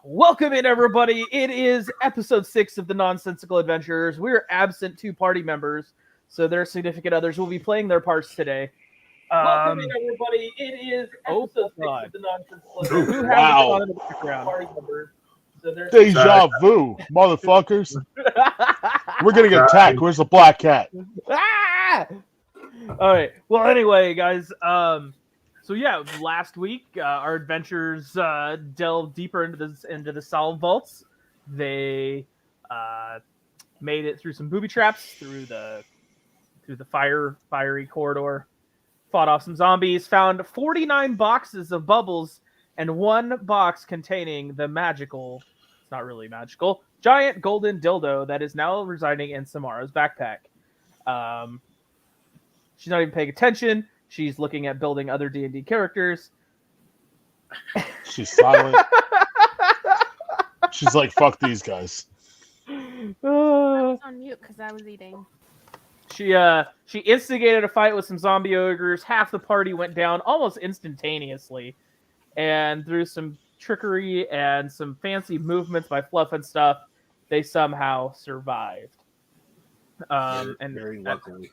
Welcome in, everybody. It is episode 6 of the Nonsensical Adventurers. We're absent 2 party members, so their significant others will be playing their parts today. Welcome in, everybody. It is episode 6 of the Nonsensical Adventurers. Who has on in the background? Party members. So Deja vu, motherfuckers. We're gonna get attacked. Where's the black cat? Ah! All right. Well, anyway, guys. So yeah, last week our adventurers delved deeper into the solid vaults. They made it through some booby traps, through the fiery corridor, fought off some zombies, found 49 boxes of bubbles, and 1 box containing the magical, it's not really magical, giant golden dildo that is now residing in Samara's backpack. She's not even paying attention. She's looking at building other D&D characters. She's silent. She's like, fuck these guys. I was on mute because I was eating. She instigated a fight with some zombie ogres. Half the party went down almost instantaneously. And through some trickery and some fancy movements by Fluff and stuff, they somehow survived. Very luckily.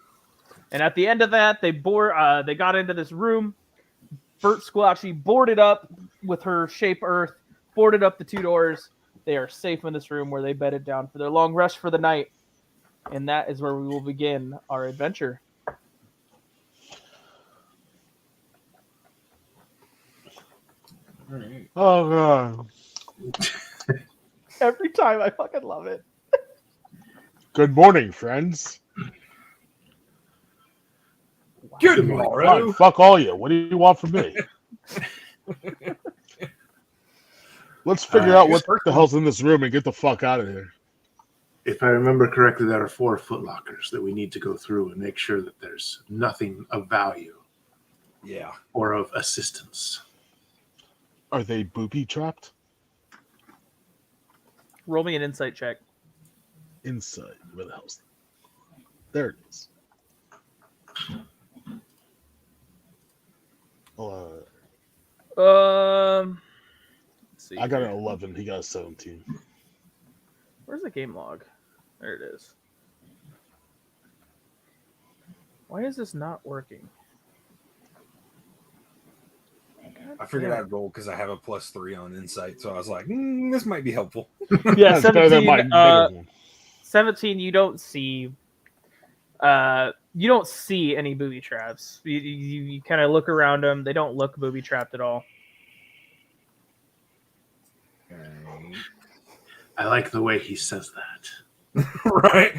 And at the end of that, they got into this room. Bert Squatchy boarded up with her shape earth, boarded up the 2 doors. They are safe in this room where they bedded down for their long rest for the night. And that is where we will begin our adventure. All right. Oh god. Every time, I fucking love it. Good morning, friends. Good Fine, morning. fuck all you. What do you want from me? Let's figure out what the hell's in this room and get the fuck out of here. If I remember correctly, there are 4 footlockers that we need to go through and make sure that there's nothing of value. Yeah. Or of assistance. Are they booby trapped? Roll me an insight check. Inside. Where the hell's that? There it is. Let's see. I got an 11. He got a 17. Where's the game log? There it is. Why is this not working? I figured I'd roll because I have a +3 on insight, so I was like, this might be helpful. Yeah, That's better than 17. my negative one. 17. You don't see any booby traps. You kind of look around them. They don't look booby trapped at all. I like the way he says that. right.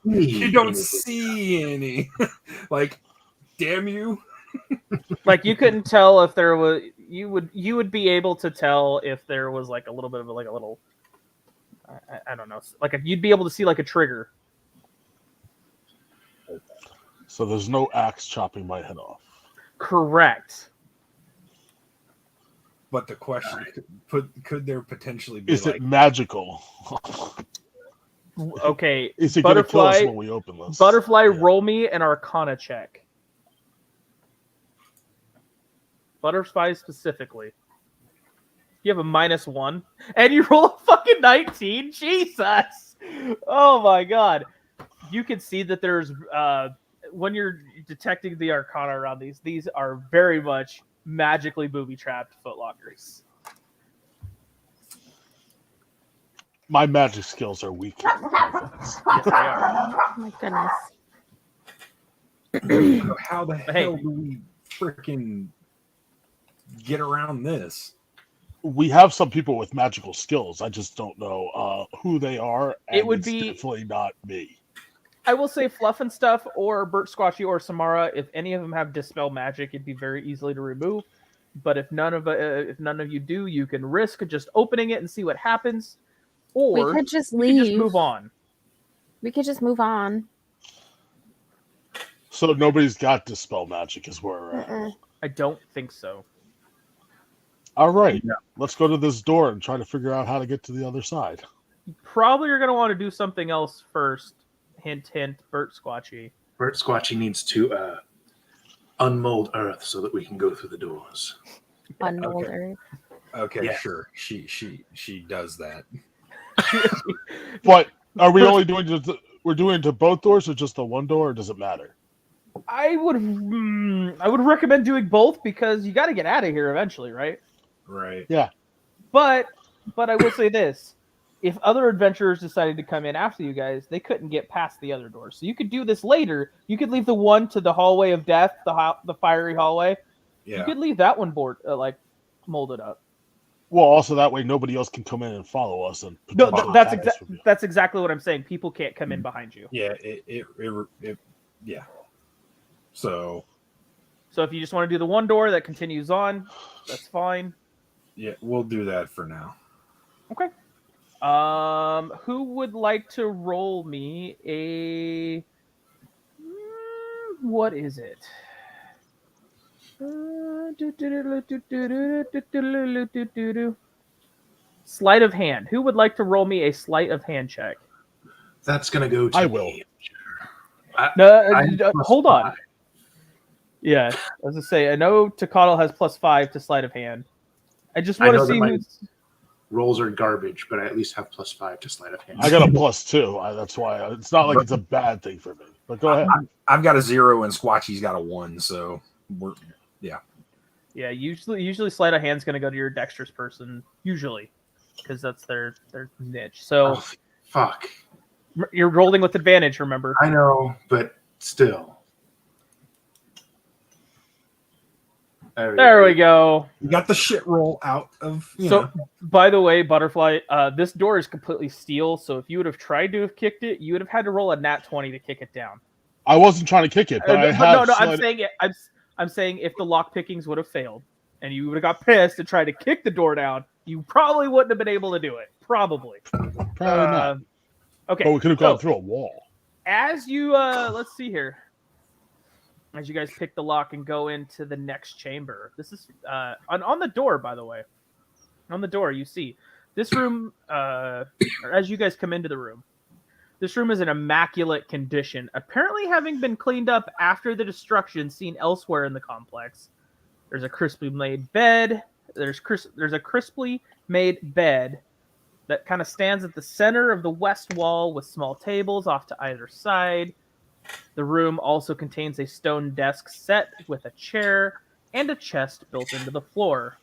You don't see any. Like, damn you. Like, you couldn't tell if there was. You would be able to tell if there was like a little bit of like a little. I don't know. Like, you'd be able to see like a trigger. So there's no axe chopping my head off. Correct. But the question, could there potentially be Is it magical? Okay. Is it going to kill us when we open this? Butterfly, roll me an Arcana check. Butterfly specifically. You have a -1, and you roll a fucking 19. Jesus! Oh my god! You can see that there's when you're detecting the Arcana around these are very much magically booby-trapped footlockers. My magic skills are weak. Yes, they are. Oh my goodness. How the hell do we freaking get around this? We have some people with magical skills. I just don't know who they are. And It would it's be definitely not me. I will say Fluff and Stuff or Bert Squatchy or Samara. If any of them have Dispel Magic, it'd be very easily to remove. But if none of you do, you can risk just opening it and see what happens. Or We could just you can leave. just move on. We could just move on. So nobody's got Dispel Magic is where we're at. I don't think so. All right. Let's go to this door and try to figure out how to get to the other side. You probably are going to want to do something else first. Hint, hint, Bert Squatchy. Bert Squatchy needs to unmold Earth so that we can go through the doors. Unmold Earth. Okay, Yeah. sure. She does that. But are we only doing we're doing to both doors or just the one door, or does it matter? I would recommend doing both because you got to get out of here eventually, right? Right. Yeah. But I will say this: if other adventurers decided to come in after you guys, they couldn't get past the other door. So you could do this later. You could leave the one to the hallway of death, the fiery hallway. You Yeah. could leave that one molded up. Well, also that way nobody else can come in and follow us and No, potentially that's attack us from you. that's exactly what I'm saying. People can't come in behind you. Yeah. Yeah. So So if you just want to do the one door that continues on, that's fine. yeah, we'll do that for now. Okay. Who would like to roll me a? What is it? Sleight of hand. Who would like to roll me a sleight of hand check? That's gonna go to I will. me. Hold on. Yeah, as I say, I know Takano has +5 to sleight of hand. I just want to see who's. Rolls are garbage, but I at least have +5 to sleight of hand. I got a +2. That's why it's not like it's a bad thing for me. But go ahead. I've got a 0 and Squatchy's got a 1, so we're Yeah, usually sleight of hand's going to go to your dexterous person, usually, because that's their niche. So fuck. You're rolling with advantage, remember? I know, but still. There we go. You got the shit roll out of. By the way, Butterfly, this door is completely steel. So if you would have tried to have kicked it, you would have had to roll a nat 20 to kick it down. I wasn't trying to kick it, but I'm saying if the lock pickings would have failed and you would have got pissed and tried to kick the door down, you probably wouldn't have been able to do it. Probably not. Okay. But we could have gone through a wall. As you let's see here. As you guys pick the lock and go into the next chamber. This is on the door, by the way. On the door, you see this room. Or as you guys come into the room, this room is in immaculate condition, apparently having been cleaned up after the destruction seen elsewhere in the complex. There's a crisply made bed. There's a crisply made bed that kind of stands at the center of the west wall with small tables off to either side. The room also contains a stone desk set with a chair and a chest built into the floor.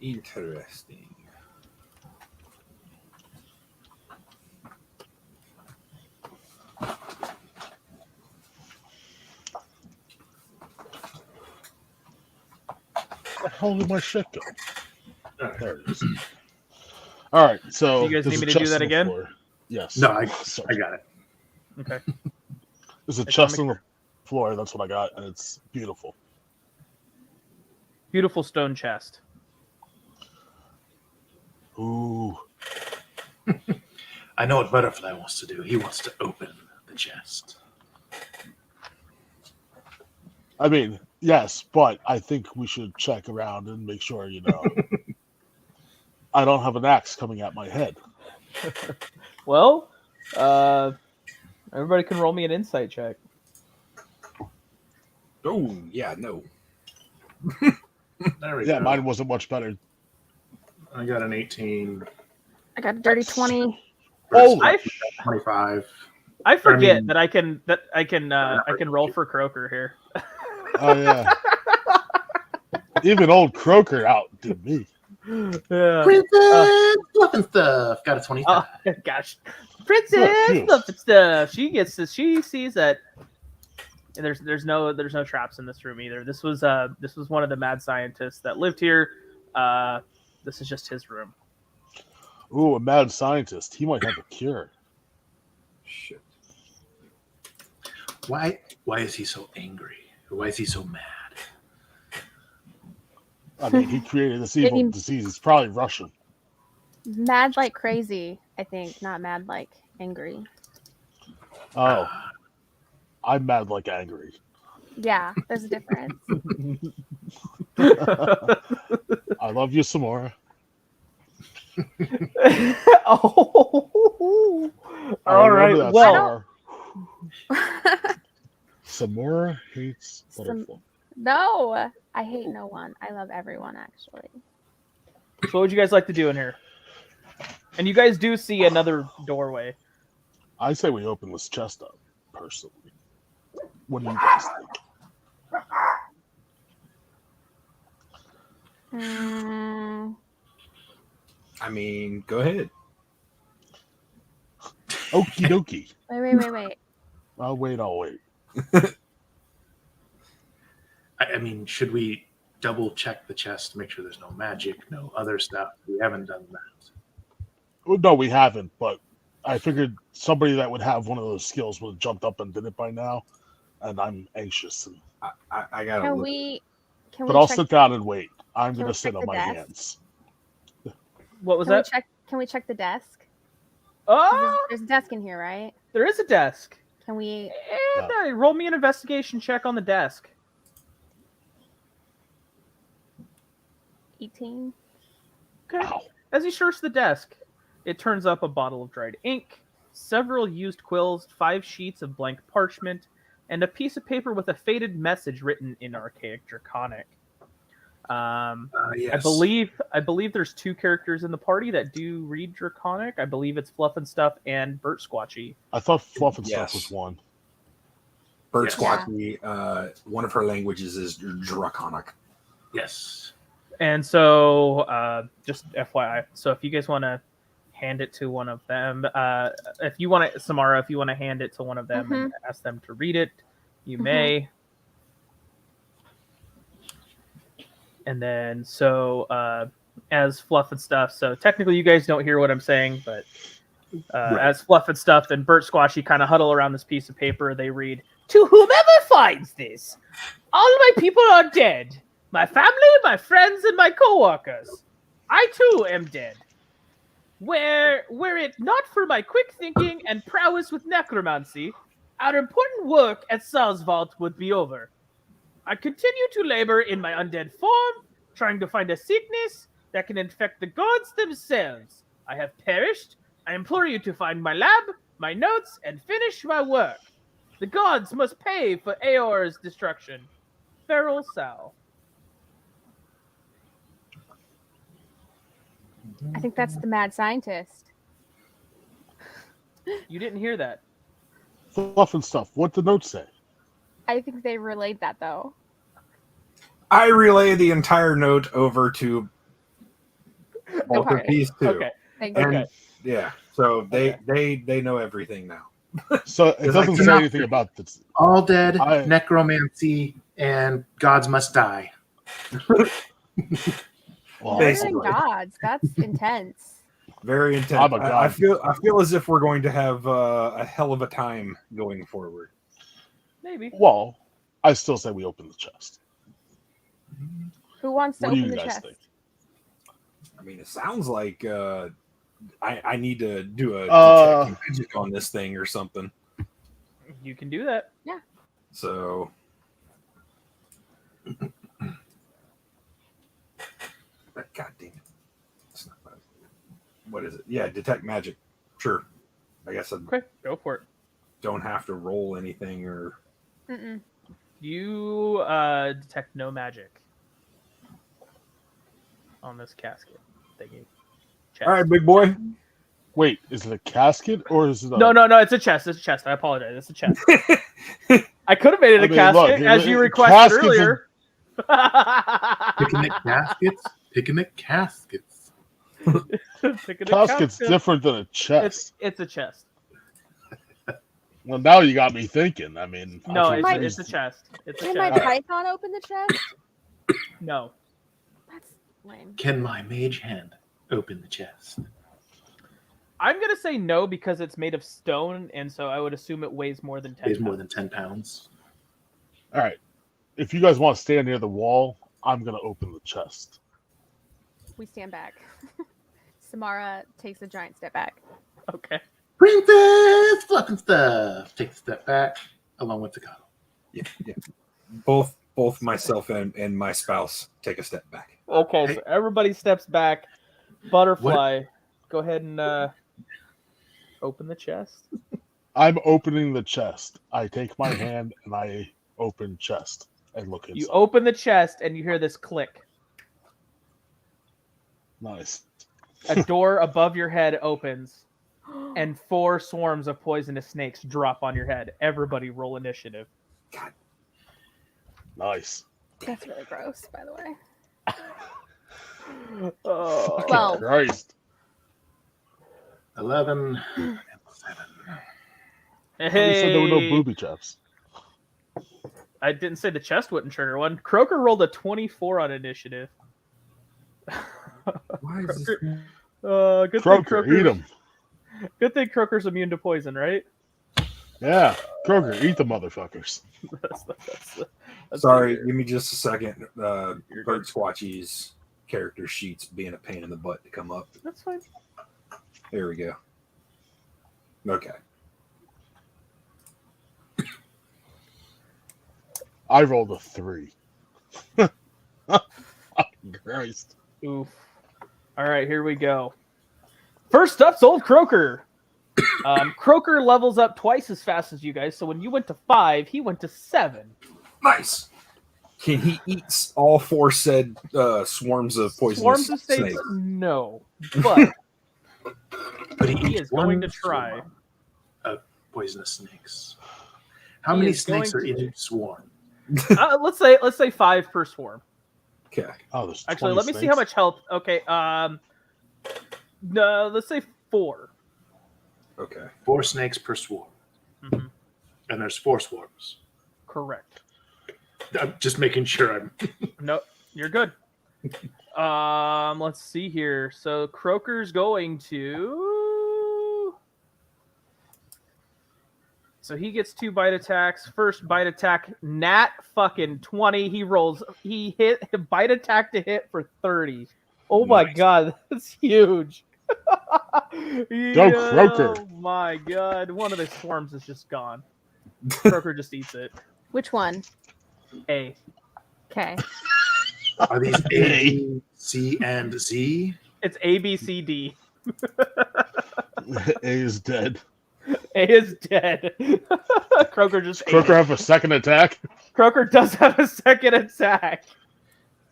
Interesting. Where the hell did my shit go? There it is. All right, so you guys need me to do that again? Floor. Yes. No, I got it. Okay. There's a chest on the floor. That's what I got, and it's beautiful. Beautiful stone chest. Ooh. I know what Butterfly wants to do. He wants to open the chest. I mean, yes, but I think we should check around and make sure, I don't have an axe coming at my head. Well, everybody can roll me an insight check. Oh, yeah, no. There we Yeah, go. mine wasn't much better. I got an 18. I got a dirty 20. Oh, 25. I forget that I can roll for Croaker here. Oh yeah. Even old Croaker outdid me. Yeah. Princess Fluff and Stuff. Got a 25. Oh gosh, Princess Fluff and Stuff. She sees that there's no traps in this room either. This was one of the mad scientists that lived here. This is just his room. Ooh, a mad scientist. He might have a cure. Shit. Why is he so angry? Why is he so mad? I mean, he created this evil disease. It's probably Russian. Mad like crazy, I think. Not mad like angry. Oh. I'm mad like angry. Yeah, there's a difference. I love you, Samora. Oh. All right. Well, Samora hates Some- butterfly. No, I hate no one. I love everyone, actually. So what would you guys like to do in here? And you guys do see another doorway. I say we open this chest up, personally. What do you guys think? I mean, go ahead. Okie dokie. Wait. I'll wait. I mean, should we double check the chest to make sure there's no magic, no other stuff? We haven't done that. Well, no, we haven't, but I figured somebody that would have one of those skills would have jumped up and did it by now, and I'm anxious. I gotta Can look. we? But I'll check, sit down and wait. I'm Can going we to sit check on the my desk? hands. What was Can we that? check? Can we check the desk? Oh, There's a desk in here, right? there is a desk. Can we? And roll me an investigation check on the desk. 18. Okay. Ow. As you search the desk, it turns up a bottle of dried ink, several used quills, 5 sheets of blank parchment, and a piece of paper with a faded message written in archaic Draconic. Yes. I believe there's 2 characters in the party that do read Draconic. I believe it's Fluff and Stuff and Bert Squatchy. I thought Fluff and Yes. Stuff was one. Bird Yes. Squatchy, one of her languages is Draconic. Yes. And so, just FYI, so if you guys want to hand it to one of them, if you want to, Samara, if you want to hand it to one of them and ask them to read it, you may. And then, so as Fluff and Stuff, so technically you guys don't hear what I'm saying, but as Fluff and Stuff and Bert Squashy kind of huddle around this piece of paper, they read, "To whomever finds this, all my people are dead. My family, my friends, and my co-workers. I too am dead. Were it not for my quick thinking and prowess with necromancy, our important work at Sal's Vault would be over. I continue to labor in my undead form, trying to find a sickness that can infect the gods themselves. I have perished. I implore you to find my lab, my notes, and finish my work. The gods must pay for Aor's destruction. Feral Sal." I think that's the mad scientist. You didn't hear that. Fluff and Stuff. What the note say? I think they relayed that though. I relay the entire note over to both of party. these two. Okay. Thank you. And Okay. yeah, so they know everything now. So it Because I doesn't say cannot- anything about this. All dead, I- necromancy, and gods must die. Well, Basically. Murdering gods. That's intense. Very intense. I'm a god. I feel as if we're going to have a hell of a time going forward. Maybe. well, I still say we open the chest. Who wants to What do open you the guys chest? think? I mean, it sounds like I need to do a detect magic on this thing or something. You can do that. So God damn it. That's not bad. What is it? Yeah, detect magic. Sure. I guess I Okay, go for it. don't have to roll anything or Mm-mm. You detect no magic on this casket thingy. Chest. all right, big boy. Wait, is it a casket or is it a... No, it's a chest. It's a chest. I apologize. It's a chest. I could have made it a I mean, casket look, as you requested caskets earlier. Picnic caskets. Picnic caskets. Picking a Casket's casket. different than a chest. It's a chest. Well, now you got me thinking. I mean, No, I think it's a chest. It's a Can my chest. python open the chest? No. That's lame. Can my mage hand open the chest? I'm gonna say no because it's made of stone, and so I would assume it weighs more than 10 Weighs more pounds. than 10 pounds. All right. If you guys want to stand near the wall, I'm going to open the chest. We stand back. Samara takes a giant step back. Okay. Princess Fluff and Stuff. Take a step back along with the cuddle. Yeah. Both myself and my spouse take a step back. Okay, Hey. so everybody steps back. Butterfly, go ahead and open the chest. I'm opening the chest. I take my hand and I open chest and look inside. You open the chest and you hear this click. Nice. A door above your head opens, and 4 swarms of poisonous snakes drop on your head. Everybody roll initiative. Nice. That's really gross, by the way. Oh. 12. Christ. 11 and 7. You said there were no Hey, booby traps. I didn't say the chest wouldn't trigger one. Croaker rolled a 24 on initiative. Why is this? Good thing Croaker, eat him. Good thing Croaker's immune to poison, right? Yeah. Croaker, eat the motherfuckers. That's Sorry, weird. give me just a second. You're Bird good. Squatchy's character sheets being a pain in the butt to come up. That's fine. There we go. Okay. I rolled a 3. Christ. Oof. All right, here we go. First up's old Croaker. Croaker levels up twice as fast as you guys, so when you went to 5, he went to 7. Nice. Can he eat all 4 said swarms of poisonous Swarms of snakes? snakes? No, but But he is going to try. swarm of poisonous snakes. How He many is snakes are going in to- each swarm? Let's say 5 per swarm. Okay. Oh, there's Actually, 20 let me see snakes? how much health. Okay, no, let's say 4. Okay. 4 snakes per swarm. Mhm. And there's 4 swarms. Correct. I'm just making sure I'm. No, you're good. Let's see here. So Croaker's going to. So he gets 2 bite attacks. First bite attack, nat fucking 20. He hit bite attack to hit for 30. Oh my Nice. god, that's huge. Go, Croaker. Oh my god, one of the swarms is just gone. Croaker just eats it. Which one? A. Okay. Are these A, B, C, and Z? It's A, B, C, D. A is dead. A is dead. Croaker just ate Croaker it. have a second attack? Croaker does have a second attack.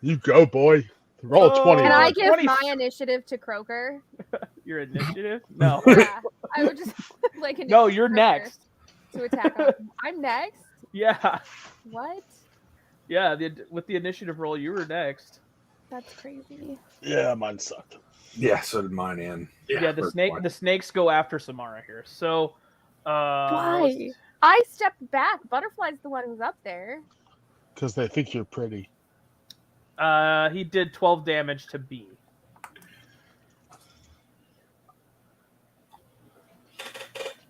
You go, boy. Roll a Oh. 20. Can I bud. give 20. my initiative to Croaker? Your initiative? No. Yeah. I would just like No, you're Croaker next. to attack him. I'm next? Yeah. What? Yeah, with the initiative roll, you were next. That's crazy. Yeah, mine sucked. Yeah, so did mine. And Yeah, the snakes go after Samara here. So Why? I stepped back. Butterfly's the one who's up there. Because they think you're pretty. He did 12 damage to B.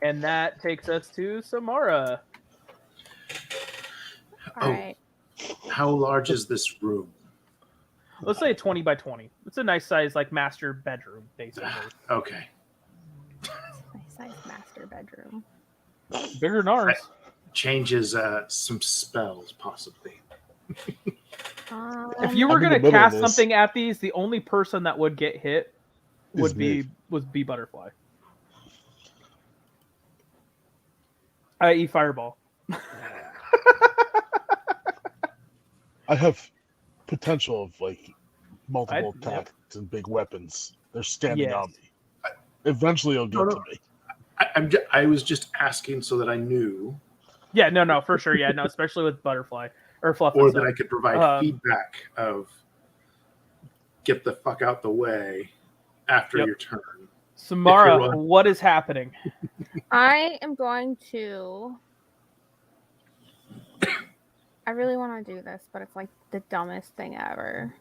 And that takes us to Samara. All Oh. right. How large is this room? Let's say 20 by 20. It's a nice size, like, master bedroom, basically. Okay. Nice size master bedroom. Bigger than ours. Changes some spells, possibly. If you were I'm in going the to middle of cast this. something at these, the only person that would get hit would Is me. be Butterfly. I.e. Fireball. I have potential of like multiple Yep. attacks and big weapons. They're standing Yes. on me. Eventually, it'll get No, no. to me. I was just asking so that I knew, Yeah, no, for sure. Yeah, no, especially with Butterfly or Fluff. or and that stuff. I could provide Um, feedback of get the fuck out the way after Yep. your turn. Samara, If you're what is happening? I am going to. I really want to do this, but it's like the dumbest thing ever.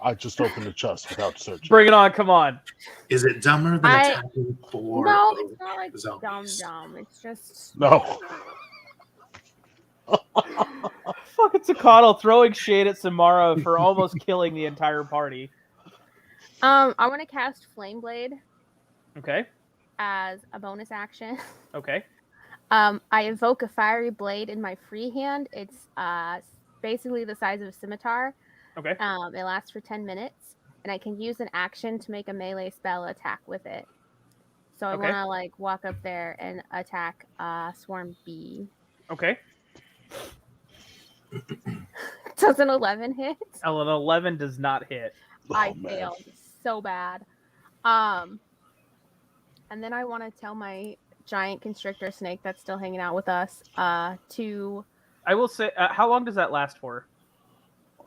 I just opened the chest without searching. Bring it on, come on. Is it dumber than I- attacking four? No, of it's not like the zombies? dumb. It's just. No. Fucking Takano throwing shade at Samara for almost killing the entire party. I want to cast Flame Blade Okay, as a bonus action. okay. I evoke a fiery blade in my free hand. It's basically the size of a scimitar. Okay. It lasts for 10 minutes, and I can use an action to make a melee spell attack with it. So I Okay. want to walk up there and attack Swarm B. Okay. Does an 11 hit? An 11 does not hit. I man. failed so bad. And then I want to tell my giant constrictor snake that's still hanging out with us to... I will say, how long does that last for?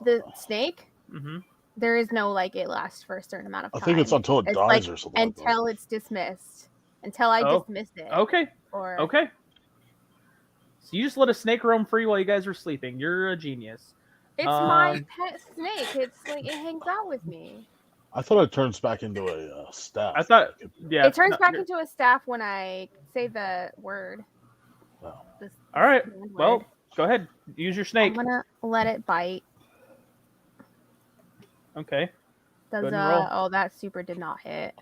The snake? Mm-hmm. There is no, it lasts for a certain amount of time. I think it's until it dies or something. Until it's dismissed. Until I dismiss it. Okay. Or... Okay. So you just let a snake roam free while you guys are sleeping. You're a genius. It's my pet snake. It's it hangs out with me. I thought it turns back into a staff. I thought, yeah. It turns back into a staff when I say the word. Wow. All right. Word. Well, go ahead. Use your snake. I'm gonna let it bite. Okay. Does Go ahead and roll. oh, that super did not hit.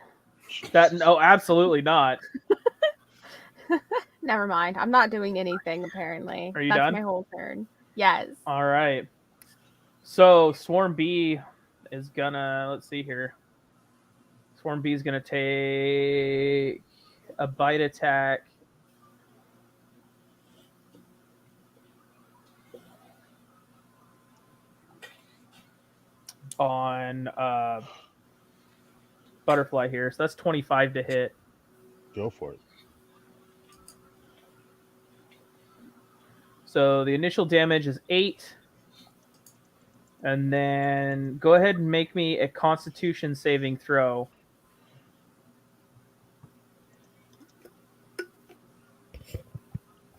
No, absolutely not. Never mind. I'm not doing anything apparently. Are you That's done? my whole turn. Yes. All right. So Swarm B is gonna, let's see here. Swarm B is gonna take a bite attack. On Butterfly here. So that's 25 to hit. Go for it. So the initial damage is 8. And then go ahead and make me a Constitution saving throw.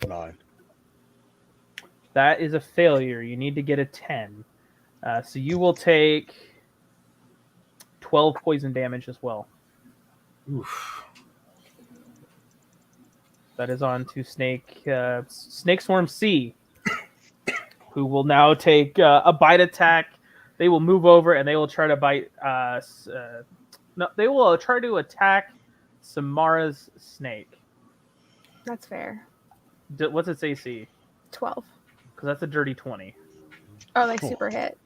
Nine. That is a failure. You need to get a 10. So you will take 12 poison damage as well. Oof. That is on to Snake Swarm C, who will now take a bite attack. They will move over and they will try to bite. No, they will try to attack Samara's snake. That's fair. What's its AC? 12. Because that's a dirty 20. Oh, they super hit.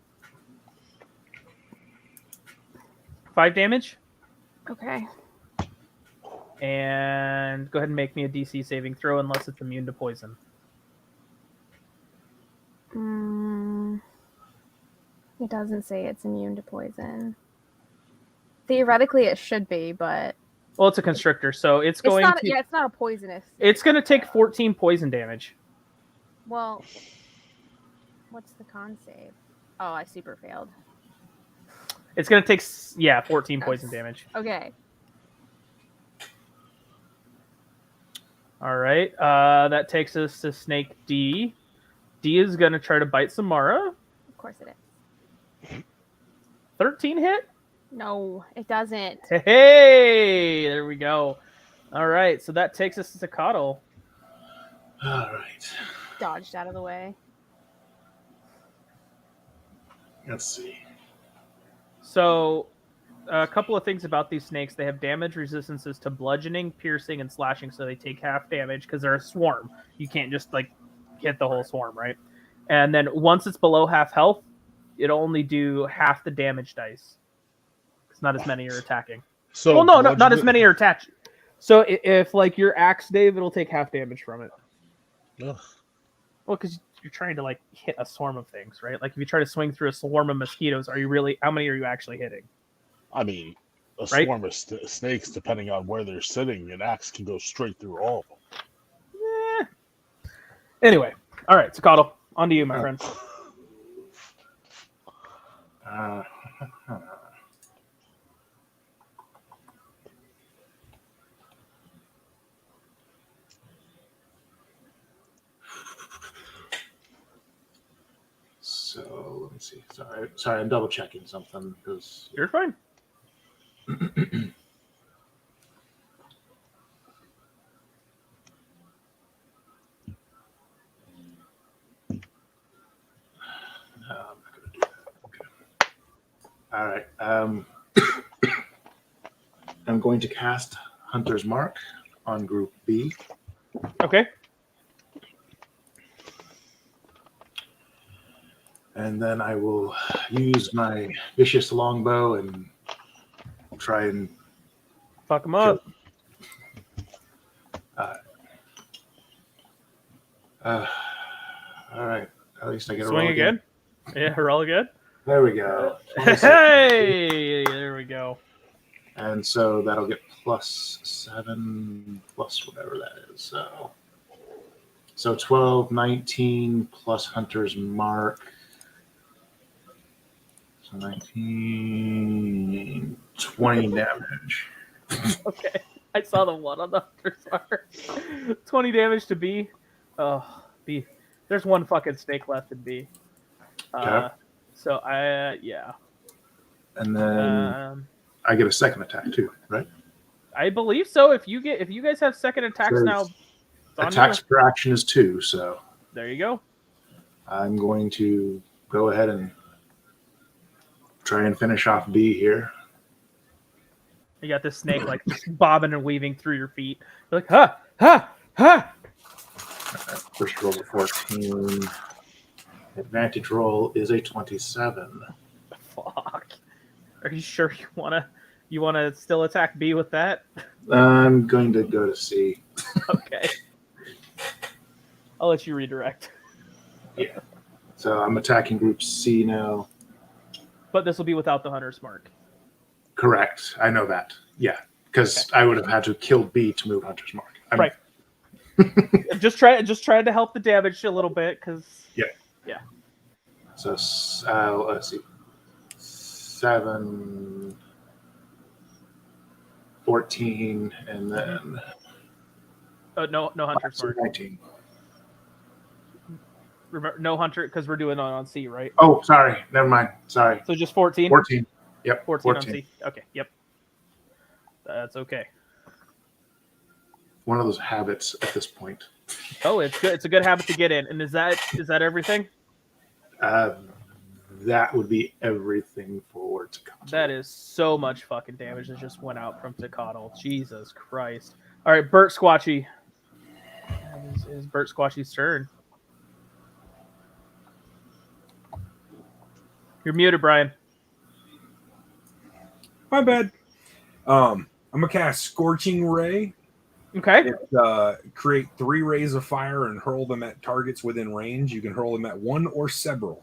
5 damage. Okay. And go ahead and make me a DC saving throw unless it's immune to poison. It doesn't say it's immune to poison. Theoretically, it should be, but... Well, it's a constrictor, so it's going to... Yeah, it's not a poisonous. It's going to take 14 poison damage. Well, what's the con save? Oh, I super failed. It's going to take, 14 poison damage. Okay. All right. That takes us to Snake D. D is going to try to bite Samara. Of course it is. 13 hit? No, it doesn't. Hey, there we go. All right. So that takes us to Coddle. All right. Dodged out of the way. Let's see. So a couple of things about these snakes. They have damage resistances to bludgeoning, piercing, and slashing, so they take half damage because they're a swarm. You can't just hit the whole swarm, right? And then once it's below half health, it'll only do half the damage dice. Because not as many are attacking. So well, no, not as many are attached. So if your axe, Dave, it'll take half damage from it. Ugh. Well, because you're trying to hit a swarm of things, right? Like if you try to swing through a swarm of mosquitoes, how many are you actually hitting? I mean, a Right? swarm of snakes, depending on where they're sitting, an axe can go straight through all of them. Anyway, all right, Sakado, on to you, my friend. So let me see. Sorry, I'm double checking something because You're fine. I'm not going to do that. Okay. All right. I'm going to cast Hunter's Mark on Group B. Okay. And then I will use my vicious longbow and try and Fuck them up. All right. At least I get a Swing roll again. Yeah, roll again. There we go. 26. Hey, there we go. And so that'll get +7 plus whatever that is. So 12, 19 plus Hunter's Mark. So 19, 20 damage. Okay, I saw the one on the hunter's mark. 20 damage to B. Oh, B. There's one fucking snake left in B. Okay. So yeah. And then I get a second attack too, right? I believe so. If you guys have second attacks So now, it's on attacks you. per action is 2, so There you go. I'm going to go ahead and try and finish off B here. You got this snake like just bobbing and weaving through your feet. You're like, ha, ha, ha. First roll of 14. Advantage roll is a 27. Fuck. Are you sure you wanna still attack B with that? I'm going to go to C. Okay. I'll let you redirect. Yeah. So I'm attacking group C now. But this will be without the hunter's mark. Correct. I know that. Yeah. Because I would have had to kill B to move Hunter's Mark. Right. just tried to help the damage a little bit because Yeah. So let's see. 7, 14, and then no hunter's mark. 19. Remember, no hunter because we're doing on C, right? Oh, sorry. Never mind. Sorry. So just 14. 14. Yep. 14 on C. Okay. Yep. That's okay. One of those habits at this point. Oh, it's good. It's a good habit to get in. And is that everything? That would be everything for Tecatl. That is so much fucking damage that just went out from Tecatl. Jesus Christ. All right, Bert Squatchy. Is Bert Squatchy's turn. You're muted, Brian. My bad. I'm gonna cast Scorching Ray. Okay. Create 3 rays of fire and hurl them at targets within range. You can hurl them at one or several.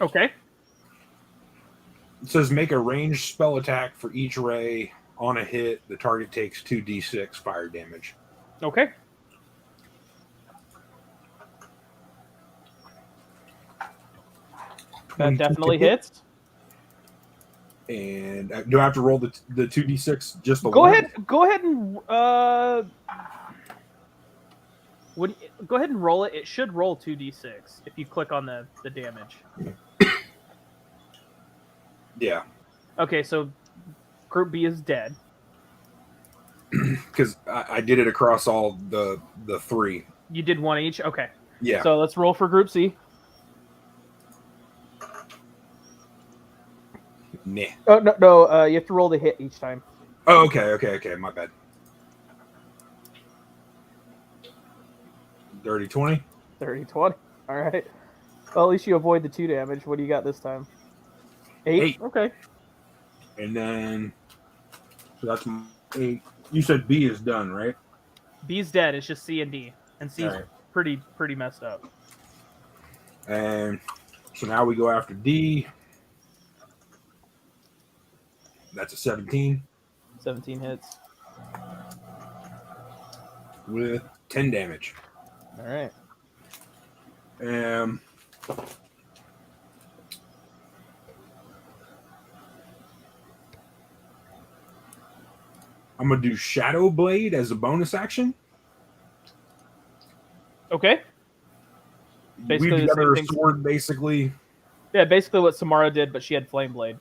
Okay. It says make a ranged spell attack for each ray. On a hit, the target takes 2d6 fire damage. Okay. That definitely hits. And do I have to roll the 2d6 just the Go one? ahead and go ahead and roll it. It should roll 2d6 if you click on the damage. Yeah. Okay, so Group B is dead. Because I did it across all the 3. You did one each? Okay. Yeah. So let's roll for Group C. Nah. Oh, no, you have to roll the hit each time. Oh, okay. My bad. Dirty 20. 30, 20. All right. Well, at least you avoid the 2 damage. What do you got this time? 8? Okay. And then, so that's 8. You said B is done, right? B's dead. It's just C and D. And C's Right. pretty messed up. And so now we go after D. That's a 17. 17 hits. With 10 damage. All right. I'm going to do Shadow Blade as a bonus action. Okay. Basically We've the got same her thing. sword, basically. Yeah, basically what Samara did, but she had Flame Blade.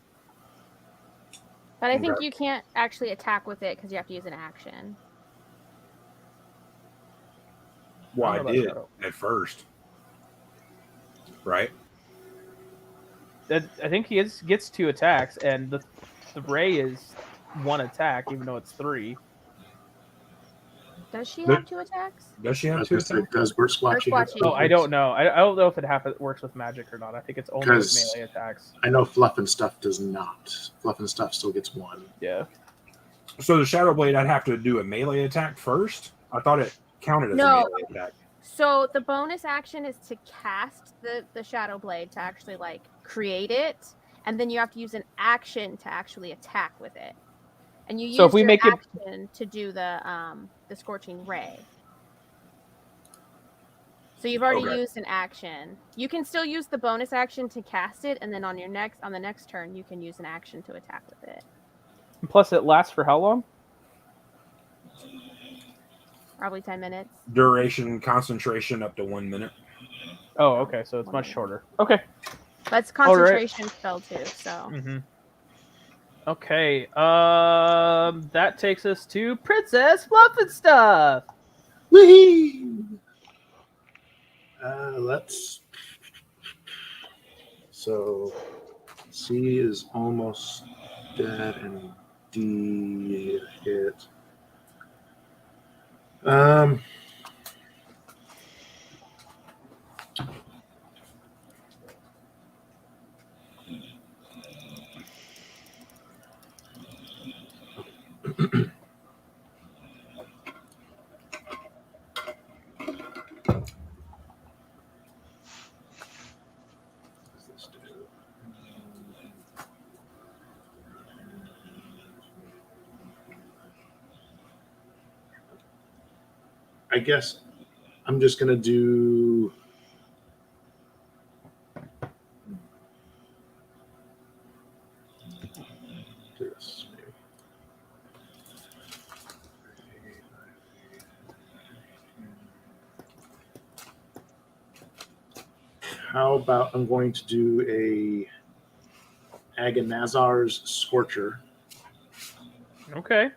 But I think Okay. you can't actually attack with it because you have to use an action. Well, I I don't know did about at first. Right? I think he gets 2 attacks, and the Ray is 1 attack, even though it's 3. Does she The- have 2 attacks? Does she I have was 2 gonna say, attacks? does Bert Squatchy have Squatchy. Oh, I don't know. I don't know if it works with magic or not. I think it's only with 'Cause- melee attacks. I know Fluff and Stuff does not. Fluff and Stuff still gets 1. Yeah. So the Shadow Blade, I'd have to do a melee attack first? I thought it counted as No. a melee attack. So the bonus action is to cast the Shadow Blade to actually like create it, and then you have to use an action to actually attack with it. And you use if we your make it- action to do the Scorching Ray. So you've already Okay. used an action. You can still use the bonus action to cast it, and then on the next turn you can use an action to attack with it. Plus, it lasts for how long? Probably 10 minutes. Duration, concentration up to 1 minute. Oh, okay, so it's much shorter. Okay. But it's concentration spell too, so. Mm-hmm. Okay. That takes us to Princess Fluffenstuff. Whee! Let's. So, C is almost dead, and D hit. I guess I'm just gonna do. This maybe. How about I'm going to do a Agonazar's Scorcher Okay.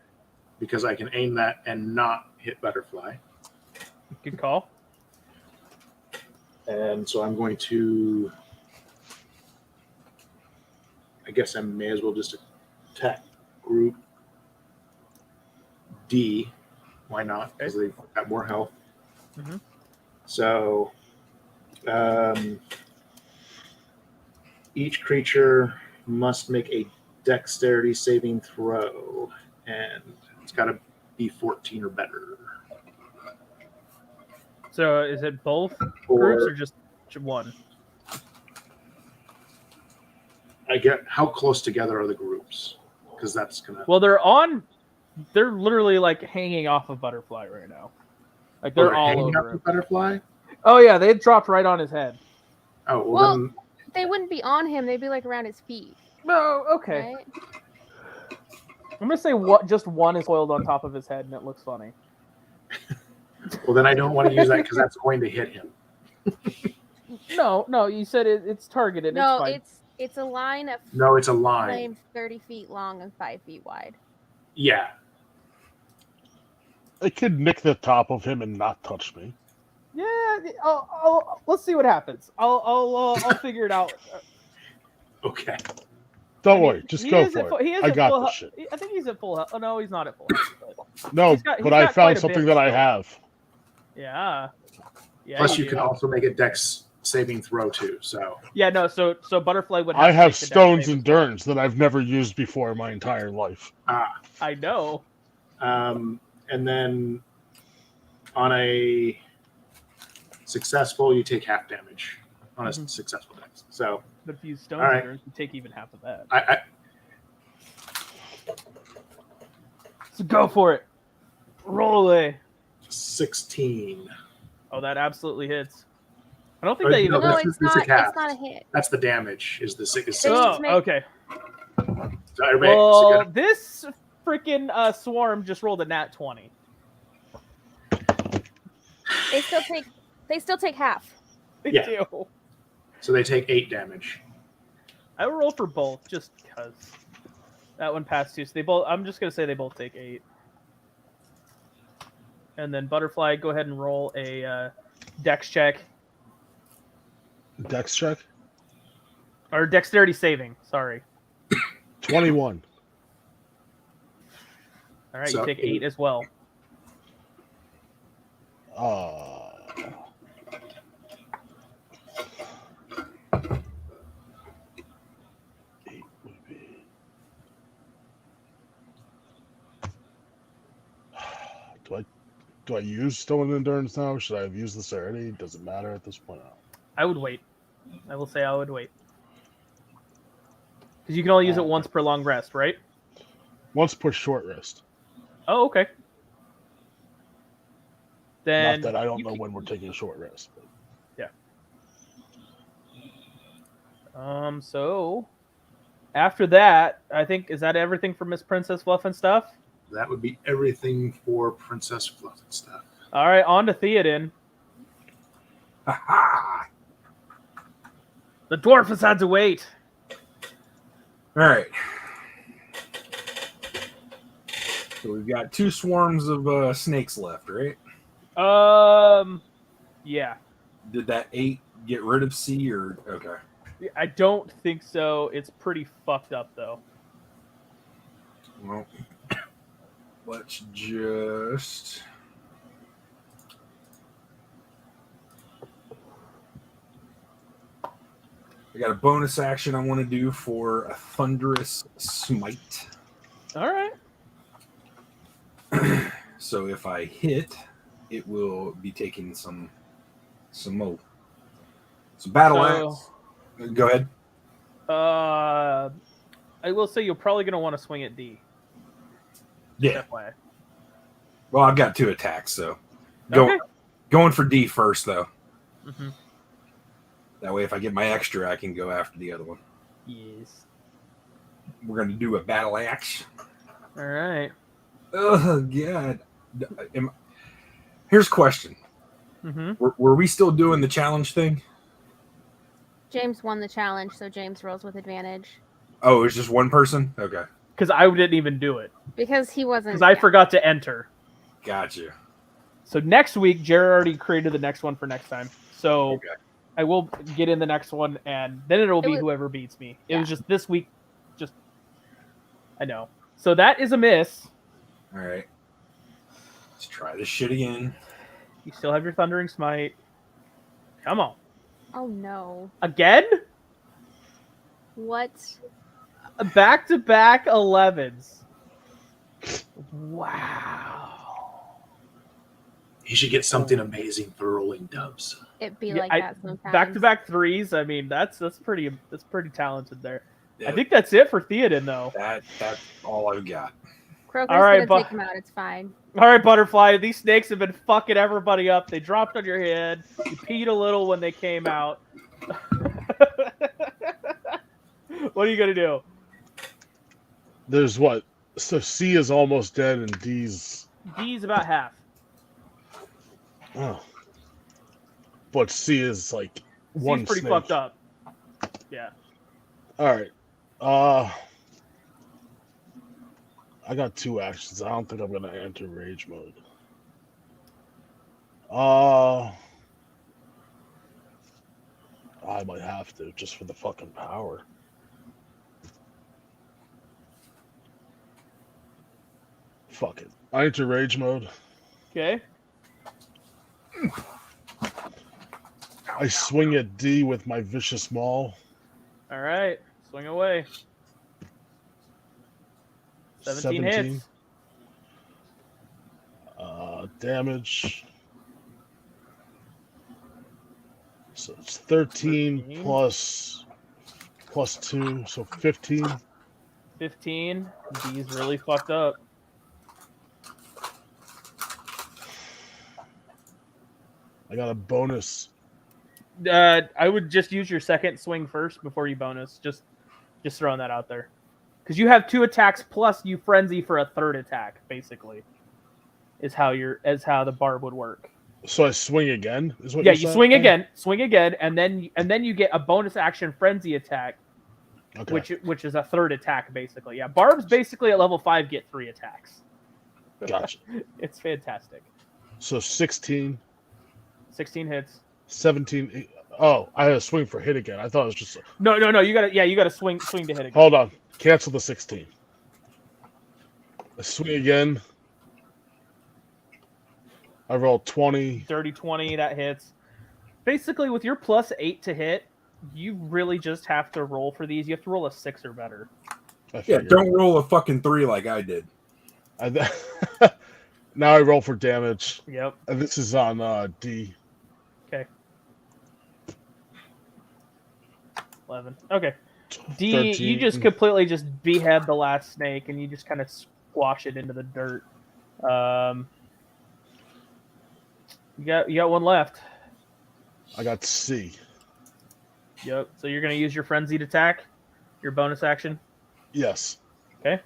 because I can aim that and not hit Butterfly. Good call. And so I'm going to. I guess I may as well just attack group D. Why not? Because they've got more health. Mhm. So each creature must make a dexterity saving throw, and it's got to be 14 or better. So is it both groups or just one? I get how close together are the groups? Because that's gonna. Well, they're literally like hanging off of Butterfly right now. Like they're all hanging over up him. with Butterfly. Oh yeah, they dropped right on his head. Oh Well, then. they wouldn't be on him. They'd be like around his feet. No, okay. Right? I'm gonna say just one is coiled on top of his head, and it looks funny. Well, then I don't want to use that because that's going to hit him. No, you said it's targeted. No, it's fine. it's a line of No, it's a line. flame 30 feet long and 5 feet wide. Yeah. It could nick the top of him and not touch me. Yeah, let's see what happens. I'll figure it out. Okay. Don't worry, just go for it. I got this shit. I think he's at full health. Oh no, he's not at full health. No, he's but I got quite found a something bit that I still. have. Yeah. Plus, you do. can also make a dex saving throw too. So. Yeah, no. So Butterfly would. I to have make the dex stones save. endurance that I've never used before in my entire life. I know. And then on a successful, you take half damage on a successful dex. So. But if you use stones, All right. you take even half of that. So go for it. Roll away. 16. Oh, that absolutely hits. I don't think they even. No, No, this it's is not. a cast. It's not a hit. That's the damage. Is the sickest. They Oh, just make- okay. So everybody, Well, this freaking swarm just rolled a nat 20. They still take half. They Yeah. do. so they take 8 damage. I will roll for both just because that one passed too. So they both. I'm just gonna say they both take 8. And then Butterfly, go ahead and roll a dex check Dex check? or dexterity saving. Sorry. 21. All right, So you take 8 as well. Eight would be. Do I Do I use Stolen Endurance now? Should I have used this already? Does it matter at this point? I would wait. I will say I would wait. Because you can only use it once per long rest, right? Once per short rest. Oh, okay. Then Not that I don't know when we're taking a short rest. But... yeah. So after that, I think is that everything for Miss Princess Fluff and stuff? That would be everything for Princess Fluff and stuff. All right, on to Theoden. Ha The dwarf has had to wait. All right. So we've got 2 swarms of snakes left, right? Yeah. Did that 8 get rid of C or okay? I don't think so. It's pretty fucked up though. Well, let's just. I got a bonus action I want to do for a Thunderous Smite. All right. So if I hit, it will be taking some more. So battle axe. Go ahead. I will say you're probably going to want to swing at D. Yeah. FYI. Well, I've got 2 attacks, so Okay. going for D first, though. Mm-hmm. That way, if I get my extra, I can go after the other one. Yes. We're going to do a battle axe. All right. Oh, God. Here's a question. Mm-hmm. Were we still doing the challenge thing? James won the challenge, so James rolls with advantage. Oh, it was just one person? Okay. Because I didn't even do it. Because he wasn't. Because I forgot to enter. Gotcha. So next week, Jared already created the next one for next time. So Okay. I will get in the next one, and then it'll be whoever beats me. It was just this week. I know. So that is a miss. All right. Let's try this shit again. You still have your Thundering Smite. Come on. Oh no. Again? What? Back-to-back 11s. Wow. He should get something amazing for rolling dubs. It be like that sometimes. Back-to-back 3s. I mean, that's pretty talented there. Yeah, I think that's it for Theoden, though. that's all I've got. Croker's All right, gonna take him out. It's fine. All right, Butterfly. These snakes have been fucking everybody up. They dropped on your head. You peed a little when they came out. What are you gonna do? There's what? So C is almost dead and D's... D's about half. Oh. But C is like one C's pretty snake. fucked up. Yeah. Alright. I got 2 actions. I don't think I'm going to enter rage mode. I might have to, just for the fucking power. Fuck it. I enter rage mode. Okay. I swing at D with my vicious maul. All right. Swing away. 17 hits. Damage. So it's 13 plus 2, so 15. 15. D's really fucked up. I got a bonus. I would just use your second swing first before you bonus. Just throwing that out there. Because you have 2 attacks plus you frenzy for a 3rd attack, basically. Is how the barb would work. So I swing again? Is what Yeah, you're you saying? swing again, and then you get a bonus action frenzy attack, Okay. which is a 3rd attack, basically. Yeah, barbs basically at level 5 get 3 attacks. Gotcha. It's fantastic. So 16, 16 hits. 17. Oh, I had a swing for hit again. I thought it was just. No. You gotta swing to hit again. Hold on. Cancel the 16. I swing again. I rolled 20. Dirty 20, that hits. Basically, with your plus 8 to hit, you really just have to roll for these. You have to roll a 6 or better. Yeah, don't roll a fucking 3 like I did. Now I roll for damage. Yep. And this is on D. Okay. 11. Okay. D, 13. you just completely just behead the last snake, and you just kind of squash it into the dirt. You got one left. I got C. Yep. So you're gonna use your frenzied attack, your bonus action. Yes. Okay.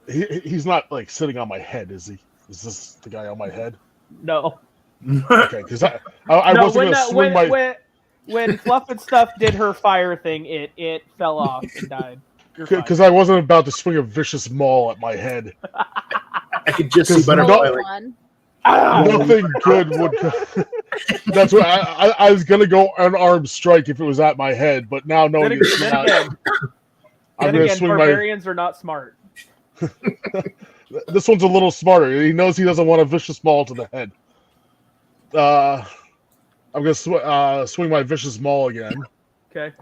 He's not like sitting on my head, is he? Is this the guy on my head? No. Okay, because I No, wasn't gonna swing my. When Fluff and Stuff did her fire thing, it fell off and died. Because I wasn't about to swing a vicious maul at my head. I could just see Because Butterfly. One. Nothing good would. That's what I was gonna go unarmed strike if it was at my head, but now knowing Then it's not, again, I'm gonna swing my. barbarians are not smart. This one's a little smarter. He knows he doesn't want a vicious maul to the head. I'm gonna swing my vicious maul again. Okay.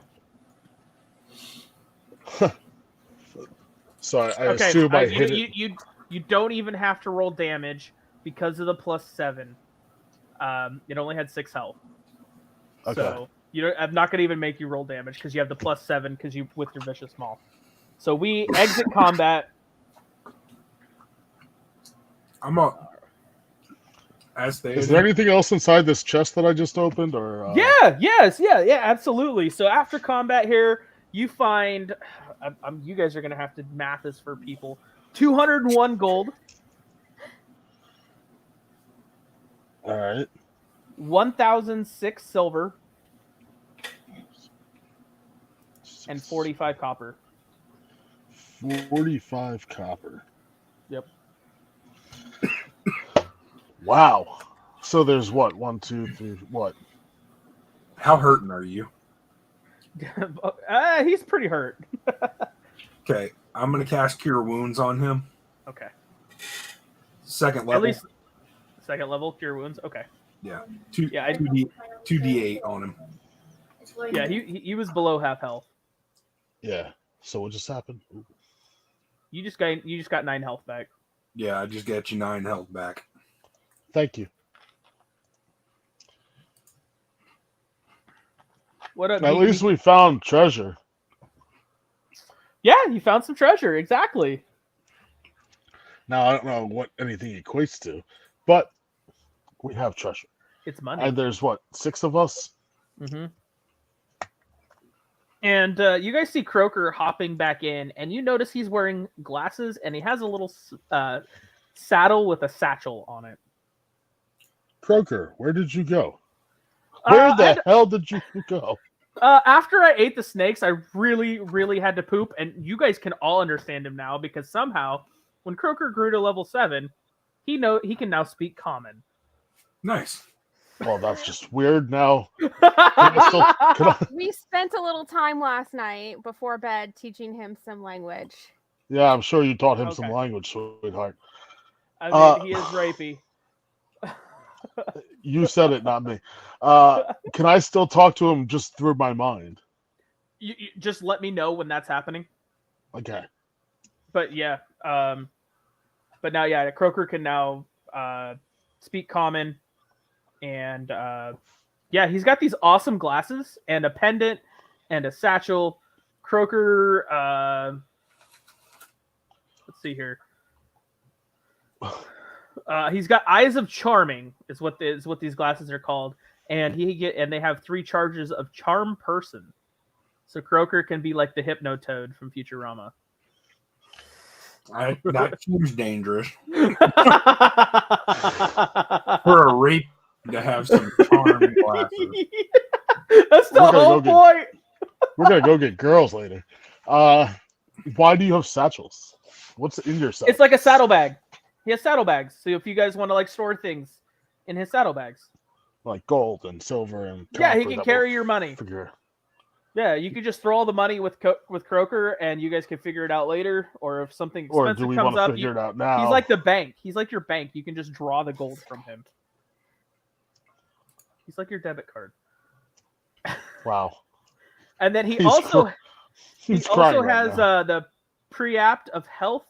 So I Okay. assume I hit it. You don't even have to roll damage because of the +7. It only had 6 health. Okay. So I'm not gonna even make you roll damage because you have the +7 because you with your vicious maul. So we exit combat. I'm up. As they Is there anything else inside this chest that I just opened, or? Yeah, absolutely. So after combat here, you find, you guys are gonna have to math this for people. 201 gold. All right. 1,006 silver. And 45 copper. 45 copper. Yep. Wow. So there's what? 1, 2, 3. What? How hurting are you? He's pretty hurt. Okay, I'm gonna cast Cure Wounds on him. Okay. Second level. At least second level cure wounds. Okay. Yeah. 2d8 on him. Yeah, he was below half health. Yeah. So what just happened? Ooh. You just got 9 health back. Yeah, I just got you 9 health back. Thank you. What up? At least we found treasure. Yeah, you found some treasure. Exactly. Now I don't know what anything equates to, but we have treasure. It's money. And there's what, 6 of us? Mm-hmm. And you guys see Croaker hopping back in, and you notice he's wearing glasses, and he has a little saddle with a satchel on it. Croaker, where did you go? Where the hell did you go? After I ate the snakes, I really, really had to poop, and you guys can all understand him now because somehow, when Croaker grew to level 7, he can now speak common. Nice. Well, that's just weird now. We spent a little time last night before bed teaching him some language. Yeah, I'm sure you taught him Okay. some language, sweetheart. I mean, he is rapey. You said it, not me. Can I still talk to him just through my mind? You just let me know when that's happening. Okay. But yeah, but now, yeah, Croaker can now speak common, and yeah, he's got these awesome glasses and a pendant and a satchel. Croaker, let's see here. He's got Eyes of Charming, is what these glasses are called, and they have 3 charges of Charm Person. So Croaker can be like the Hypnotoad from Futurama. That seems dangerous for a rape to have some charm glasses. That's the whole point. We're gonna go get girls later. Why do you have satchels? What's in your satchel? It's like a saddlebag. He has saddlebags. So if you guys want to like store things in his saddlebags, like gold and silver and yeah, he can carry your money. Figure. Yeah, you could just throw all the money with Croaker, and you guys can figure it out later. Or if something Or expensive do we comes want to up, figure it out now? he's like the bank. He's like your bank. You can just draw the gold from him. He's like your debit card. Wow. And then he He's also crying has right now. the preapt of health,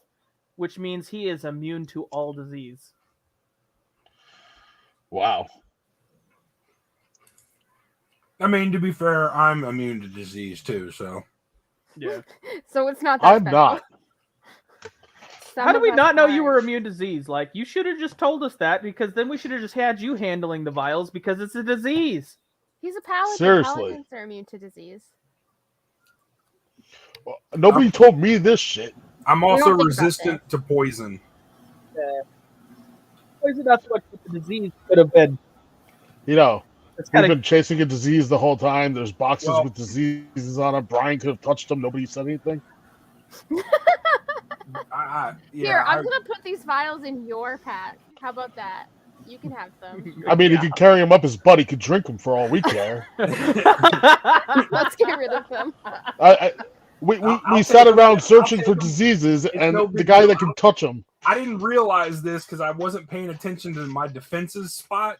which means he is immune to all disease. Wow. I mean, to be fair, I'm immune to disease too, so. Yeah. So it's not that I'm special. not. Some How do of we us not know you are. were immune to disease? Like, you should have just told us that, because then we should have just had you handling the vials, because it's a disease. He's a paladin. Seriously. Paladins are immune to disease. Nobody told me this shit. I'm don't also think about resistant to poison. Poison not so much what the disease could have been. You know, It's we've kind of been chasing a disease the whole time. There's boxes Well- with diseases on them. Brian could have touched them. Nobody said anything. Here, I'm gonna put these vials in your pack. How about that? You can have them. I mean, he could carry them up his butt. He could drink them for all we care. Let's get rid of them. We I'll sat take 'em. around I'll searching take for 'em. diseases, and no the big guy deal. that can touch them. I didn't realize this because I wasn't paying attention to my defenses spot,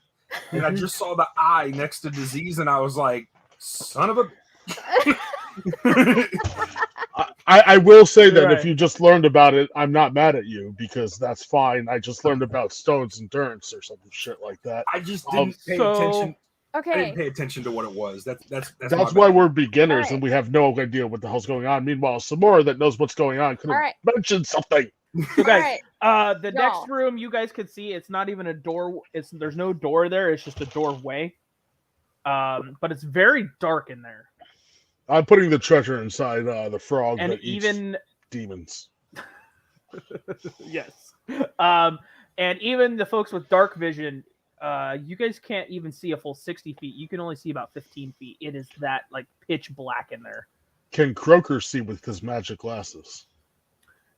and I just saw the eye next to disease, and I was like, "Son of a." I will say that Right. if you just learned about it, I'm not mad at you because that's fine. I just learned about stones and durance or some shit like that. I just didn't pay So- attention. I Okay. didn't pay attention to what it was. That's That's my why bad. we're beginners Alright. and we have no idea what the hell's going on. Meanwhile, Samora that knows what's going on could have Alright. mentioned something. So guys, Alright. the Y'all. next room you guys could see, it's not even a door. There's no door there. It's just a doorway. But it's very dark in there, I'm putting the treasure inside the frog and that eats even demons. yes, and even the folks with dark vision, you guys can't even see a full 60 feet. You can only see about 15 feet. It is that like pitch black in there. Can Croaker see with his magic glasses?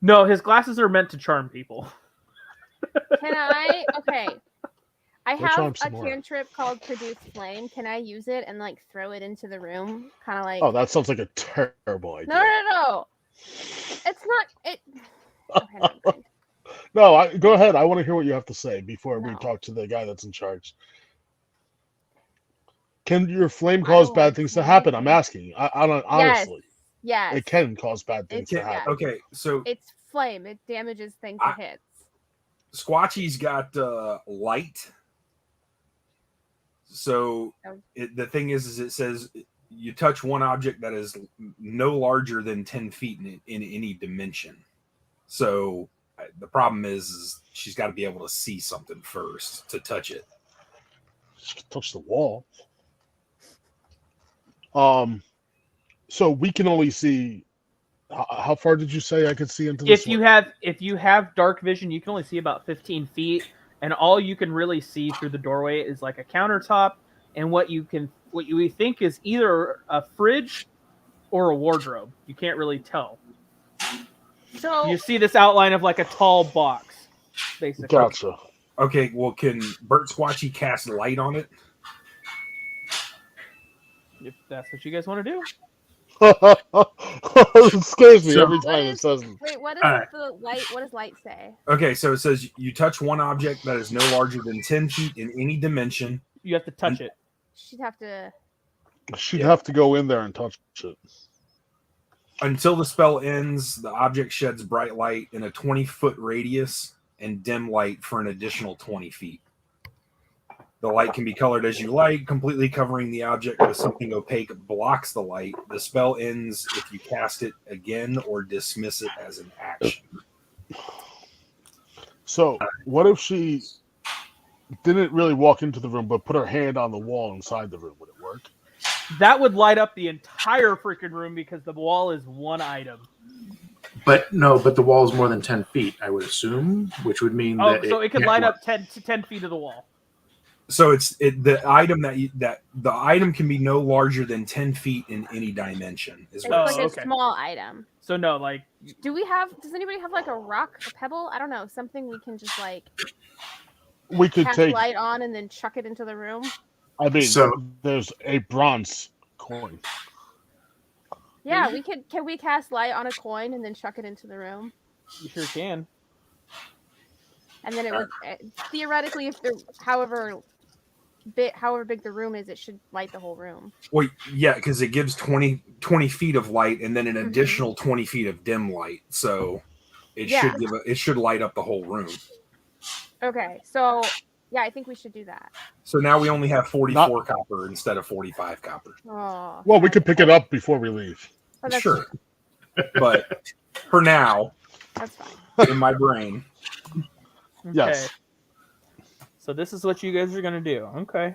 No, his glasses are meant to charm people. Can I? Okay. I Go have charm a some more. cantrip called Produce Flame. Can I use it and like throw it into the room? Kind of like. Oh, that sounds like a terrible idea. No. It's not. It. Okay, never mind. No, go ahead. I want to hear what you have to say before we No. talk to the guy that's in charge. Can your flame I cause don't bad like things to happen? I'm flame. asking. I don't honestly. Yes. It can cause bad things to Yeah. happen. Okay, so It's flame. It damages things it hits. Squatchy's got light. So Oh. the thing is it says you touch one object that is no larger than 10 feet in any dimension. So the problem is she's got to be able to see something first to touch it. She can touch the wall. So we can only see. How far did you say I could see into this? If you have dark vision, you can only see about 15 feet, and all you can really see through the doorway is like a countertop and what you think is either a fridge or a wardrobe. You can't really tell. So You see this outline of like a tall box, basically. Gotcha. Okay, well, can Bert Squatchy cast light on it? If that's what you guys want to do. It scares me So- every time What it is- says. wait, what All does the light? What does light say? Okay, so it says you touch one object that is no larger than 10 feet in any dimension. You have to touch it. She'd have to. She'd have to go in there and touch it. Until the spell ends, the object sheds bright light in a 20-foot radius and dim light for an additional 20 feet. The light can be colored as you like, completely covering the object with something opaque blocks the light. The spell ends if you cast it again or dismiss it as an action. So, what if she didn't really walk into the room, but put her hand on the wall inside the room? Would it work? That would light up the entire freaking room because the wall is one item. But the wall is more than 10 feet, I would assume, which would mean Oh, that so it could can't light work. up 10 feet of the wall. So the item that the item can be no larger than 10 feet in any dimension. Is It's what it like says. okay. a small item. So no, like Do we have? Does anybody have like a rock, a pebble? I don't know, something we can just like We could cast take. light on and then chuck it into the room. I mean, So- there's a bronze coin. Yeah, we could. Can we cast light on a coin and then chuck it into the room? you sure can. And then it would theoretically, if there, however however big the room is, it should light the whole room. Well, yeah, because it gives 20 feet of light and then an additional 20 feet of dim light. So it should light up the whole room. Okay, so yeah, I think we should do that. So now we only have 44 copper instead of 45 copper. Oh, Well, we could pick it up before we leave. oh, that's Sure. But for now, That's fine. in my brain, Okay. Yes. So this is what you guys are gonna do. Okay.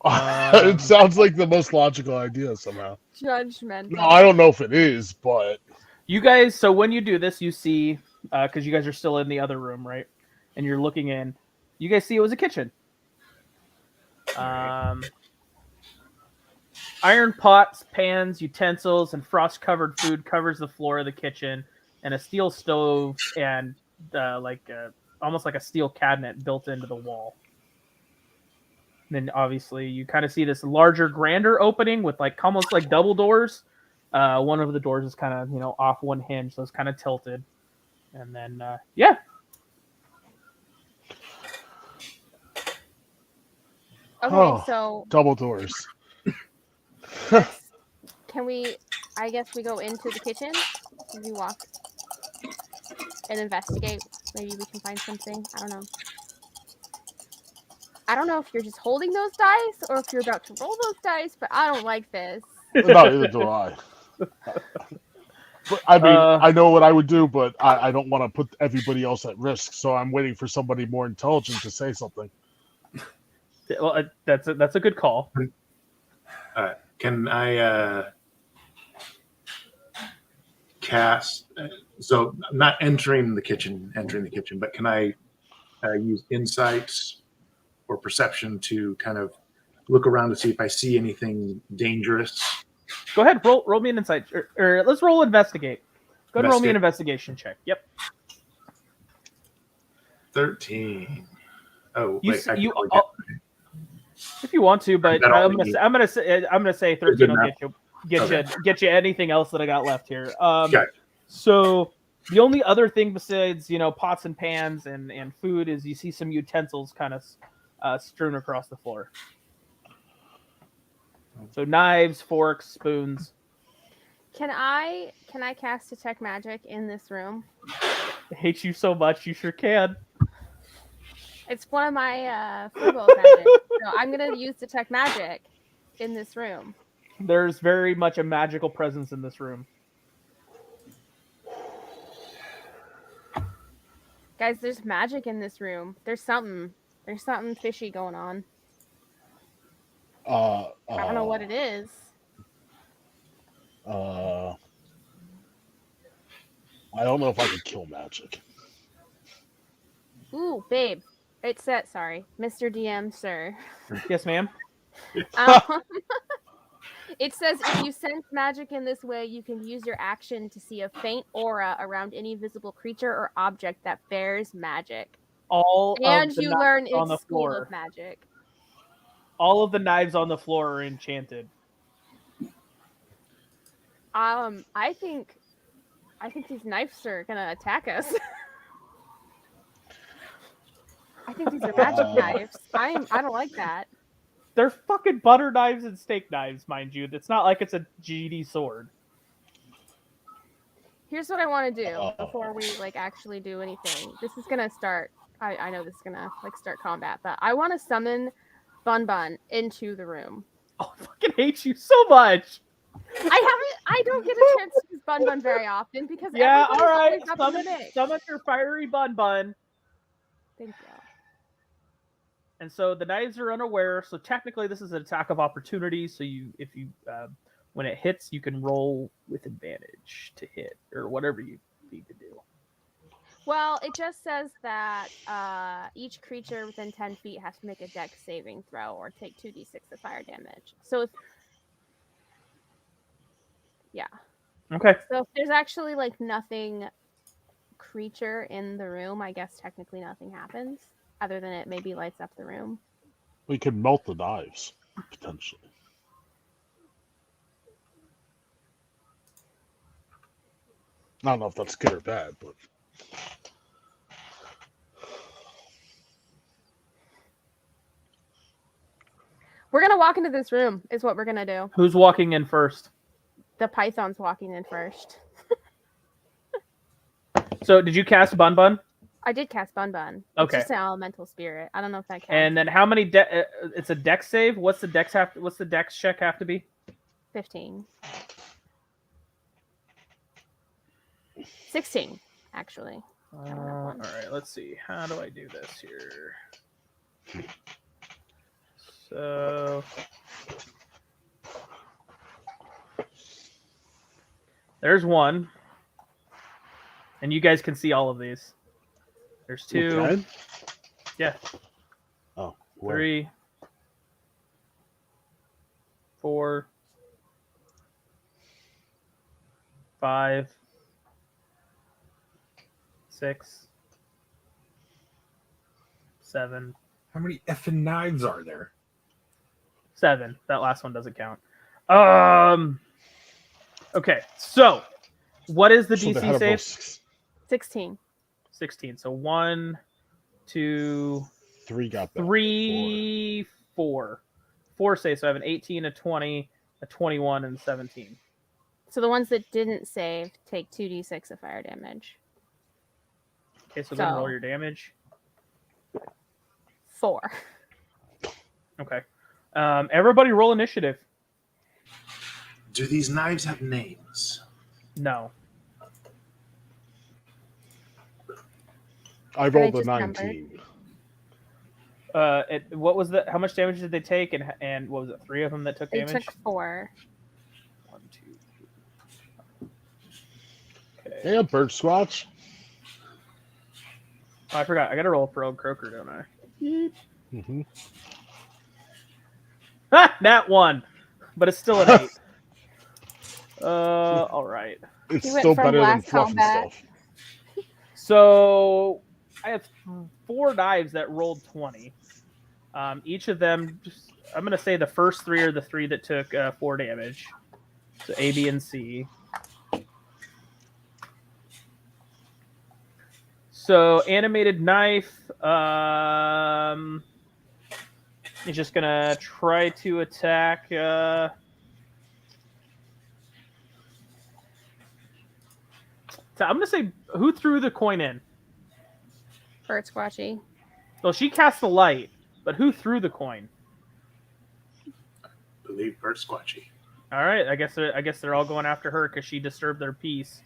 It sounds like the most logical idea somehow. Judgmental. No, I don't know if it is, but You guys, so when you do this, you see, because you guys are still in the other room, right? And you're looking in. You guys see it was a kitchen. Iron pots, pans, utensils, and frost-covered food covers the floor of the kitchen, and a steel stove and almost like a steel cabinet built into the wall. And then obviously you kind of see this larger, grander opening with like almost like double doors. One of the doors is kind of off one hinge, so it's kind of tilted. And then yeah. Okay, so double doors. can we? I guess we go into the kitchen. We walk and investigate. Maybe we can find something. I don't know. I don't know if you're just holding those dice or if you're about to roll those dice, but I don't like this. No, neither do I. But, I mean, I know what I would do, but I don't want to put everybody else at risk, so I'm waiting for somebody more intelligent to say something. Well, that's a good call. Can I cast? So I'm not entering the kitchen, but can I use insights or perception to kind of look around to see if I see anything dangerous? Go ahead, roll me an insight, or let's roll investigate. Go ahead and roll me an investigation check. Yep. 13. Oh, You, wait, if you want to, but I'm gonna say 13 will get you anything else that I got left here. So the only other thing besides pots and pans and food is you see some utensils kind of strewn across the floor. So knives, forks, spoons. Can I cast detect magic in this room? I hate you so much, you sure can. It's one of my Funko magic. So I'm gonna use detect magic in this room. There's very much a magical presence in this room. Guys, there's magic in this room. There's something fishy going on. I don't know what it is. I don't know if I could kill magic. Ooh, babe. It said, sorry, Mr. DM, sir. Yes, ma'am. It says if you sense magic in this way, you can use your action to see a faint aura around any visible creature or object that bears magic. And you learn its school of magic. All of the knives on the floor are enchanted. I think these knives are gonna attack us. I think these are magic knives. I don't like that. They're fucking butter knives and steak knives, mind you. It's not like it's a GD sword. Here's what I want to do before we actually do anything. This is gonna start. I know this is gonna start combat, but I want to summon Bun Bun into the room. Oh, I fucking hate you so much. I don't get a chance to use Bun Bun very often because all right. Summon your fiery Bun Bun. Thank you. And so the knives are unaware. So technically, this is an attack of opportunity. So when it hits, you can roll with advantage to hit or whatever you need to do. Well, it just says that each creature within 10 feet has to make a dex saving throw or take 2d6 of fire damage. So yeah. Okay. So if there's actually nothing creature in the room, I guess technically nothing happens other than it maybe lights up the room. We could melt the knives, potentially. I don't know if that's good or bad, but We're gonna walk into this room. Is what we're gonna do. Who's walking in first? The python's walking in first. So, did you cast Bun Bun? I did cast Bun Bun. Okay. It's just an elemental spirit. I don't know if that counts. And then how many? It's a dex save. What's the dex check have to be? 15. 16, actually. All right. Let's see. How do I do this here? So. There's one. And you guys can see all of these. There's 2. Okay. Yeah. Oh. 3. 4. 5. 6. 7. How many effing knives are there? 7. That last one doesn't count. Okay, so what is the DC save? 16. 16. So 1, 2, 3 got that. 3, 4. 4 saves. So I have an 18, a 20, a 21, and 17. So the ones that didn't save take 2d6 of fire damage. Okay, so then roll your damage. 4. Okay. Everybody roll initiative. Do these knives have names? No. I rolled a 19. What was the? How much damage did they take? And what was it? 3 of them that took damage. They took 4. 1, 2. Okay. Yeah, bird squatch. Oh, I forgot. I got to roll for old Croaker, don't I? Mm-hmm. Ha! Nat 1, but it's still an 8. All right. It's He went still from better than last fluff combat. and stuff. So I have 4 knives that rolled 20. Each of them, I'm going to say the first 3 are the 3 that took 4 damage. So A, B, and C. So animated knife is just going to try to attack... So I'm going to say, who threw the coin in? Bird Squatchy. Well, she cast the light, but who threw the coin? I believe Bird Squatchy. All right, I guess they're all going after her because she disturbed their peace.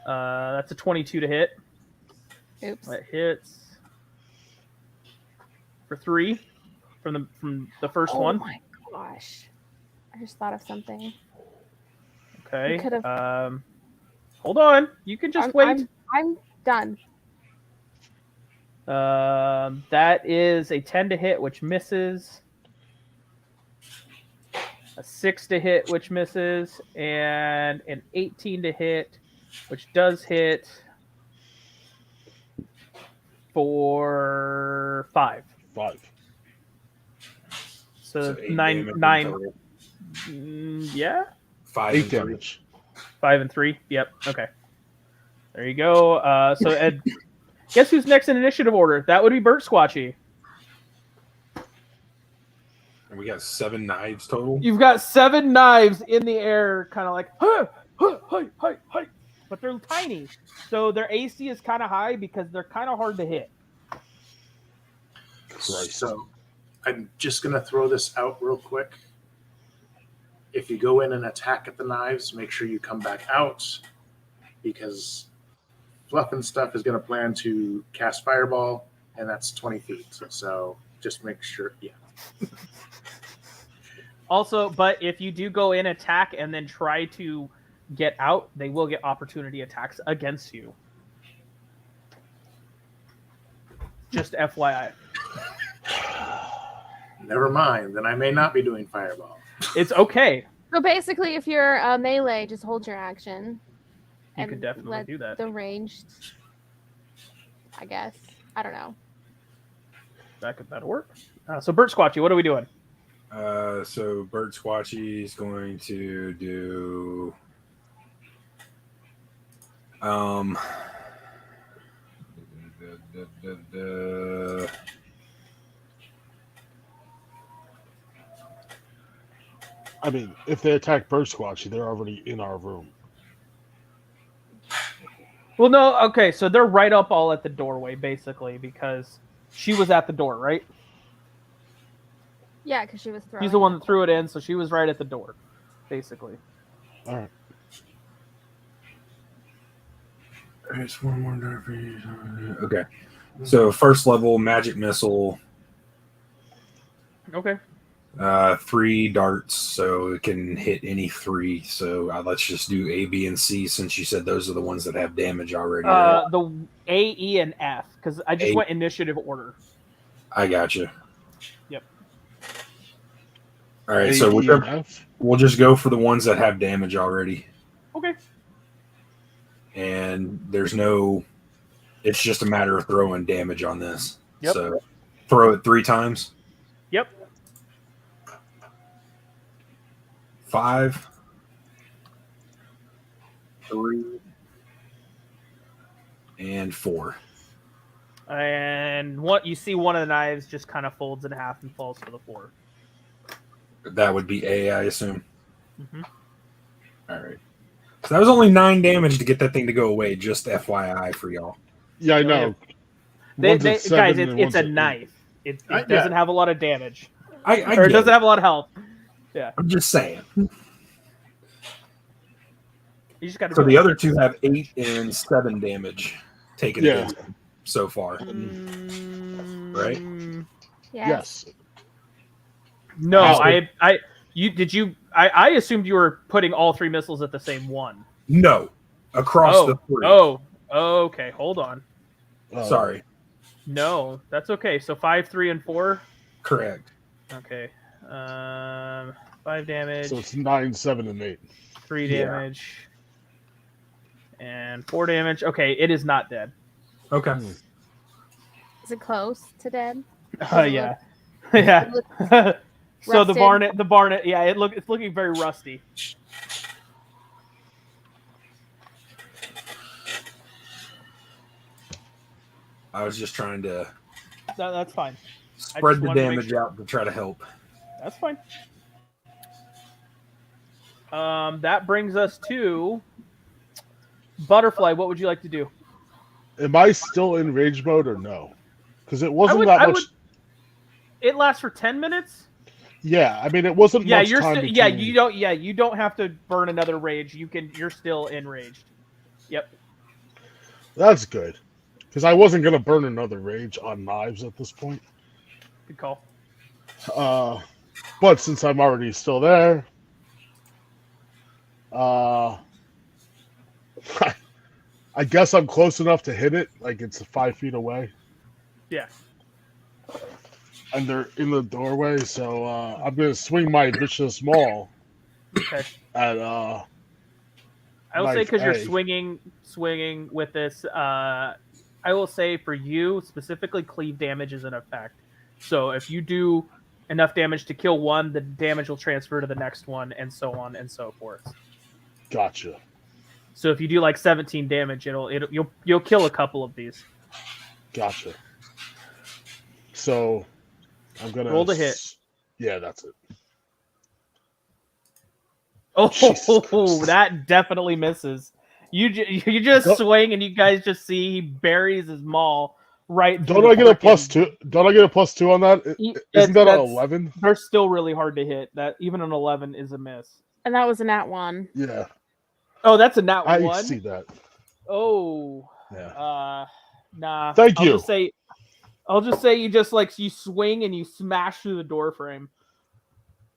That's a 22 to hit. Oops. That hits for 3 from the first one. Oh my gosh! I just thought of something. Okay. You could've- Hold on. You can just wait. I'm done. That is a 10 to hit, which misses. A 6 to hit, which misses, and an 18 to hit, which does hit for 5. 5. So 8 9. total. Yeah. 5 8 and 3. damage. 5 and 3. Yep. Okay. There you go. So Ed, guess who's next in initiative order? That would be Bert Squatchy. And we got 7 knives total. You've got 7 knives in the air, kind of like, huh, hi, but they're tiny. So their AC is kind of high because they're kind of hard to hit. Christ. So I'm just going to throw this out real quick. If you go in and attack at the knives, make sure you come back out because Fluff and Stuff is going to plan to cast Fireball, and that's 20 feet. So just make sure, yeah. Also, but if you do go in, attack, and then try to get out, they will get opportunity attacks against you. Just FYI. Never mind. Then I may not be doing Fireball. It's okay. So basically, if you're melee, just hold your action. You and could definitely let do that. The ranged, I guess. I don't know. That'll work. So Bert Squatchy, what are we doing? So Bird Squatchy is going to do I mean, if they attack Bird Squatchy, they're already in our room. Well, no, okay, so they're right up all at the doorway, basically, because she was at the door, right? Yeah, because she was throwing. She's the one that threw it in, so she was right at the door, basically. All right. There's one more dart for you. Okay. So first level magic missile. Okay. 3 darts, so it can hit any 3. So let's just do A, B, and C since you said those are the ones that have damage already. The A, E, and F, because I just went initiative order. I got you. Yep. All right, so we'll just go for the ones that have damage already. Okay. And there's no... It's just a matter of throwing damage on this. Yep. So throw it 3 times. Yep. 5, 3, and 4. And what you see, one of the knives just kind of folds in half and falls to the floor. That would be A, I assume. Mm-hmm. All right. So that was only 9 damage to get that thing to go away. Just FYI for y'all. Yeah, I know. Guys, it's a knife. It doesn't have a lot of damage. It doesn't have a lot of health. Yeah. I'm just saying. You just got to. So the other 2 have 8 and 7 damage taken against them so far. Right? Yes. No, I assumed you were putting all 3 missiles at the same one. No, across the 3. Oh, okay. Hold on. Sorry. No, that's okay. So 5, 3, and 4. Correct. Okay. 5 damage. So it's 9, 7, and 8. 3 damage. And 4 damage. Okay, it is not dead. Okay. Is it close to dead? Yeah. Yeah. So the Barnet, yeah, it's looking very rusty. I was just trying to that's fine. Spread the damage out to try to help. That's fine. That brings us to Butterfly. What would you like to do? Am I still in rage mode or no? Because it wasn't that much. It lasts for 10 minutes. Yeah, I mean it wasn't. Yeah, much you're time still. between... Yeah, you don't. Yeah, you don't have to burn another rage. You're still enraged. Yep. That's good. Because I wasn't gonna burn another rage on knives at this point. Good call. But since I'm already still there, I guess I'm close enough to hit it. Like it's 5 feet away. Yeah. And they're in the doorway, so I'm gonna swing my vicious maul. Okay. At I will say because you're swinging with this. I will say for you specifically, cleave damage is in effect. So if you do enough damage to kill one, the damage will transfer to the next one, and so on and so forth. Gotcha. So if you do like 17 damage, you'll kill a couple of these. Gotcha. So I'm gonna roll the hit. Yeah, that's it. Oh, that definitely misses. You just swing and you guys just see he buries his maul right. Don't I get a +2? Don't I get a +2 on that? Isn't that an 11? They're still really hard to hit. That even an 11 is a miss. And that was a nat 1. Yeah. Oh, that's a nat 1. I see that. Oh. Yeah. Nah. Thank you. I'll just say you swing and you smash through the door frame.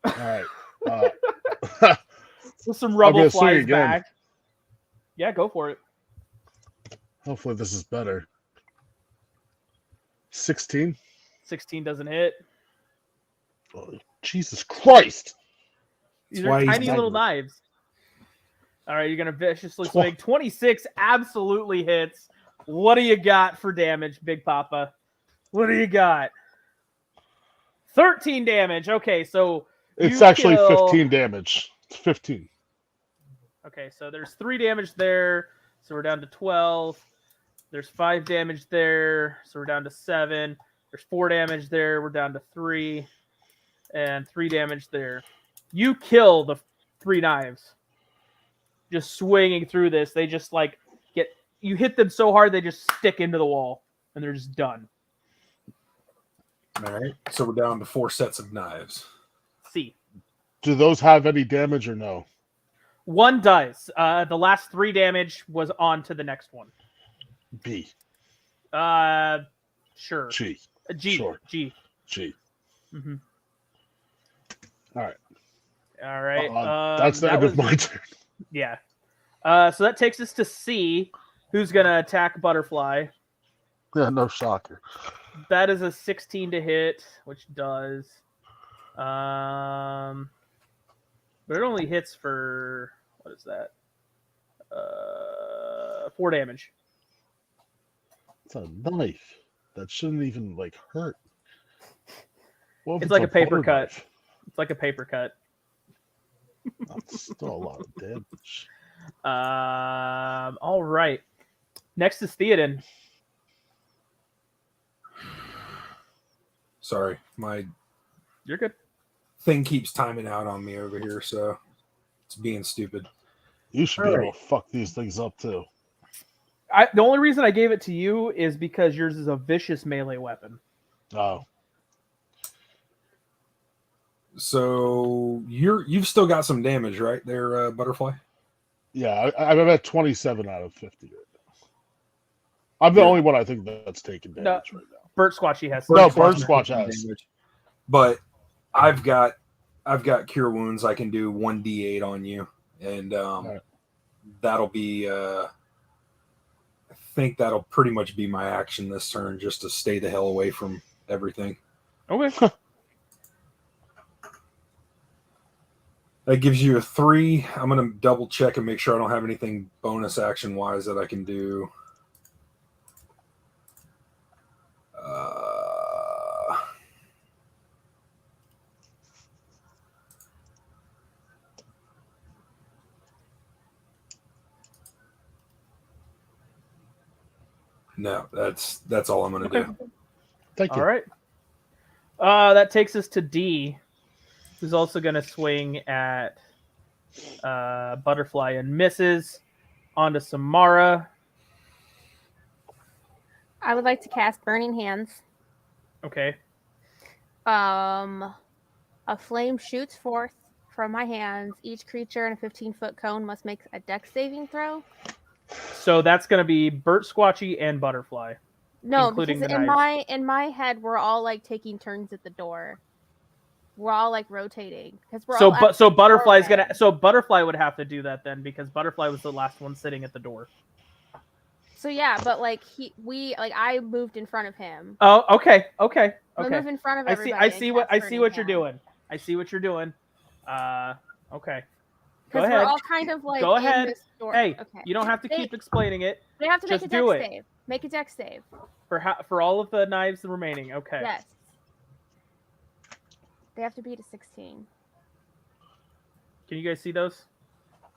All right. So some rubble flies back. Yeah, go for it. Hopefully this is better. 16. 16 doesn't hit. Oh, Jesus Christ! These are tiny little knives. All right, you're gonna viciously swing. 26 absolutely hits. What do you got for damage, Big Papa? What do you got? 13 damage. Okay, so it's actually 15 damage. It's 15. Okay, so there's 3 damage there, so we're down to 12. There's 5 damage there, so we're down to 7. There's 4 damage there, we're down to 3. And 3 damage there. You kill the 3 knives. Just swinging through this, they just like you hit them so hard they just stick into the wall and they're just done. All right, so we're down to 4 sets of knives. C. Do those have any damage or no? 1 does. The last 3 damage was on to the next one. B. Sure. G. G. Sure. G. G. Mm-hmm. All right. That's the end of my turn. Yeah. So that takes us to C, who's gonna attack Butterfly. Yeah, no shocker. That is a 16 to hit, which does. But it only hits for what is that? 4 damage. It's a knife. That shouldn't even like hurt. What if It's like a paper butter cut. knife? It's like a paper cut. That's still a lot of damage. All right. Next is Theoden. Sorry, my You're good. thing keeps timing out on me over here, so it's being stupid. You should be able to fuck these things up too. The only reason I gave it to you is because yours is a vicious melee weapon. Oh. So you've still got some damage, right there, Butterfly? Yeah, I'm at 27 out of 50 right now. I'm the only one I think that's taking damage right now. Burt Squatchy has. No, Bird Squatch has. Damage. But I've got cure wounds. I can do 1d8 on you, and right. That'll be. I think that'll pretty much be my action this turn, just to stay the hell away from everything. Okay. That gives you a 3. I'm going to double check and make sure I don't have anything bonus action wise that I can do. No, that's all I'm going to do. Thank you. All right. That takes us to D, who's also going to swing at Butterfly and misses. Onto Samara. I would like to cast Burning Hands. Okay. A flame shoots forth from my hands. Each creature in a 15-foot cone must make a dex saving throw. So that's going to be Burt Squatchy and Butterfly. No, including because the in my head we're all like taking turns at the door. We're all like rotating because we're so Butterfly's gonna Butterfly would have to do that then because Butterfly was the last one sitting at the door. So yeah, but like I moved in front of him. Oh, okay. I move in front of everybody. I see what you're doing. I see what you're doing. Okay. Go ahead. We're all kind of like Go ahead. in this door. Hey, okay. you don't have to keep explaining it. They have to Just make a do dex it. save. Make a dex save. For all of the knives remaining. Okay. Yes. They have to beat a 16. Can you guys see those?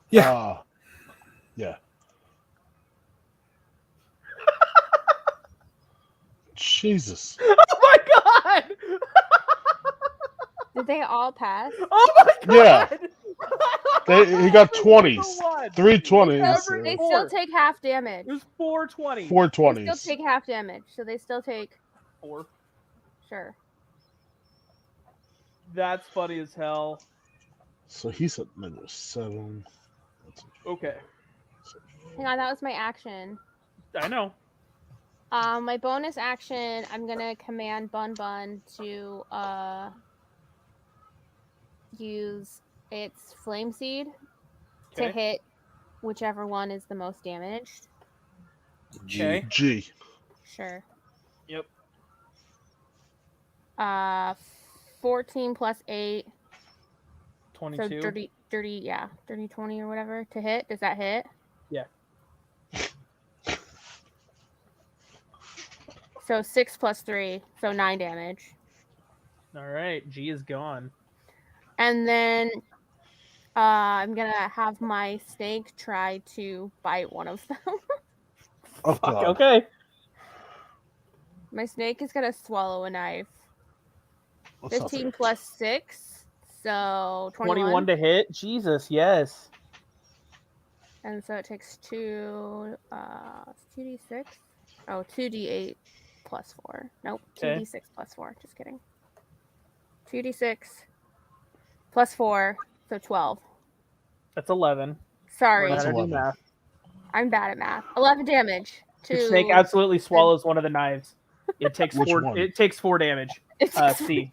Yeah. Yeah. Jesus. Oh my god! Did they all pass? Oh my god! Yeah. He got 20s. 3 20s. They still take half damage. It was 420. 4 They 20s. still take half damage, so they still take 4. Sure. That's funny as hell. So he's at -7. Okay. Hang on, that was my action. I know. My bonus action, I'm gonna command Bun Bun to use its Flame Seed to hit whichever one is the most damaged. Okay. G. Sure. Yep. 14 plus 8. 22. So dirty 20 or whatever to hit. Does that hit? Yeah. So 6 plus 3, so 9 damage. All right, G is gone. And then I'm gonna have my snake try to bite one of them. Oh, God. Okay. My snake is gonna swallow a knife. What's 15 plus 6, So 21 to hit. Jesus, yes. And so it takes 2d6. Oh, 2d8 plus 4. Nope, 2d6 plus 4. Just kidding. 2d6 plus 4, so 12. That's 11. Sorry. That's 11. Math. I'm bad at math. 11 damage. The snake absolutely swallows one of the knives. It takes It takes 4 damage. C.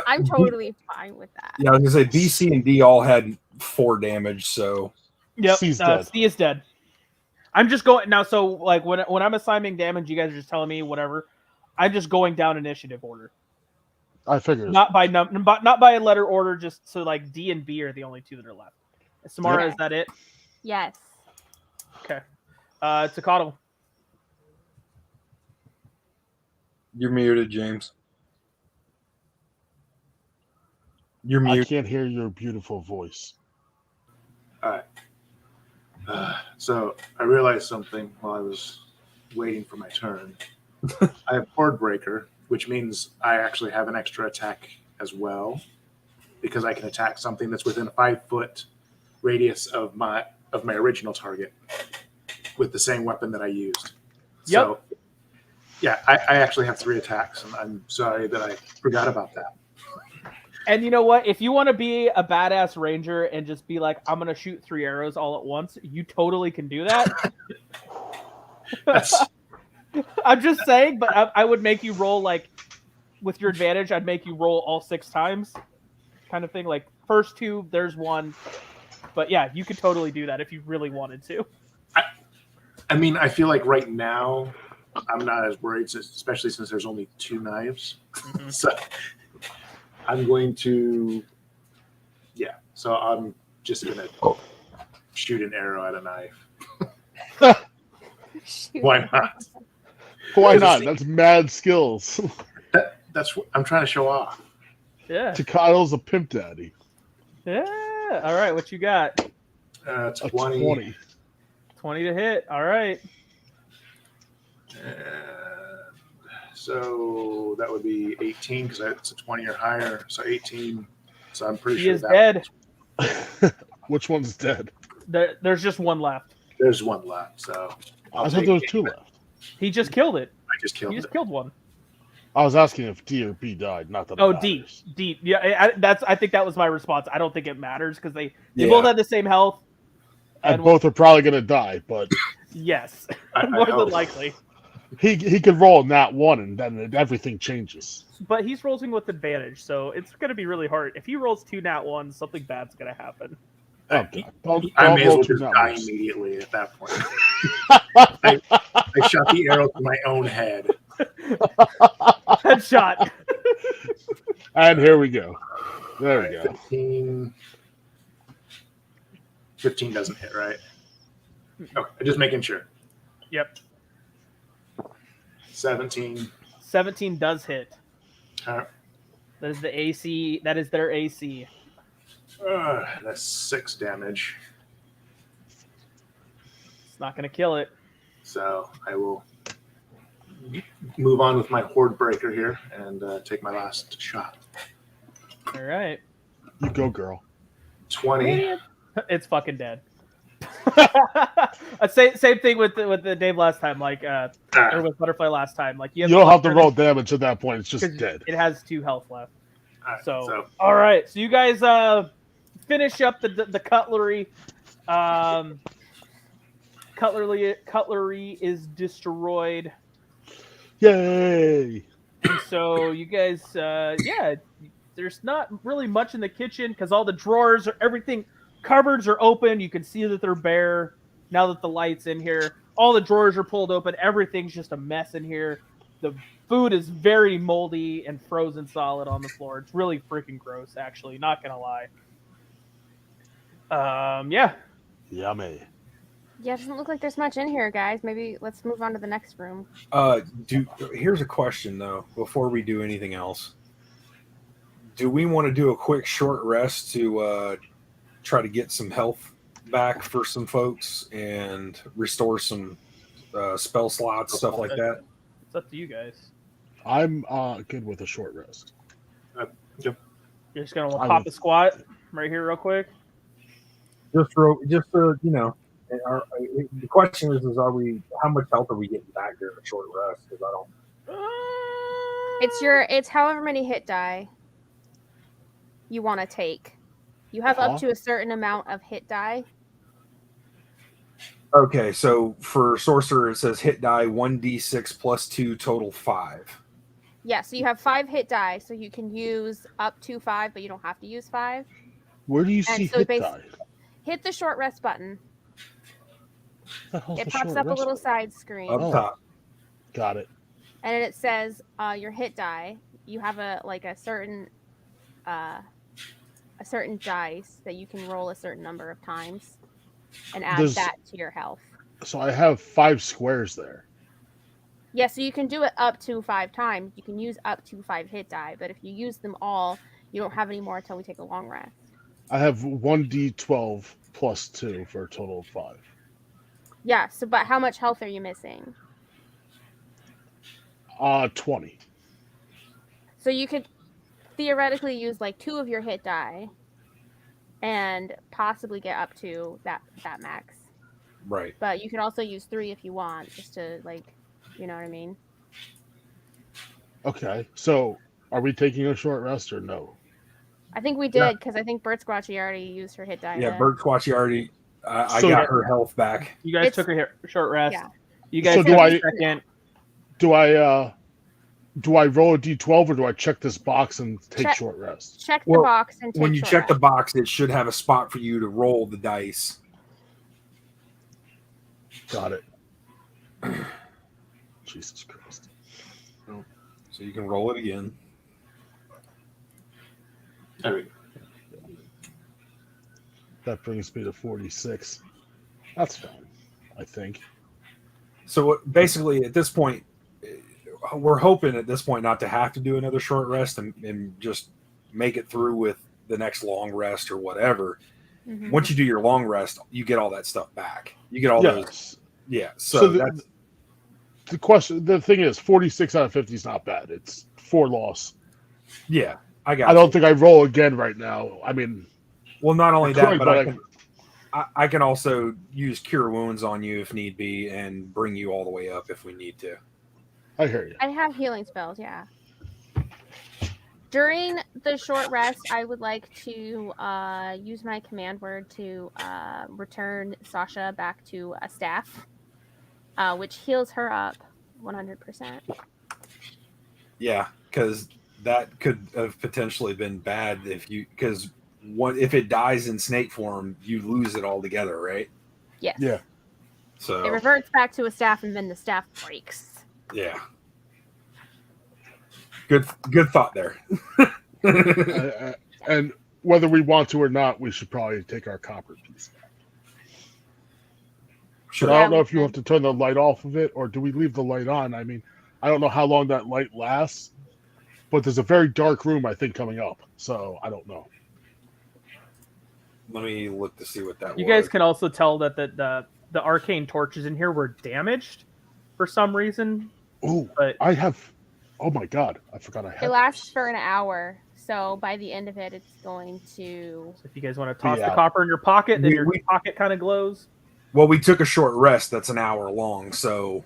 I'm totally fine with that. Yeah, I was gonna say B, C, and D all had 4 damage. So yep, C's dead. C is dead. I'm just going now. So like when I'm assigning damage, you guys are just telling me whatever. I'm just going down initiative order. I figured. Not by not by letter order. Just so like D and B are the only 2 that are left. Samara, Okay. is that it? Yes. Okay. Takato. you're muted, James. You're muted. I can't hear your beautiful voice. All right. So I realized something while I was waiting for my turn. I have Horde Breaker, which means I actually have an extra attack as well, because I can attack something that's within a 5-foot radius of my original target with the same weapon that I used. Yep. So, yeah, I actually have 3 attacks, and I'm sorry that I forgot about that. And you know what? If you want to be a badass ranger and just be like, I'm going to shoot 3 arrows all at once, you totally can do that. I'm just saying, but I would make you roll, like, with your advantage, I'd make you roll all 6 times kind of thing. Like, first 2, there's 1. But yeah, you could totally do that if you really wanted to. I mean, I feel like right now I'm not as worried, especially since there's only 2 knives. Mm-hmm. So I'm going to, so I'm just going to shoot an arrow at a knife. Why not? Why not? That's mad skills. That's what I'm trying to show off. Yeah. Takato's a pimp daddy. Yeah. All right. What you got? 20. 20 to hit. All right. So that would be 18 because it's a 20 or higher. So 18. So I'm pretty He sure is that dead. Which one's dead? There's just 1 left. There's 1 left. So I thought there was 2 left. He just killed it. I just killed He it. just killed 1. I was asking if D or B died, not that. Oh, D. Yeah, I think that was my response. I don't think it matters because they both had the same health. And both are probably going to die, but yes, I more than hope. likely. he could roll nat 1 and then everything changes. But he's rolling with advantage, so it's going to be really hard. If he rolls 2 nat 1s, something bad's going to happen. Okay. I may as roll well 2 just nat die 1s. immediately at that point. I shot the arrow to my own head. Headshot. And here we go. There we go. 15 doesn't hit, right? Okay, just making sure. Yep. 17. 17 does hit. All right. That is the AC. That is their AC. That's 6 damage. It's not going to kill it. So I will move on with my Horde Breaker here and take my last shot. All right. You go, girl. 20. It's fucking dead. Same thing with the Dave last time, like or with Butterfly last time. Like you don't have to roll damage at that point. It's just dead. It has 2 health left. All right, So all right. So you guys finish up the cutlery. Cutlery is destroyed. Yay! And so you guys, there's not really much in the kitchen because all the drawers are cupboards are open. You can see that they're bare now that the light's in here. All the drawers are pulled open. Everything's just a mess in here. The food is very moldy and frozen solid on the floor. It's really freaking gross, actually. Not gonna lie. Yummy. Yeah, it doesn't look like there's much in here, guys. Maybe let's move on to the next room. Here's a question though. Before we do anything else, do we want to do a quick short rest to try to get some health back for some folks and restore some spell slots, stuff like that? It's up to you guys. I'm good with a short rest. Yep. You're just gonna pop a squat right here, real quick. The question is how much health are we getting back during a short rest? Because I don't. It's however many hit die you want to take. You have up to a certain amount of hit die. Okay, so for sorcerer it says hit die 1d6 plus 2 total 5. Yeah, so you have 5 hit die, so you can use up to 5, but you don't have to use 5. Where do you see hit die? Hit the short rest button. It pops up a little side screen. Up top. Got it. And then it says your hit die. You have a certain dice that you can roll a certain number of times and add that to your health. So I have 5 squares there. Yeah, so you can do it up to 5 times. You can use up to 5 hit die, but if you use them all, you don't have any more until we take a long rest. I have 1d12 plus 2 for a total of 5. Yeah, but how much health are you missing? 20. So you could theoretically use 2 of your hit die and possibly get up to that max. Right. But you could also use 3 if you want, just to you know what I mean? Okay, so are we taking a short rest or no? I think we did, because I think Bert Squatchy already used her hit die. Yeah, Bert Squatchy already. I got her health back. You guys took a short rest. Yeah. You guys do I roll a d12 or do I check this box and take short rest? Check the box and take when you check the box, it should have a spot for you to roll the dice. Got it. Jesus Christ. So you can roll it again. There we go. That brings me to 46. That's fine, I think. So basically, at this point, we're hoping at this point not to have to do another short rest and just make it through with the next long rest or whatever. Mm-hmm. Once you do your long rest, you get all that stuff back. You get all those. Yeah. So that's the question. The thing is, 46 out of 50 is not bad. It's 4 loss. Yeah, I don't think I roll again right now. I mean, well, not only that, but I can also use cure wounds on you if need be and bring you all the way up if we need to. I hear you. I have healing spells, yeah. During the short rest, I would like to use my command word to return Sasha back to a staff, which heals her up 100%. Yeah, because that could have potentially been bad if it dies in snake form, you lose it altogether, right? Yes. Yeah. So it reverts back to a staff, and then the staff breaks. Yeah. Good thought there. And whether we want to or not, we should probably take our copper piece back. Sure. I don't know if you have to turn the light off of it, or do we leave the light on? I mean, I don't know how long that light lasts, but there's a very dark room, I think, coming up. So I don't know. Let me look to see what that was. You guys can also tell that the arcane torches in here were damaged for some reason. Oh, I have. Oh my god, I forgot I had. It lasts for an hour, so by the end of it, it's going to. So if you guys want to toss the copper in your pocket, then your pocket kind of glows. Well, we took a short rest. That's an hour long, so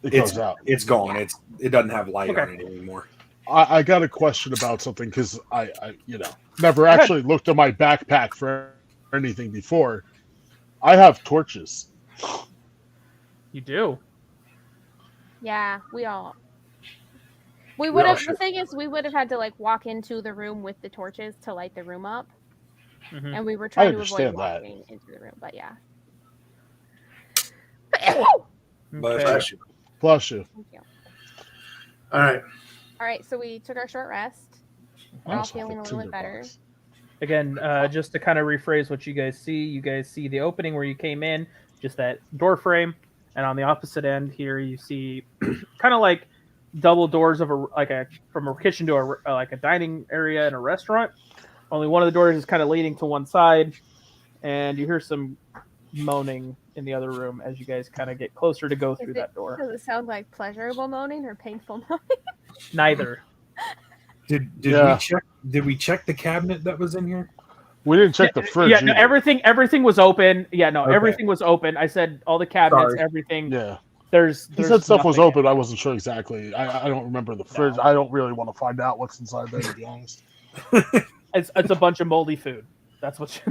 it goes out. It's gone. Yeah. It doesn't have light on it anymore. I got a question about something because I never actually looked at my backpack for anything before. I have torches. You do? Yeah, we all. We would have. The thing is, we would have had to walk into the room with the torches to light the room up, and we were trying to avoid walking into the room. But yeah. Bless you. Bless you. Thank you. All right. All right. So we took our short rest. We're all feeling a little bit better. Again, just to kind of rephrase what you guys see the opening where you came in, just that door frame, and on the opposite end here you see kind of like double doors of from a kitchen to a dining area in a restaurant. Only one of the doors is kind of leading to one side, and you hear some moaning in the other room as you guys kind of get closer to go through that door. Does it sound like pleasurable moaning or painful moaning? Neither. Did we check? Did we check the cabinet that was in here? We didn't check the fridge. Yeah, no, everything was open. Yeah, no, Okay. everything was open. I said all the cabinets, Sorry. everything. Yeah. He said stuff was nothing open. I wasn't sure exactly. I don't remember the fridge. No. I don't really want to find out what's inside there, to be honest. It's a bunch of moldy food. That's what.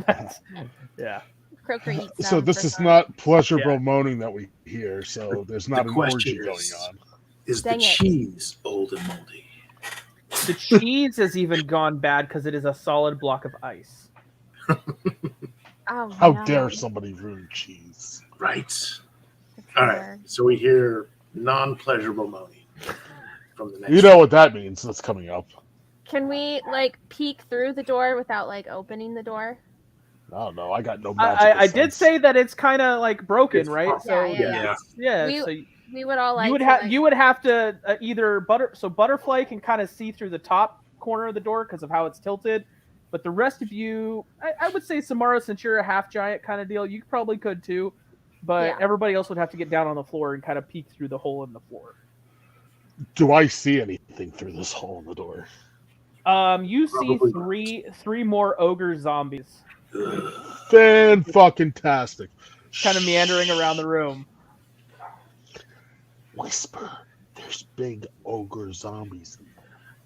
Yeah. Croker eats So them this for is fun. not pleasurable moaning that we hear. So there's not The an orgy question going is- on. Is Dang the it. cheese old and moldy? The cheese has even gone bad because it is a solid block of ice. Oh, How no. dare somebody ruin cheese? Right. The All right. floor. So we hear non-pleasurable moaning from the next. You know what that means. That's coming up. Can we like peek through the door without like opening the door? I don't know. I got no magic. I did say that it's kind of like broken, It's right? fine. So Yeah. yeah. We would all like. You would have to either Butterfly can kind of see through the top corner of the door because of how it's tilted, but the rest of you, I would say Samara, since you're a half giant kind of deal, you probably could too, but Yeah. everybody else would have to get down on the floor and kind of peek through the hole in the floor. Do I see anything through this hole in the door? You see Probably three more ogre zombies Fan-fucking-tastic. kind of meandering around the room. Whisper. There's big ogre zombies.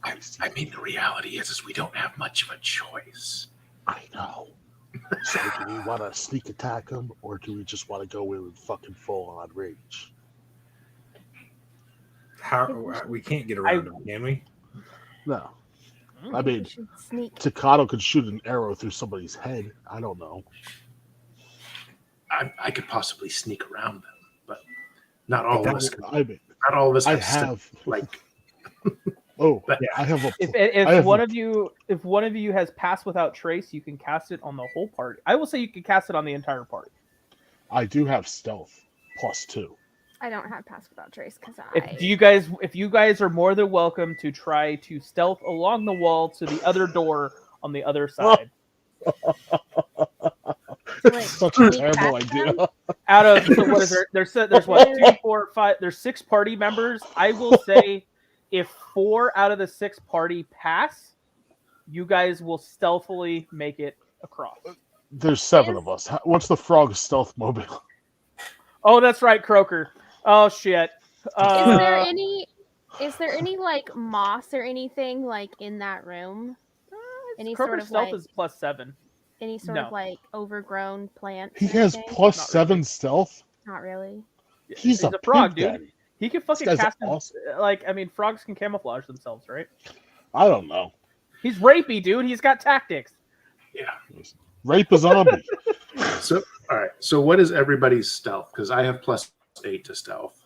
I mean, the reality is we don't have much of a choice. I know. So do we want to sneak attack them, or do we just want to go in with fucking full-on rage? We can't get around them, can we? No. I mean, We should sneak. Takato could shoot an arrow through somebody's head. I don't know. I could possibly sneak around them, but not all of us. I mean, Not all of us. I stuff have. like. Oh, But- I have a. If I have one of you has Pass Without Trace, you can cast it on the whole party. I will say you can cast it on the entire party. I do have stealth +2. I don't have Pass Without Trace because If you guys are more than welcome to try to stealth along the wall to the other door on the other side. Like, Such a sneak terrible past idea. them? Out of so what is there? There's what 2, 4, 5. There's 6 party members. I will say, if 4 out of the 6 party pass, you guys will stealthily make it across. There's 7 of us. What's the frog stealth mobile? Oh, that's right, Croker. Oh shit. Is there any like moss or anything like in that room? Any Croker's sort of stealth like is +7. any sort no. of like overgrown plant? He has Not +7 stealth. Not really. He's a frog, pig dude. daddy. He can This fucking guy's cast awesome. frogs can camouflage themselves, right? I don't know. He's rapey, dude. He's got tactics. Yeah. Rape a zombie. So all right. So what is everybody's stealth? Because I have +8 to stealth.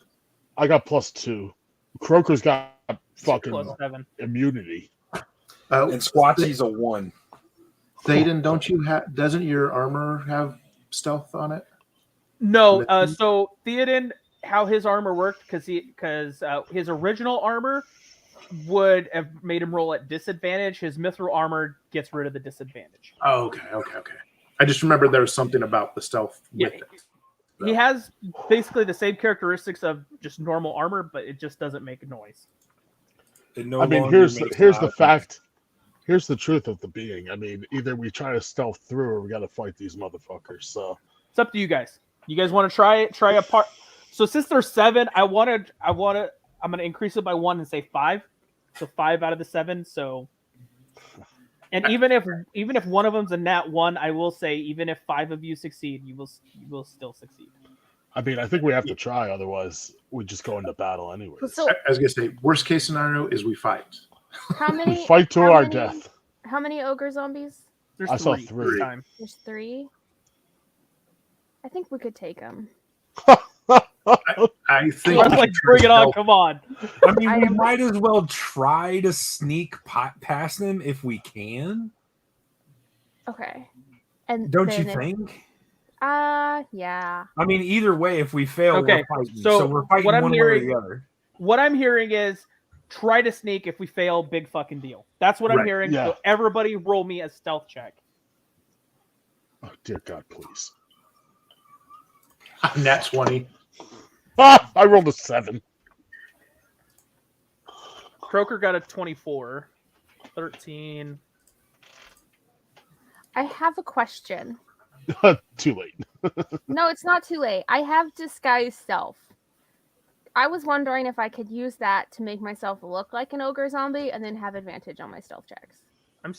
I got +2. Croker's got fucking +7. immunity. And Squatchy's a 1. Thaden, doesn't your armor have stealth on it? No, so Theoden, how his armor worked, because his original armor would have made him roll at disadvantage. His mithril armor gets rid of the disadvantage. Oh, okay. I just remember there was something about the stealth with it. He has basically the same characteristics of just normal armor, but it just doesn't make a noise. I mean, here's the fact. Here's the truth of the being. I mean, either we try to stealth through, or we got to fight these motherfuckers. So It's up to you guys. You guys want to try a part? So since there's 7, I'm gonna increase it by 1 and say 5. So 5 out of the 7. So, and even if one of them's a nat 1, I will say even if 5 of you succeed, you will still succeed. I mean, I think we have to try. Otherwise, we just go into battle anyway. So I was gonna say, worst case scenario is we fight. how many? We fight to how our many- death. How many ogre zombies? There's I saw 3 3. this time. There's 3. I think we could take them. I think. I was like, bring it on! Come on! I mean, we might as well try to sneak past them if we can. Okay. And Don't you then think? yeah. I mean, either way, if we fail, Okay, we're fighting. so So we're fighting what I'm one way or the other. What I'm hearing is try to sneak. If we fail, big fucking deal. That's what I'm Right, hearing. yeah. So everybody roll me a stealth check. Oh dear God, please! Nat 20. I rolled a 7. Croker got a 24. 13. I have a question. Too late. No, it's not too late. I have disguise self. I was wondering if I could use that to make myself look like an ogre zombie and then have advantage on my stealth checks. I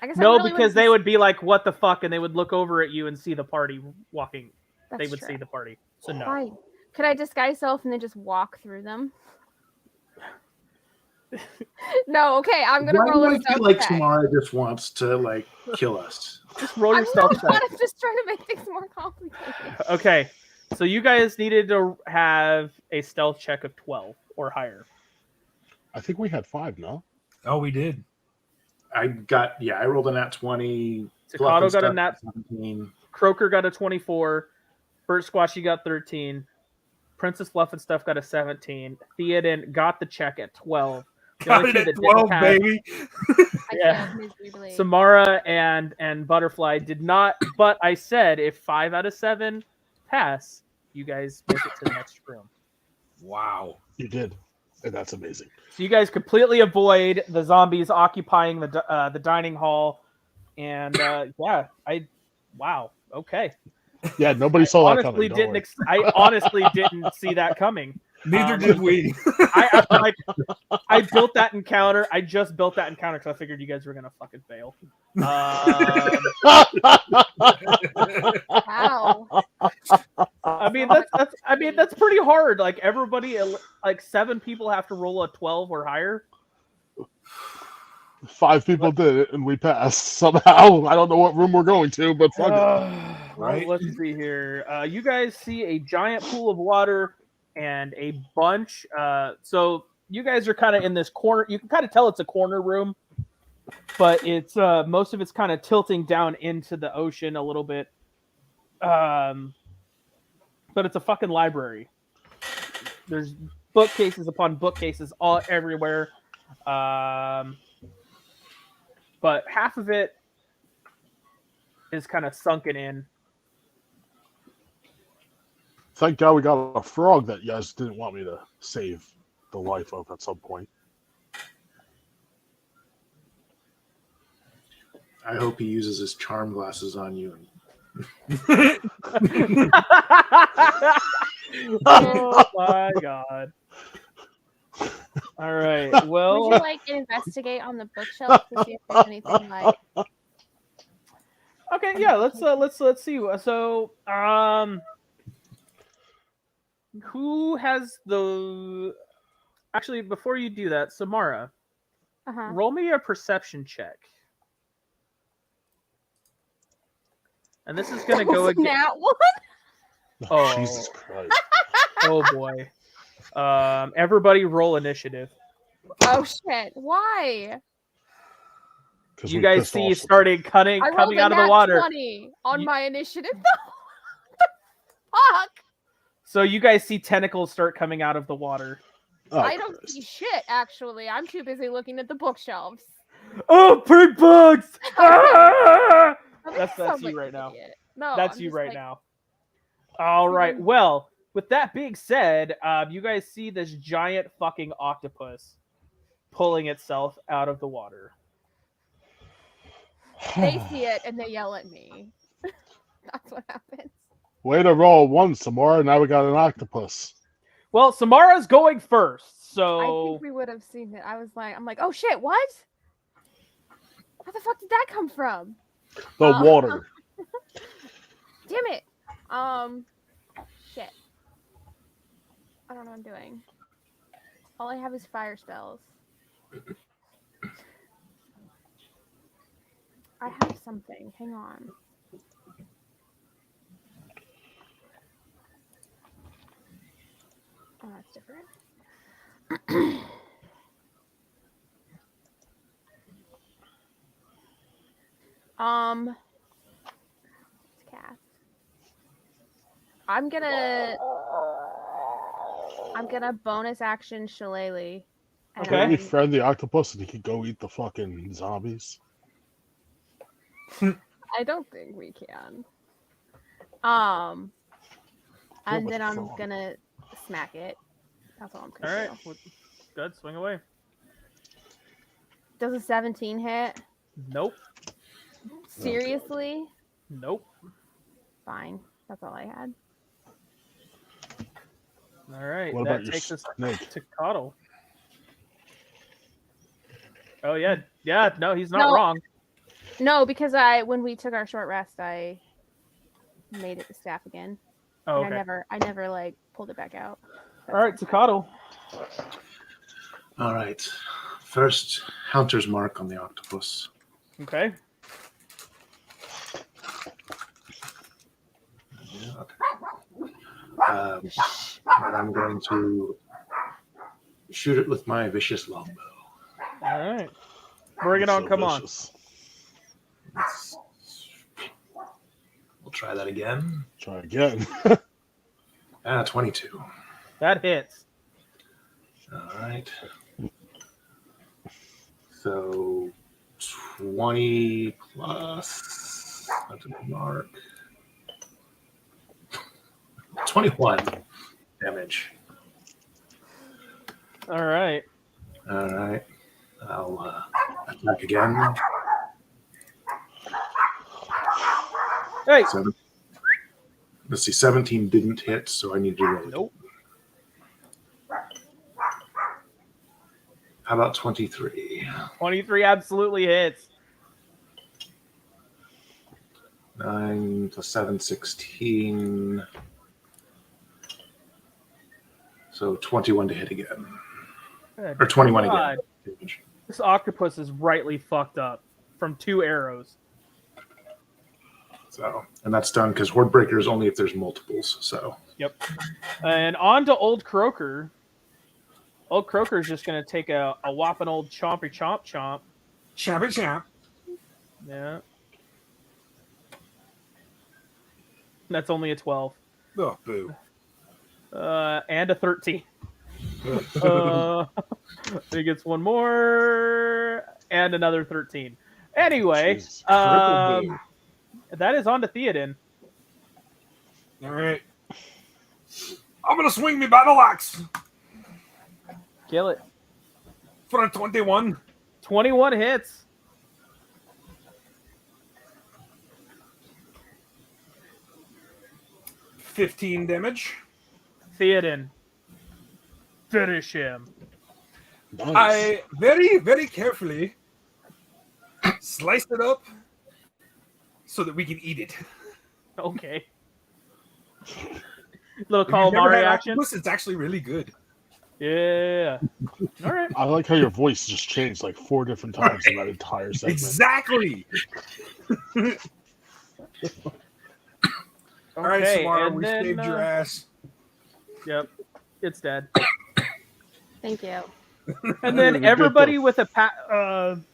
guess no, because they would be like, "What the fuck?" and they would look over at you and see the party walking. They would see the party. So no. Fine. Could I disguise self and then just walk through them? No, okay. I'm gonna roll a stealth like check. Samara just wants to like kill us. Just roll your stealth check. I'm just trying to make things more complicated. Okay, so you guys needed to have a stealth check of 12 or higher. I think we had 5, no? Oh, we did. I rolled a nat 20. Staccato got a nat 17. Croaker got a 24. Bert Squatchy got 13. Princess Fluff and Stuff got a 17. Theoden got the check at 12. Got it at 12, baby. Yeah. Samara and Butterfly did not, but I said if 5 out of 7 pass, you guys make it to the next room. Wow. You did. And that's amazing. So you guys completely avoid the zombies occupying the dining hall, and wow, okay. Yeah, nobody saw that coming. I honestly didn't see that coming. Neither did we. I built that encounter. I just built that encounter because I figured you guys were gonna fucking fail. Wow. I mean that's pretty hard. Like everybody, like 7 people have to roll a 12 or higher. 5 people did it, and we passed somehow. I don't know what room we're going to, but fuck it. Right. Well, let's see here. You guys see a giant pool of water and a bunch. So you guys are kind of in this corner. You can kind of tell it's a corner room, but it's most of it's kind of tilting down into the ocean a little bit. But it's a fucking library. There's bookcases upon bookcases all everywhere. But half of it is kind of sunken in. Thank God we got a frog that you guys didn't want me to save the life of at some point. I hope he uses his charm glasses on you. Oh my God. All right. Well, would you investigate on the bookshelf to see if there's anything like? Okay, yeah. Let's see. So, who has the? Actually, before you do that, Samara, roll me a perception check. And this is gonna go again. That one? Oh, Jesus Christ! Oh boy. Everybody roll initiative. Oh shit! Why? You guys see starting coming out of the water. 20 on my initiative. Fuck. So you guys see tentacles start coming out of the water. Oh, I don't see shit. Actually, I'm too busy looking at the bookshelves. Oh, pig bugs! Ah! That's you right now. No, that's you right now. All right. Well, with that being said, you guys see this giant fucking octopus pulling itself out of the water. They see it and they yell at me. That's what happens. Way to roll one, Samara. Now we got an octopus. Well, Samara's going first, so I think we would have seen it. I'm like, oh shit, what? Where the fuck did that come from? The water. Damn it. Shit. I don't know what I'm doing. All I have is fire spells. I have something. Hang on. Oh, that's different. Let's cast. I'm gonna bonus action Shillelagh. Okay. Can we friend the octopus and he could go eat the fucking zombies? I don't think we can. And then I'm gonna smack it. That's all I'm gonna do. All right. Good. Swing away. Does a 17 hit? Nope. Seriously? Nope. Fine. That's all I had. All right. What that about your takes us snake? to Coddle. Oh yeah. Yeah. No, he's not wrong. No, because when we took our short rest, I made it the staff again. Oh, and okay. I never like pulled it back out. All right, Takato. All right. First, Hunter's Mark on the octopus. Okay. Yeah, okay. And I'm going to shoot it with my vicious longbow. All right. Bring it on. Come vicious. We'll try that again. Try again. 22. That hits. All right. So 20 plus Hunter's Mark. 21 damage. All right. All right. I'll attack again. Hey. Let's see. 17 didn't hit, so I need to roll. Nope. How about 23? 23 absolutely hits. 9 plus 7, 16. So 21 to hit again. Good Or 21 God. again. This octopus is rightly fucked up from 2 arrows. So, and that's done because Horde Breaker is only if there's multiples. So. Yep. And on to Old Croaker. Old Croaker's just going to take a whopping old chompy chomp chomp. Chompy chomp. Yeah. That's only a 12. Oh, boo. And a 13. He gets one more and another 13. Anyway, that is on to Theoden. All right. I'm going to swing me battle axe. Kill it. For a 21. 21 hits. $15 damage. Theoden. Finish him. Nice. I very, very carefully sliced it up so that we can eat it. Okay. Little calamari action. Octopus, it's actually really good. Yeah. All right. I like how your voice just changed like 4 different times in that entire segment. Exactly. All right, Okay, Samara, and we then, saved your ass. Yep. It's dead. Thank you. And then everybody with a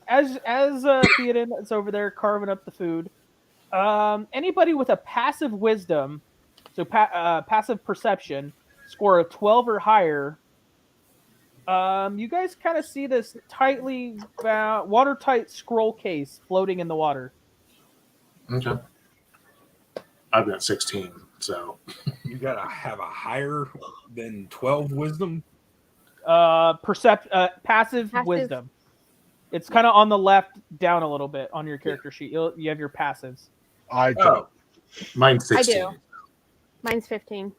as Theoden is over there carving up the food. Anybody with a passive wisdom, so passive perception, score a 12 or higher. You guys kind of see this tightly watertight scroll case floating in the water. Okay. I've got 16, so. You gotta have a higher than 12 wisdom. Passive wisdom. It's kind of on the left, down a little bit on your character sheet. You have your passives. I don't. Mine's 16. I do. Mine's 15.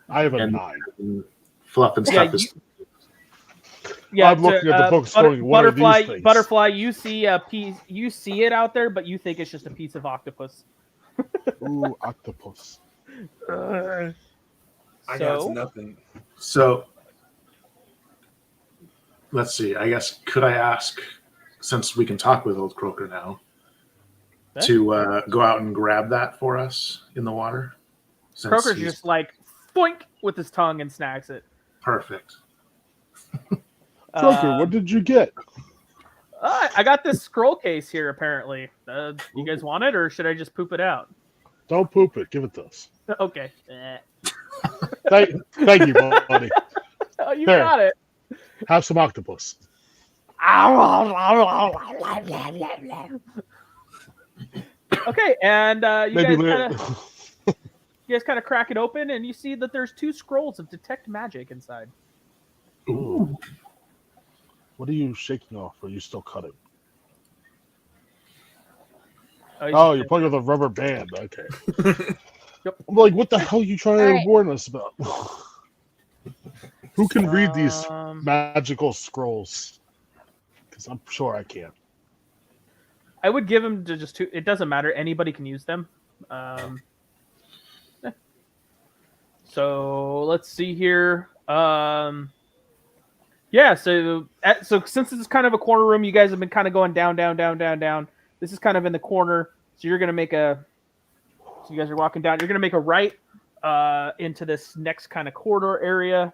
I have a 9. Fluff and stuff is. Yeah, I'm looking at the books going, what are these things? Butterfly, you see a piece. You see it out there, but you think it's just a piece of octopus. Ooh, octopus. I got nothing. So, let's see. I guess, could I ask, since we can talk with Old Croaker now, to go out and grab that for us in the water? Croaker's just like, boink, with his tongue and snacks it. Perfect. Croaker, what did you get? I got this scroll case here, apparently. You guys want it, or should I just poop it out? Don't poop it. Give it to us. Okay. Thank you, buddy. Oh, you got it. Have some octopus. Okay, and you Maybe guys kind of crack it open, and you see that there's 2 scrolls of detect magic inside. Ooh. What are you shaking off? Or are you still cutting? Oh, you're playing with a rubber band. Okay. Yep. I'm like, what the hell are you trying to warn us about? Who can read these magical scrolls? Because I'm sure I can. I would give them to just two. It doesn't matter. Anybody can use them. So let's see here. Yeah. So since this is kind of a corner room, you guys have been kind of going down. This is kind of in the corner. So you're gonna make a. So you guys are walking down. You're gonna make a right into this next kind of corridor area.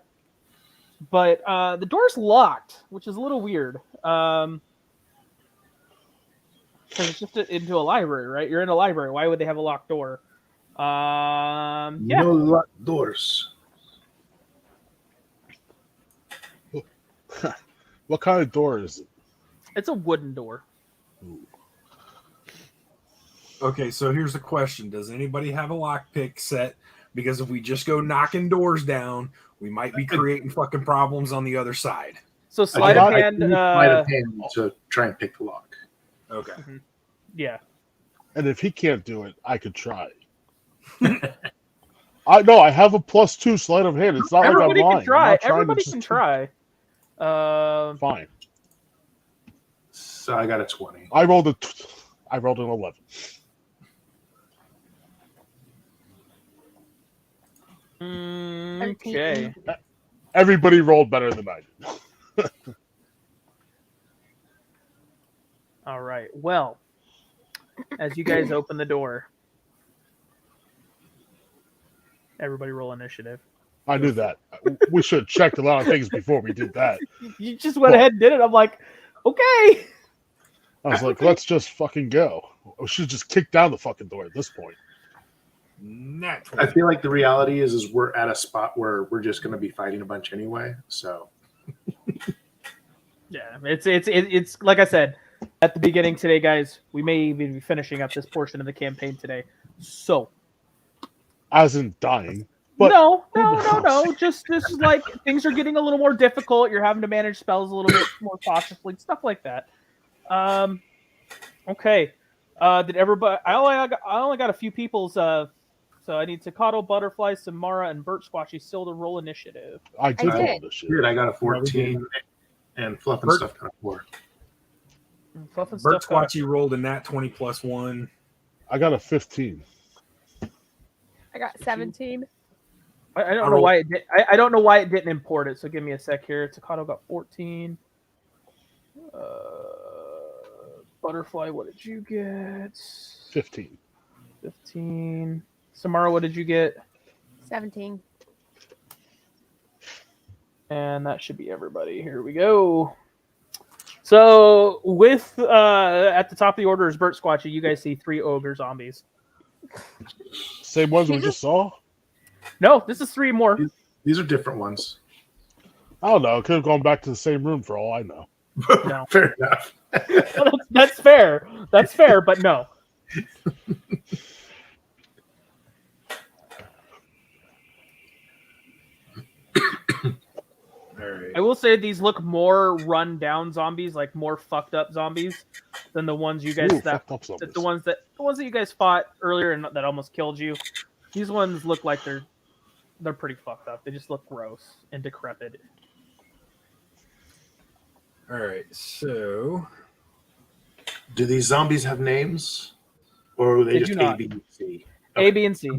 But the door's locked, which is a little weird. Because it's just into a library, right? You're in a library. Why would they have a locked door? Yeah. No locked doors. What kind of door is it? It's a wooden door. Ooh. Okay, so here's the question. Does anybody have a lockpick set? Because if we just go knocking doors down, we might be creating fucking problems on the other side. So sleight of hand. Sleight of hand to try and pick the lock. Okay. Mm-hmm. Yeah. And if he can't do it, I could try. I have a +2 sleight of hand. It's not Everybody like I'm lying. can try. Everybody can try. Fine. So I got a 20. I rolled an 11. Okay. Everybody rolled better than I did. All right. Well, as you guys open the door, everybody roll initiative. I knew that. We should have checked a lot of things before we did that. You just went ahead and did it. I'm like, okay. I was like, let's just fucking go. We should just kick down the fucking door at this point. I feel like the reality is we're at a spot where we're just going to be fighting a bunch anyway. So, yeah, it's like I said at the beginning today, guys. We may even be finishing up this portion of the campaign today. So, as in dying. But no. Just like things are getting a little more difficult. You're having to manage spells a little bit more cautiously, stuff like that. Okay. Did everybody? I only got a few people's. So I need Staccato, Butterfly, Samara, and Burt Squatchy still to roll initiative. I did roll initiative. Good. I got a 14, and Fluff and Stuff got a 4. Fluff and Burt Stuff Squatchy rolled a nat 20 plus 1. I got a 15. I got 17. I don't know why it did. I don't know why it didn't import it. So give me a sec here. Staccato got 14. Butterfly, what did you get? 15. 15. Samara, what did you get? 17. And that should be everybody. Here we go. So with at the top of the order is Burt Squatchy. You guys see 3 ogre zombies. Same ones we just saw? No, this is 3 more. These are different ones. I don't know. Could have gone back to the same room for all I know. No. Fair enough. That's fair. That's fair, but no. I will say these look more run down zombies, like more fucked up zombies, than the ones you guys the ones that you guys fought earlier and that almost killed you. These ones look like they're pretty fucked up. They just look gross and decrepit. All right, so do these zombies have names, or are they just A, B, and C? Okay. A, B, and C.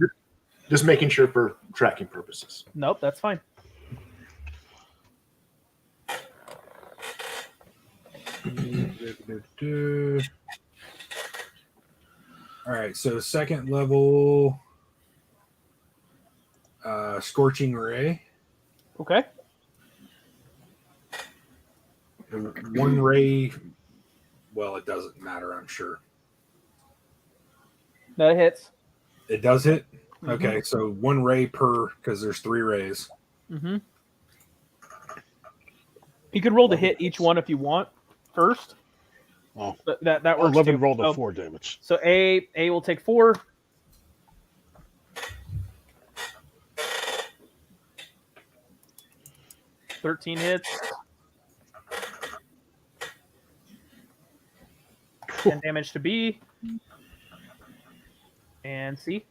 Just making sure for tracking purposes. Nope, that's fine. All right, so second level, Scorching Ray. Okay. 1 ray. Well, it doesn't matter, I'm sure. That hits. It does hit? Mm-hmm. Okay, so 1 ray per, because there's 3 rays. Mm-hmm. You could roll to hit each one if you want first. Oh, that works. 11 rolled a 4 damage. So A will take 4. 13 hits. 10 damage to B. And C.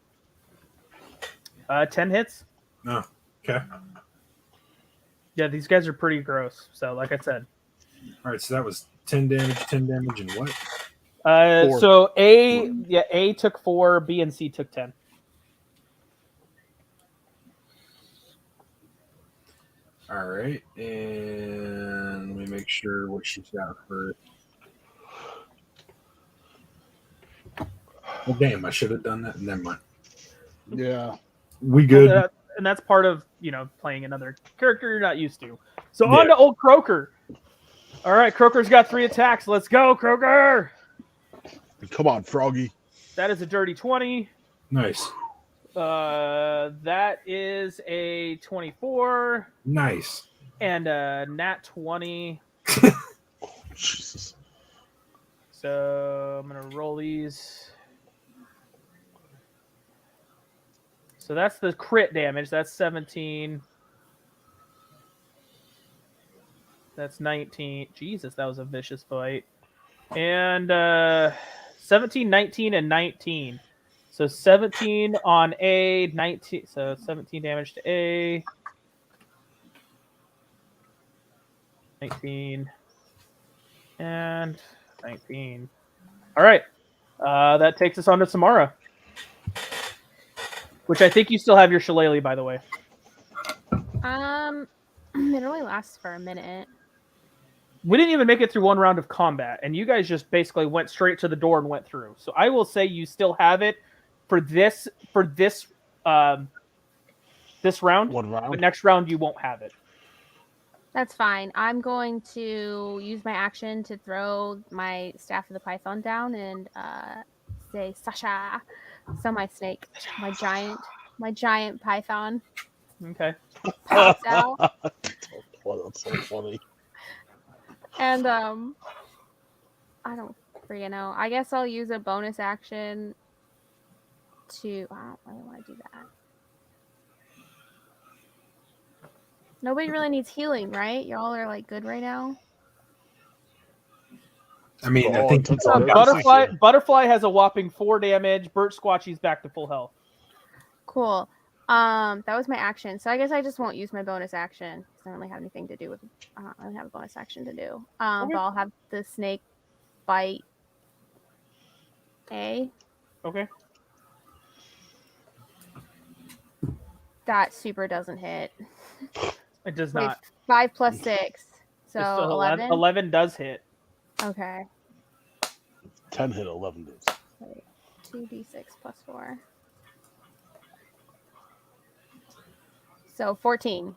10 hits. Oh, okay. Yeah, these guys are pretty gross. So, like I said. All right, so that was 10 damage, and what? 4. So A took 4, B and C took 10. All right, and let me make sure what she's got first. Well, damn, I should have done that. Never mind. Yeah. We good. And that's part of, playing another character you're not used to. So on to old Croaker. All right, Croaker's got 3 attacks. Let's go, Croaker. Come on, Froggy. That is a dirty 20. Nice. That is a 24. Nice. And a nat 20. Jesus. So I'm going to roll these. So that's the crit damage. That's 17. That's 19. Jesus, that was a vicious fight. And 17, 19, and 19. So 17 on A, 19. So 17 damage to A. 19. And 19. All right. That takes us on to Samara. Which I think you still have your shillelagh, by the way. It only lasts for a minute. We didn't even make it through one round of combat, and you guys just basically went straight to the door and went through. So I will say you still have it for this round. One round. But next round you won't have it. That's fine. I'm going to use my action to throw my Staff of the Python down and say Sasha. So my snake, my giant python. Okay. Pops out. Oh, that's so funny. And I don't freaking know. I guess I'll use a bonus action to. I don't really want to do that. Nobody really needs healing, right? Y'all are like good right now. I mean, I think Butterfly has a whopping 4 damage. Burt Squatchy's back to full health. Cool. That was my action. So I guess I just won't use my bonus action because I don't really have anything to do with. I don't really have a bonus action to do. Okay. But I'll have the snake bite A. Okay. That super doesn't hit. It does Wait, not. 5 plus 6. So 11. 11 does hit. Okay. 10 hit, 11 does. Wait, 2d6 plus 4. So 14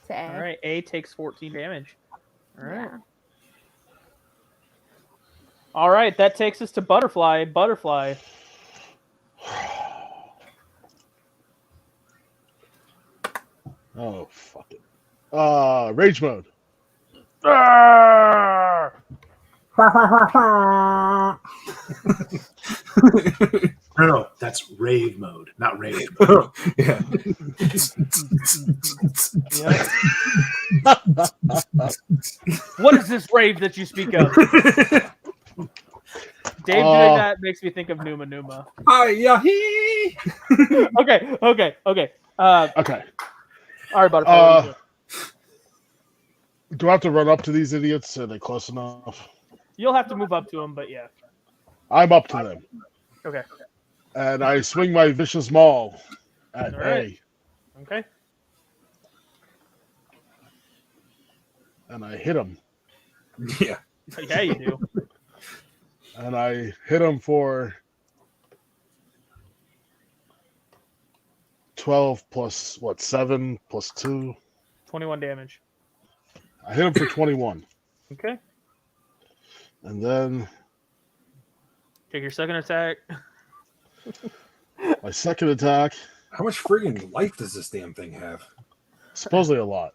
to A. All right. A takes 14 damage. All right. Yeah. All right. That takes us to Butterfly. Butterfly. Oh, fuck it. Rage mode. No, that's rave mode, not rage mode. Yeah. What is this rave that you speak of? Dave doing that makes me think of Numa Numa. Hi, yahee! Okay. Okay. All right, Butterfly. Do I have to run up to these idiots? Are they close enough? You'll have to move up to them, but yeah. I'm up to them. Okay. And I swing my vicious maul at All right. A. Okay. And I hit him. Yeah. Yeah, you do. And I hit him for 12 plus, 7 plus 2? 21 damage. I hit him for 21. Okay. And then Take your second attack. my second attack. How much friggin' life does this damn thing have? Supposedly a lot.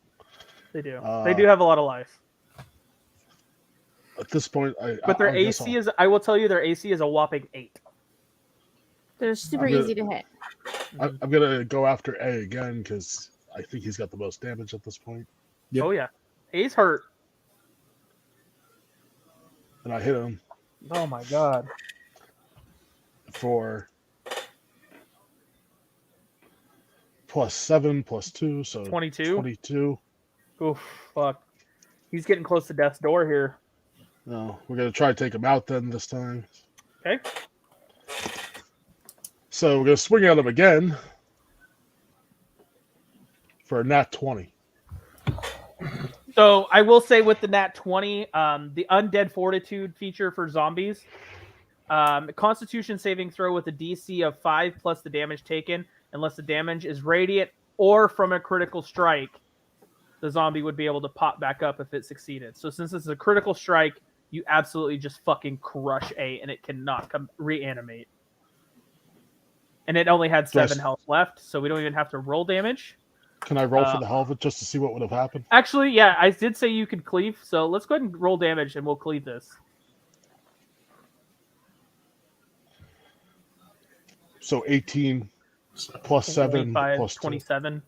They do. They do have a lot of life. At this point, But their AC is, I will tell you, their AC is a whopping 8. They're super easy to hit. I'm going to go after A again because I think he's got the most damage at this point. Yep. Oh, yeah. He's hurt. And I hit him. Oh my god. For +7 +2, so 22. 22. Oof, fuck. He's getting close to death's door here. No, we're gonna try to take him out then this time. Okay. So we're gonna swing at him again for a nat 20. So I will say with the nat 20, the undead fortitude feature for zombies, Constitution saving throw with a DC of 5 plus the damage taken, unless the damage is radiant or from a critical strike, the zombie would be able to pop back up if it succeeded. So since this is a critical strike, you absolutely just fucking crush A, and it cannot reanimate. And it only had 7 health left, so we don't even have to roll damage. Can I roll for the hell of it just to see what would have happened? Actually, yeah, I did say you could cleave, so let's go ahead and roll damage, and we'll cleave this. So 18 plus 7 plus 27.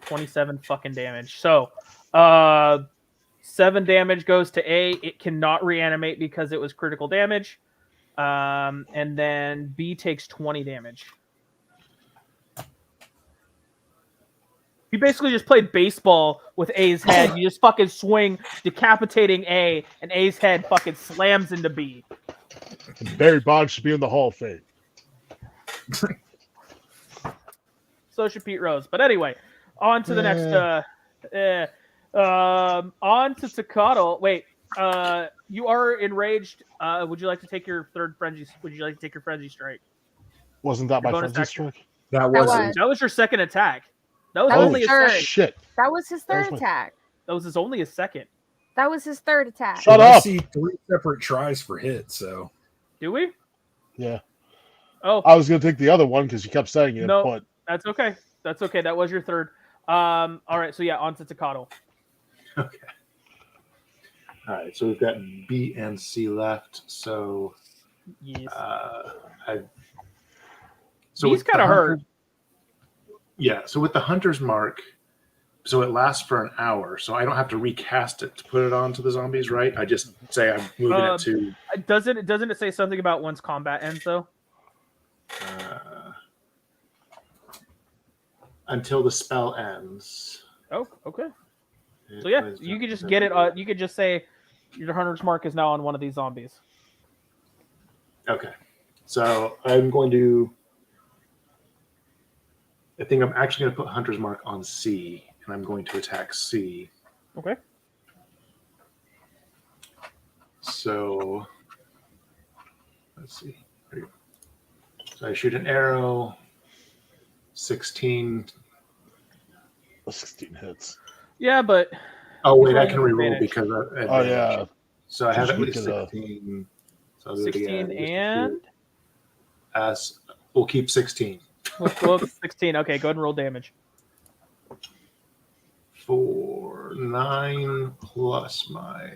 27 fucking damage. So, 7 damage goes to A. It cannot reanimate because it was critical damage. And then B takes 20 damage. You basically just played baseball with A's head. You just fucking swing, decapitating A, and A's head fucking slams into B. And Barry Bonds should be in the Hall of Fame. So should Pete Rose. But anyway, on to the next. On to Tocatl. Wait, you are enraged. Would you like to take your third frenzy? Would you like to take your frenzy strike? Wasn't that my frenzy strike? That was your second attack. That was only his second. Shit. That was his third attack. That was only his second. That was his third attack. Shut up. I see 3 separate tries for hits, so. Do we? Yeah. Oh. I was going to take the other one because you kept saying it, no, but. That's okay. That's okay. That was your third. All right, so yeah, on to Tocatl. Okay. All right, so we've got B and C left. So, yes. He's kind of hurt. Yeah. So with the Hunter's Mark, so it lasts for an hour. So I don't have to recast it to put it onto the zombies, right? I just say I'm moving it to. Doesn't it say something about once combat ends though? Until the spell ends. Oh, okay. So yeah, you could just get it. You could just say your Hunter's Mark is now on one of these zombies. Okay. So I'm going to. I think I'm actually going to put Hunter's Mark on C, and I'm going to attack C. Okay. So let's see. There you go. So I shoot an arrow. 16. 16 hits. Yeah, but. Oh wait, I can reroll because. Yeah. So I have at least 16. So I'll do 16 and. We'll keep 16. We'll 16. Okay, go ahead and roll damage. 4, 9 plus my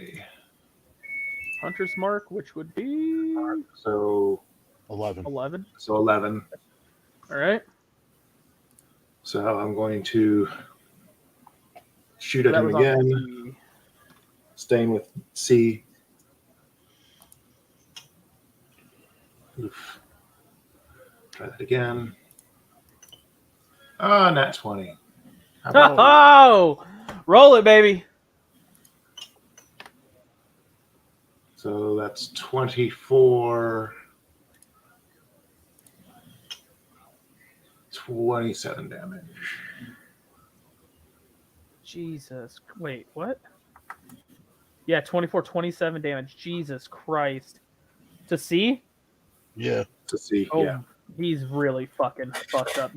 Hunter's Mark, which would be so 11. 11. So 11. All right. So I'm going to shoot at him again. Staying with C. Oof. Try that again. Nat 20. Oh, roll it, baby. So that's 24. 27 damage. Jesus. Wait, what? Yeah, 24, 27 damage. Jesus Christ. To C? Yeah. To C, yeah. He's really fucking fucked up.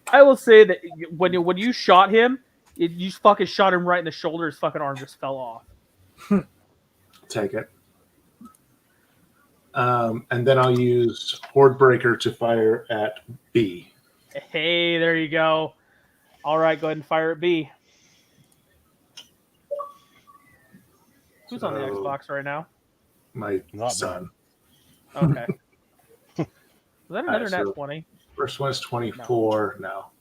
I will say that when you shot him, you fucking shot him right in the shoulder. His fucking arm just fell off. Take it. And then I'll use Horde Breaker to fire at B. Hey, there you go. All right, go ahead and fire at B. Who's on the Xbox right now? My son. Okay. Was that another nat 20? First one is 24 now.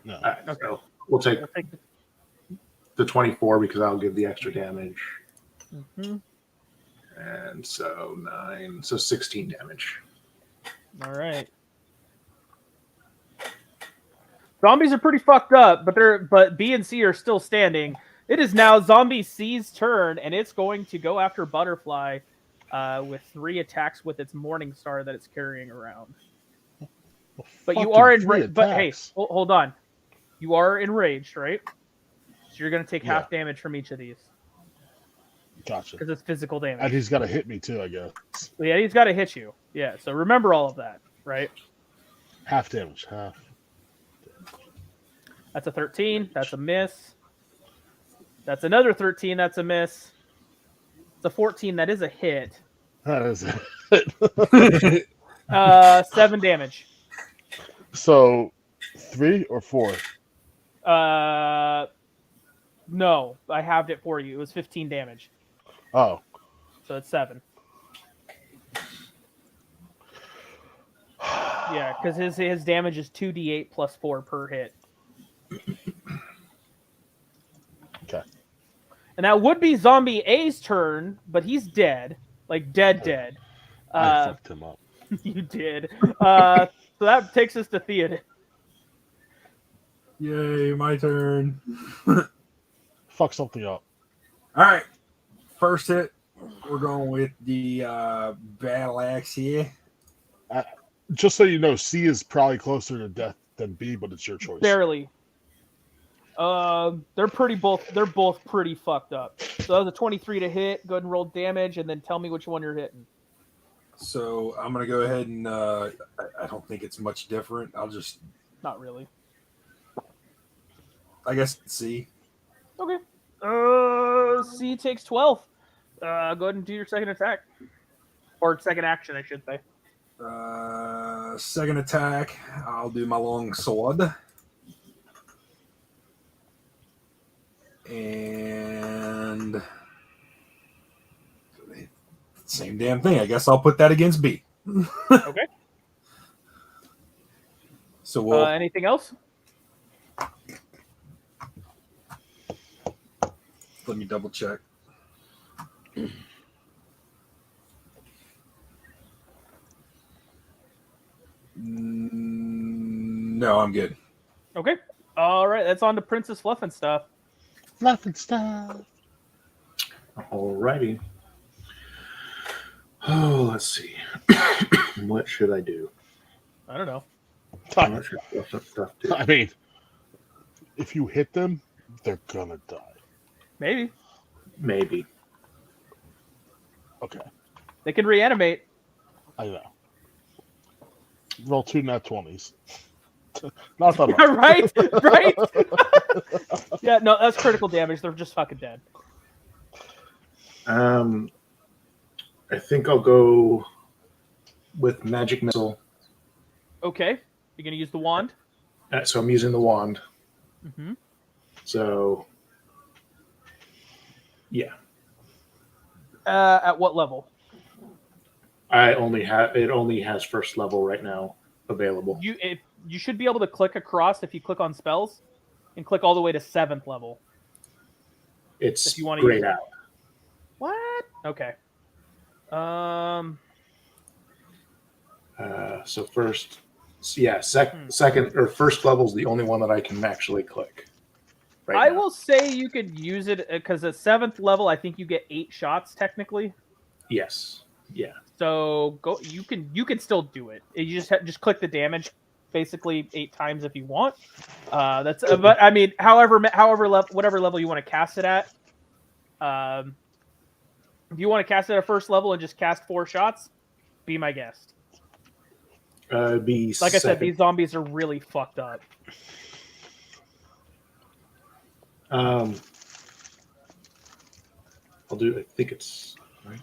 No. Okay. So we'll take the 24 because I'll give the extra damage. Mm-hmm. And so 9, so 16 damage. All right. Zombies are pretty fucked up, but B and C are still standing. It is now Zombie C's turn, and it's going to go after Butterfly with 3 attacks with its Morning Star that it's carrying around. But you are enraged. But hey, hold on. You are enraged, right? So you're going to take half damage from each of these. Gotcha. Because it's physical damage. And he's got to hit me too, I guess. Yeah, he's got to hit you. Yeah, so remember all of that, right? Half damage. Half. That's a 13. That's a miss. That's another 13. That's a miss. It's a 14. That is a hit. That is it. 7 damage. So 3 or 4? No, I halved it for you. It was 15 damage. Oh. So it's 7. Yeah, because his damage is 2d8 plus 4 per hit. Okay. And that would be Zombie A's turn, but he's dead. Like, dead. I fucked him up. You did. So that takes us to Theoden. Yay, my turn. Fuck something up. All right. First hit, we're going with the battle axe here. Just so you know, C is probably closer to death than B, but it's your choice. Barely. They're both pretty fucked up. So that was a 23 to hit. Go ahead and roll damage, and then tell me which one you're hitting. So I'm gonna go ahead and I don't think it's much different. I'll just not really. I guess C. Okay. C takes 12. Go ahead and do your second attack, or second action, I should say. Second attack, I'll do my long sword. And same damn thing. I guess I'll put that against B. Okay. So we'll anything else? let me double check. No, I'm good. Okay. All right. That's on to Princess Fluff and Stuff. Fluff and Stuff. Alrighty. Oh, let's see. What should I do? I don't know. What should Fluff and Stuff do? I mean, if you hit them, they're gonna die. Maybe. Okay. They can reanimate. I know. Roll 2 nat 20s. Not that much. Right? Yeah, no, that's critical damage. They're just fucking dead. I think I'll go with Magic Missile. Okay. You're going to use the wand? So I'm using the wand. Mm-hmm. So, yeah. At what level? It only has first level right now available. You should be able to click across if you click on spells and click all the way to 7th level. It's if you want to grayed use out. What? Okay. So first, second or first level is the only one that I can actually click. I will say you could use it because at 7th level, I think you get 8 shots technically. Yes. Yeah. So go. You can still do it. You just click the damage, basically 8 times if you want. That's. But I mean, whatever level you want to cast it at. If you want to cast it at first level and just cast 4 shots, be my guest. Like I said, these zombies are really fucked up. I'll do. I think it's right.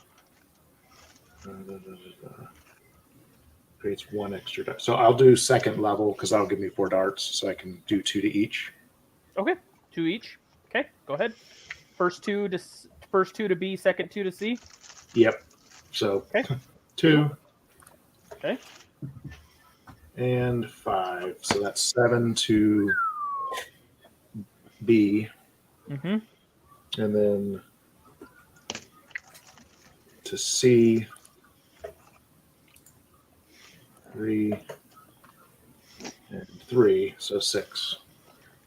Creates 1 extra dart. So I'll do second level because that'll give me 4 darts, so I can do 2 to each. Okay, 2 each. Okay, go ahead. First two to B, second 2 to C. Yep. So okay. 2. Okay. And 5. So that's 7 to B. Mm-hmm. And then to C, 3 and 3, so 6.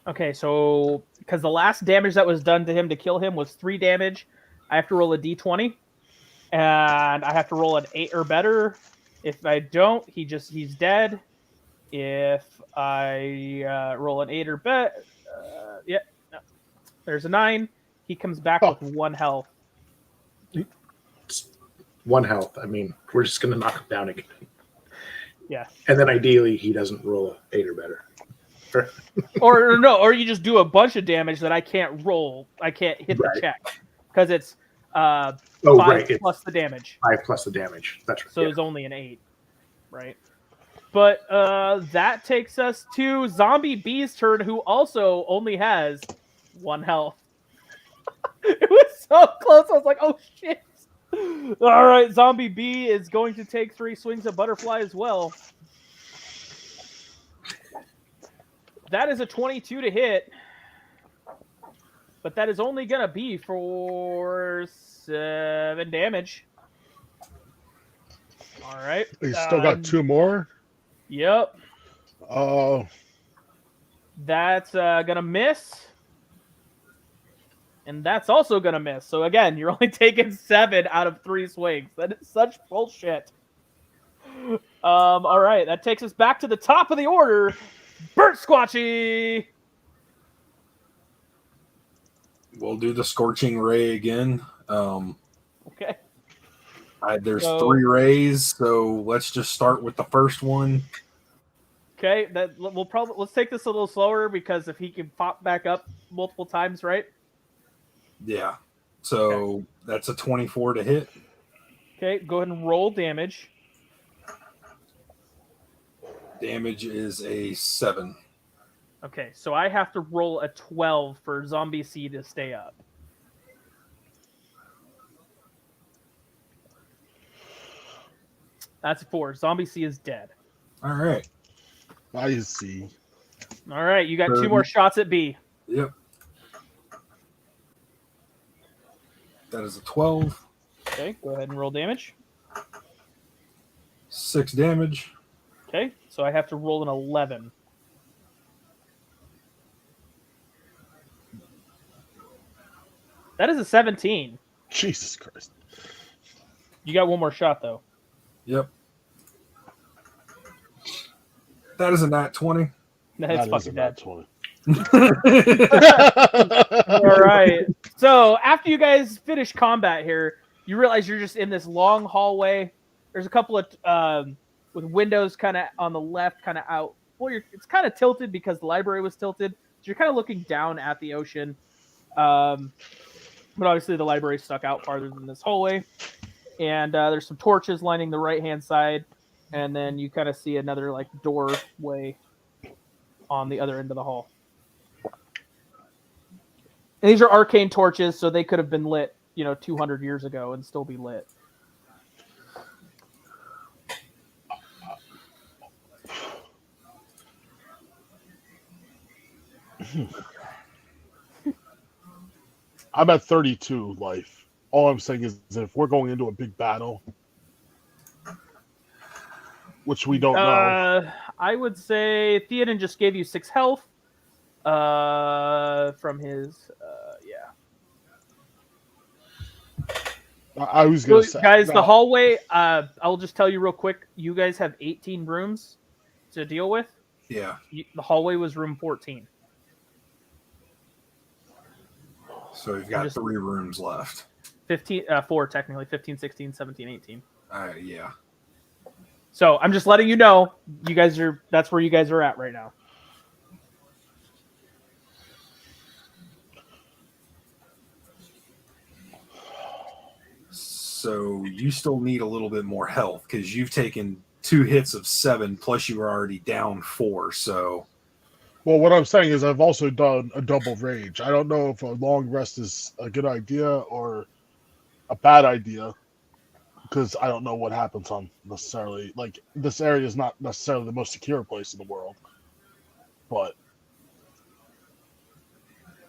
Okay, so because the last damage that was done to him to kill him was 3 damage, I have to roll a d20, and I have to roll an 8 or better. If I don't, he's dead. If I roll an 8 or better, no, there's a 9. He comes back with 1 health. 1 health. I mean, we're just going to knock him down again. Yeah. And then ideally, he doesn't roll an 8 or better. or you just do a bunch of damage that I can't roll. I can't hit the check because it's 5 plus the damage. 5 plus the damage. That's right. So it's only an 8, right? But that takes us to Zombie B's turn, who also only has 1 health. It was so close. I was like, oh shit. All right, Zombie B is going to take 3 swings at Butterfly as well. That is a 22 to hit. But that is only going to be for 7 damage. All right. You still got 2 more? Yep. Oh. That's going to miss. And that's also going to miss. So again, you're only taking 7 out of 3 swings. That is such bullshit. All right. That takes us back to the top of the order. Burt Squatchy! We'll do the Scorching Ray again. Okay. There's 3 rays, so let's just start with the first one. Okay, let's take this a little slower because if he can pop back up multiple times, right? Yeah. So that's a 24 to hit. Okay, go ahead and roll damage. Damage is a 7. Okay, so I have to roll a 12 for Zombie C to stay up. That's a 4. Zombie C is dead. All right. I see. All right, you got 2 more shots at B. Yep. That is a 12. Okay, go ahead and roll damage. 6 damage. Okay, so I have to roll an 11. That is a 17. Jesus Christ. You got 1 more shot, though. Yep. That is a nat 20. That's fucking dead. 20. All right. So after you guys finish combat here, you realize you're just in this long hallway. There's a couple of with windows kind of on the left, kind of out. Well, it's kind of tilted because the library was tilted. So you're kind of looking down at the ocean. But obviously the library stuck out farther than this hallway. And there's some torches lining the right-hand side. And then you kind of see another like doorway on the other end of the hall. And these are arcane torches, so they could have been lit, 200 years ago and still be lit. I'm at 32 life. All I'm saying is if we're going into a big battle, which we don't know. I would say Theoden just gave you 6 health from his, I was going to say. Guys, the hallway, I'll just tell you real quick. You guys have 18 rooms to deal with. Yeah. The hallway was room 14. So we've got 3 rooms left. 4 technically. 15, 16, 17, 18. Yeah. So I'm just letting you know, that's where you guys are at right now. So you still need a little bit more health because you've taken 2 hits of 7, plus you were already down 4. So, well, what I'm saying is I've also done a double rage. I don't know if a long rest is a good idea or a bad idea because I don't know what happens on necessarily. Like, this area is not necessarily the most secure place in the world, but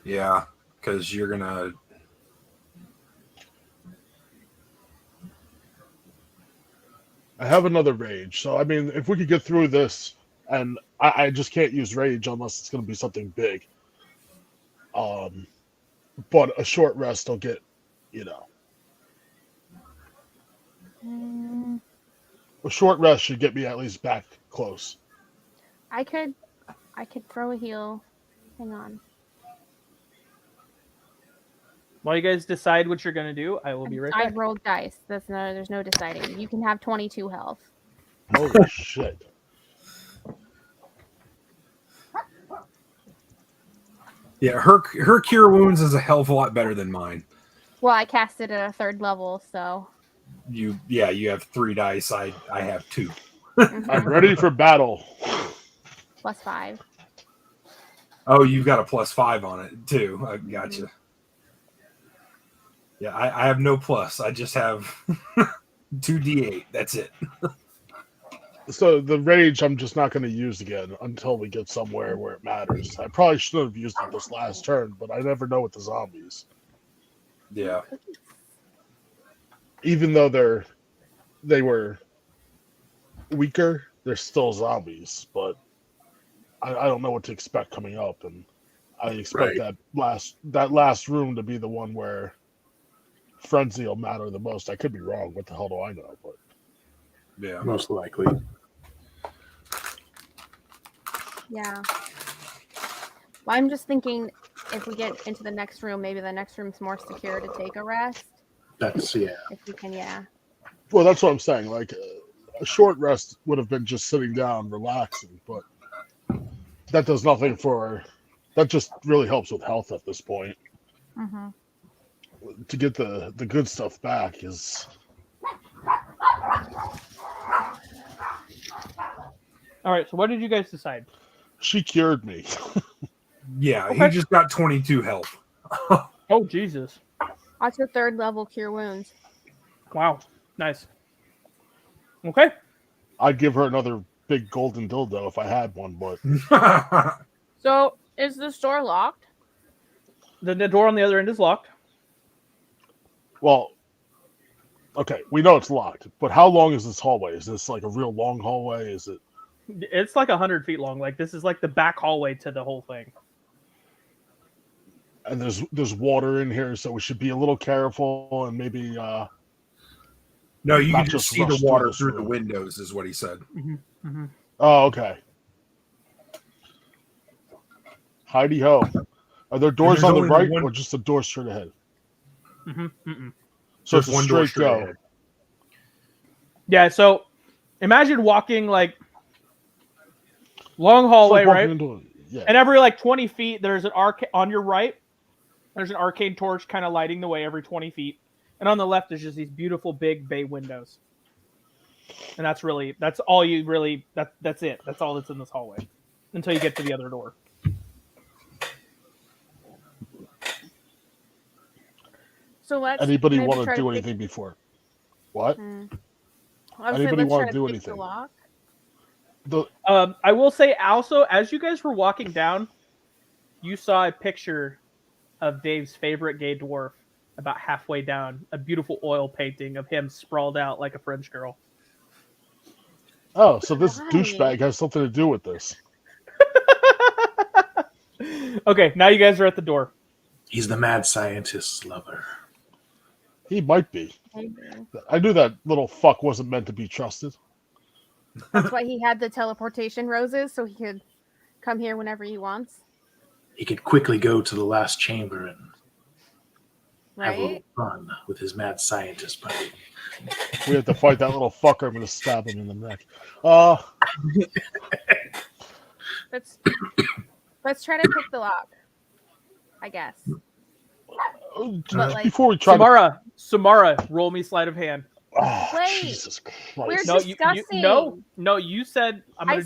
yeah, because you're gonna. I have another rage, so I mean, if we could get through this, and I just can't use rage unless it's going to be something big. But a short rest will get, you know, a short rest should get me at least back close. I could throw a heal. Hang on. While you guys decide what you're gonna do, I will be right back. I rolled dice. There's no deciding. You can have 22 health. Holy shit. Yeah, her cure wounds is a hell of a lot better than mine. Well, I cast it at a 3rd level, so. You have 3 dice. I have 2. I'm ready for battle. +5. Oh, you've got a +5 on it too. I gotcha. Mm-hmm. Yeah, I have no plus. I just have 2d8. That's it. So the rage I'm just not going to use again until we get somewhere where it matters. I probably should have used it this last turn, but I never know with the zombies. Yeah. Even though they were weaker, they're still zombies, but I don't know what to expect coming up, and I expect that last room to be the one where frenzy will matter the most. I could be wrong. What the hell do I know? But yeah, most likely. Yeah. Well, I'm just thinking if we get into the next room, maybe the next room's more secure to take a rest. That's If we can, yeah. Well, that's what I'm saying. Like a short rest would have been just sitting down, relaxing, but that does nothing that just really helps with health at this point. Mm-hmm. To get the good stuff back is. All right, so what did you guys decide? She cured me. Yeah, okay. He just got 22 health. Oh, Jesus. That's your 3rd level cure wounds. Wow, nice. Okay. I'd give her another big golden dildo if I had one, but. So, is this door locked? The door on the other end is locked. Well, okay, we know it's locked, but how long is this hallway? Is this like a real long hallway? Is it? It's like 100 feet long. Like this is like the back hallway to the whole thing. And there's water in here, so we should be a little careful and maybe. No, you can just see the water through the windows, is what he said. Mm-hmm. Mm-hmm. Oh, okay. Heidi ho. Are there doors on the right or just a door straight ahead? Mm-hmm. Mm-hmm. So it's one straight go. Ahead. Yeah, so imagine walking like long hallway, right? Yeah. And every like 20 feet, there's an on your right. There's an arcane torch kind of lighting the way every 20 feet. And on the left, there's just these beautiful big bay windows. And that's all you really, that's it. That's all that's in this hallway until you get to the other door. So let's. Anybody want to do anything before? What? Anybody want to do anything? I will say also, as you guys were walking down, you saw a picture of Dave's favorite gay dwarf about halfway down, a beautiful oil painting of him sprawled out like a French girl. Oh, so this douchebag has something to do with this. Okay, now you guys are at the door. He's the mad scientist's lover. He might be. I knew that little fuck wasn't meant to be trusted. That's why he had the teleportation roses, so he could come here whenever he wants. He could quickly go to the last chamber and have a little fun with his mad scientist buddy. We have to fight that little fucker. I'm going to stab him in the neck. Let's try to pick the lock, I guess. Before we try Samara, roll me sleight of hand. Oh, wait, Jesus Christ. We're discussing. No, you said I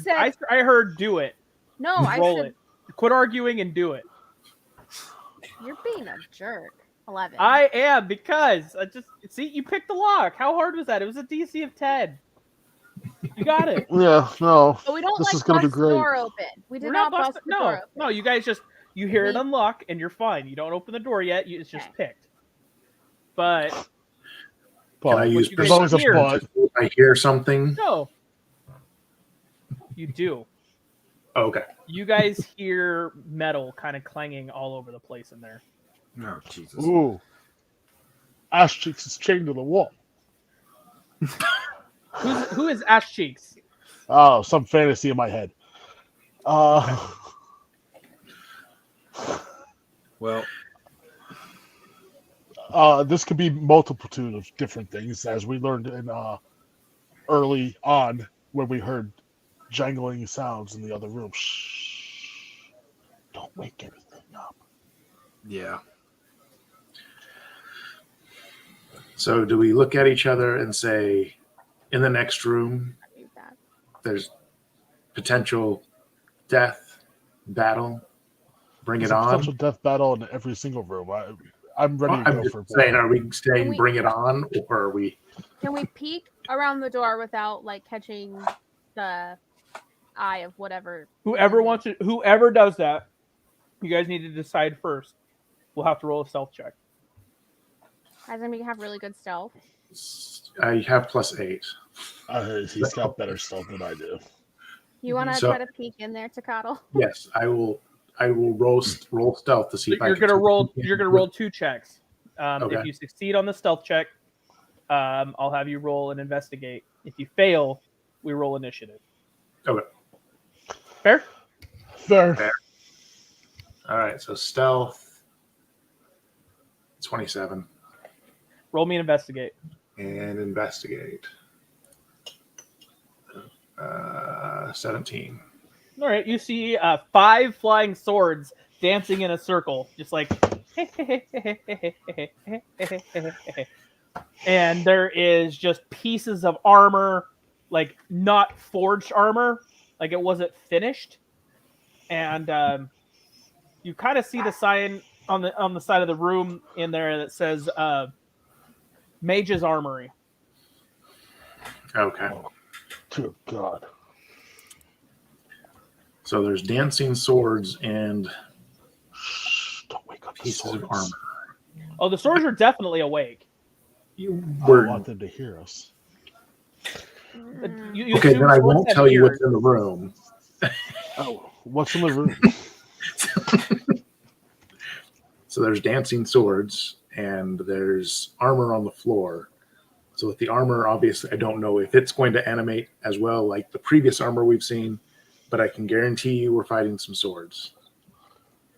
heard do it. No, roll it. Quit arguing and do it. You're being a jerk. 11. I am, because I just see you picked the lock. How hard was that? It was a DC of 10. You got it. Yeah, no. But we don't this like is gonna bust be great. the door open. We did not bust the door open. No, you guys You hear it unlock, and you're fine. You don't open the door yet. It's just picked. But can I use there's always a but. If I hear something? No. You do. Oh, okay. You guys hear metal kind of clanging all over the place in there. No, Jesus. Ooh. Ash Cheeks is chained to the wall. Who is Ash Cheeks? Oh, some fantasy in my head. Well, this could be multitude of different things, as we learned in early on when we heard jangling sounds in the other room. Shh! Don't wake anything up. Yeah. So, do we look at each other and say, in the next room, there's potential death, battle? Bring There's it a on. potential death battle in every single room. I'm ready to go for saying, are we saying bring it on, or are we? Can we peek around the door without catching the eye of whatever? Whoever does that, you guys need to decide first. We'll have to roll a stealth check. I think we have really good stealth. I have +8. He's got better stealth than I do. You want to try to peek in there, Takato? Yes, I will roll stealth to see if you're gonna roll 2 checks. Okay. If you succeed on the stealth check, I'll have you roll and investigate. If you fail, we roll initiative. Okay. Fair. All right. So stealth 27. Roll me an investigate. And investigate. 17. All right, you see 5 flying swords dancing in a circle, just like. And there is just pieces of armor, like not forged armor, like it wasn't finished. And you kind of see the sign on the side of the room in there that says Mage's Armory. Okay. Dear God. So there's dancing swords and don't wake up pieces of armor. Oh, the swords are definitely awake. I want them to hear us. Okay, then I won't tell you what's in the room. Oh, what's in the room? So there's dancing swords and there's armor on the floor. So with the armor, obviously, I don't know if it's going to animate as well like the previous armor we've seen, but I can guarantee you we're fighting some swords.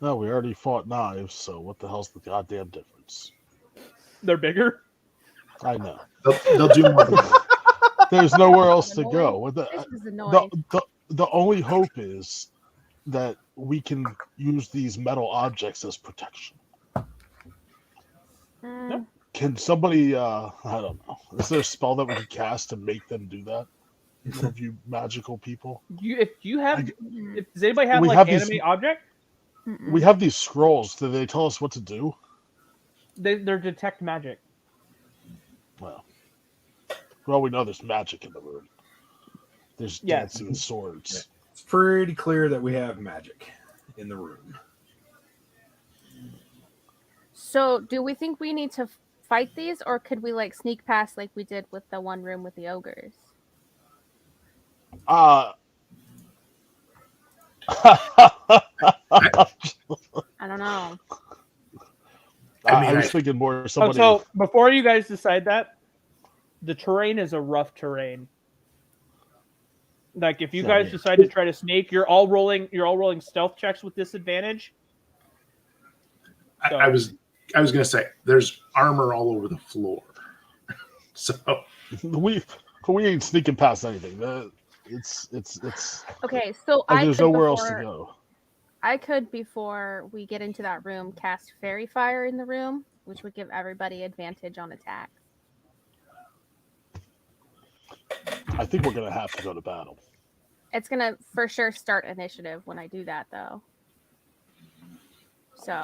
No, we already fought knives, so what the hell's the goddamn difference? They're bigger? I know. They'll do more than that. There's nowhere else to go. This is annoying. The only hope is that we can use these metal objects as protection. Can somebody, I don't know, is there a spell that we can cast to make them do that? One of you magical people? Does anybody have animate object? We have these scrolls. Do they tell us what to do? They're detect magic. Well, we know there's magic in the room. There's dancing swords. Yeah. It's pretty clear that we have magic in the room. So, do we think we need to fight these, or could we sneak past like we did with the one room with the ogres? I don't know. I was thinking more somebody. So before you guys decide that, the terrain is a rough terrain. Like if you guys decide to try to sneak, you're all rolling stealth checks with disadvantage. So. I was gonna say there's armor all over the floor. So we ain't sneaking past anything. It's okay. So there's nowhere else to go. I could, before we get into that room, cast Fairy Fire in the room, which would give everybody advantage on attacks. I think we're gonna have to go to battle. It's gonna for sure start initiative when I do that, though. So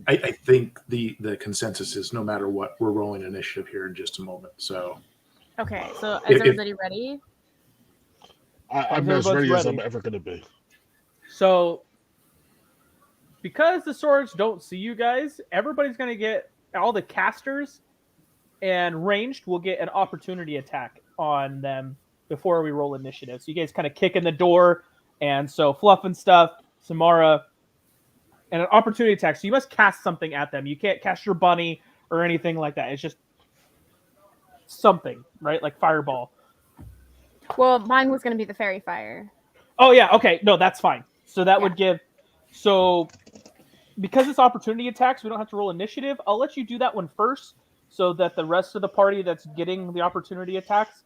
I think the consensus is no matter what, we're rolling initiative here in just a moment. So okay, so is everybody ready? I'm as ready as I'm ever going to be. So because the swords don't see you guys, everybody's going to get, all the casters and ranged will get an opportunity attack on them before we roll initiative. So you guys kind of kick in the door, and so Fluff and stuff, Samara, and an opportunity attack. So you must cast something at them. You can't cast your bunny or anything like that. It's just something, right? Like fireball. Well, mine was going to be the fairy fire. Oh, yeah. Okay. No, that's fine. So that would give... So because it's opportunity attacks, we don't have to roll initiative. I'll let you do that one first so that the rest of the party that's getting the opportunity attacks...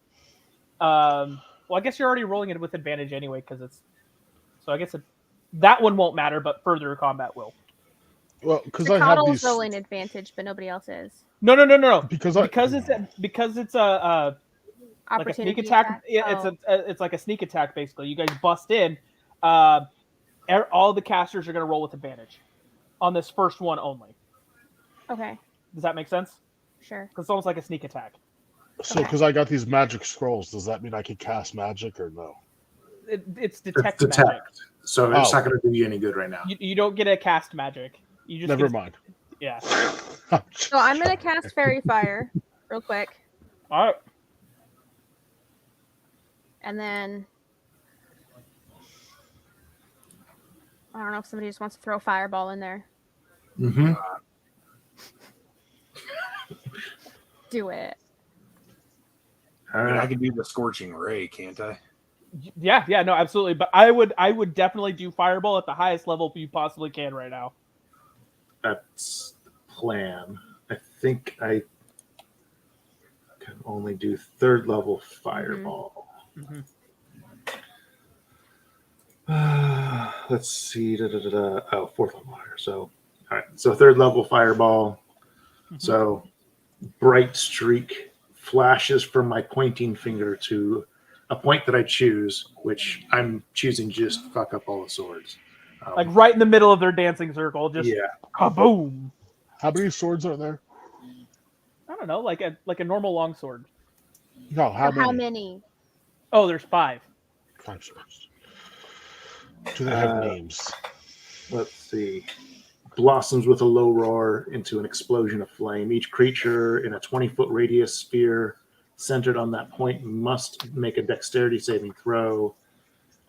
well, I guess you're already rolling it with advantage anyway because it's... So I guess that one won't matter, but further combat will. Well, because I have these... rolling advantage, but nobody else is. No. Because it's a like a sneak attack. Yeah, it's like a sneak attack basically. You guys bust in. All the casters are going to roll with advantage on this first one only. Okay. Does that make sense? Sure. Because it's almost like a sneak attack. So, because I got these magic scrolls, does that mean I can cast magic or no? It's detect magic. So it's not going to do you any good right now. You don't get a cast magic. You just Never mind. Yeah. So I'm going to cast fairy fire real quick. All right. And then I don't know if somebody just wants to throw a fireball in there. Mm-hmm. Do it. All right. I can do the scorching ray, can't I? Yeah, no, absolutely. But I would definitely do fireball at the highest level you possibly can right now. That's the plan. I think I can only do 3rd level fireball. Mm-hmm. Let's see. Oh, 4th level fire. So, all right. So 3rd level fireball. Mm-hmm. So bright streak flashes from my pointing finger to a point that I choose, which I'm choosing just fuck up all the swords. Like right in the middle of their dancing circle, just kaboom. How many swords are there? I don't know, like a normal longsword. No, how many? Oh, there's 5. 5 swords. Do they have names? Let's see. Blossoms with a low roar into an explosion of flame. Each creature in a 20-foot radius sphere centered on that point must make a dexterity saving throw.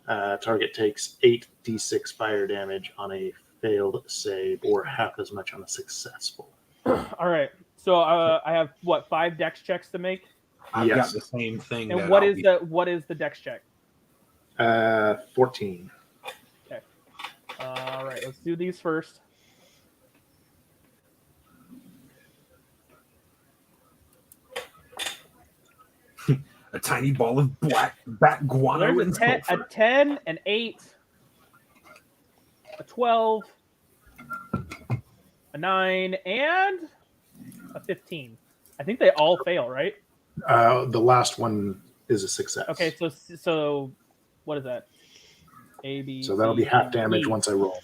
Target takes 8d6 fire damage on a failed save, or half as much on a successful. All right. So I have 5 dex checks to make. I've got the same thing. And what is the dex check? 14. Okay. All right. Let's do these first. A tiny ball of black bat guano. There's a 10, an 8, a 12, a 9, and a 15. I think they all fail, right? The last one is a success. Okay, so what is that? A, B. So that'll be half damage B. once I roll.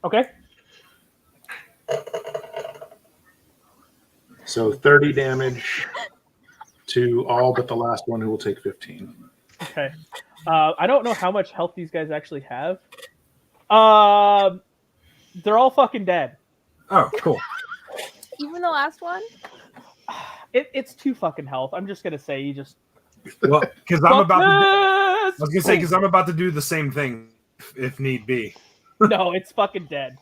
Okay. So 30 damage to all but the last one, who will take 15. Okay. I don't know how much health these guys actually have. They're all fucking dead. Oh, cool. Even the last one? It's 2 fucking health. I'm just gonna say you just. Well, because I'm about to. I was gonna say because I'm about to do the same thing if need be. No, it's fucking dead.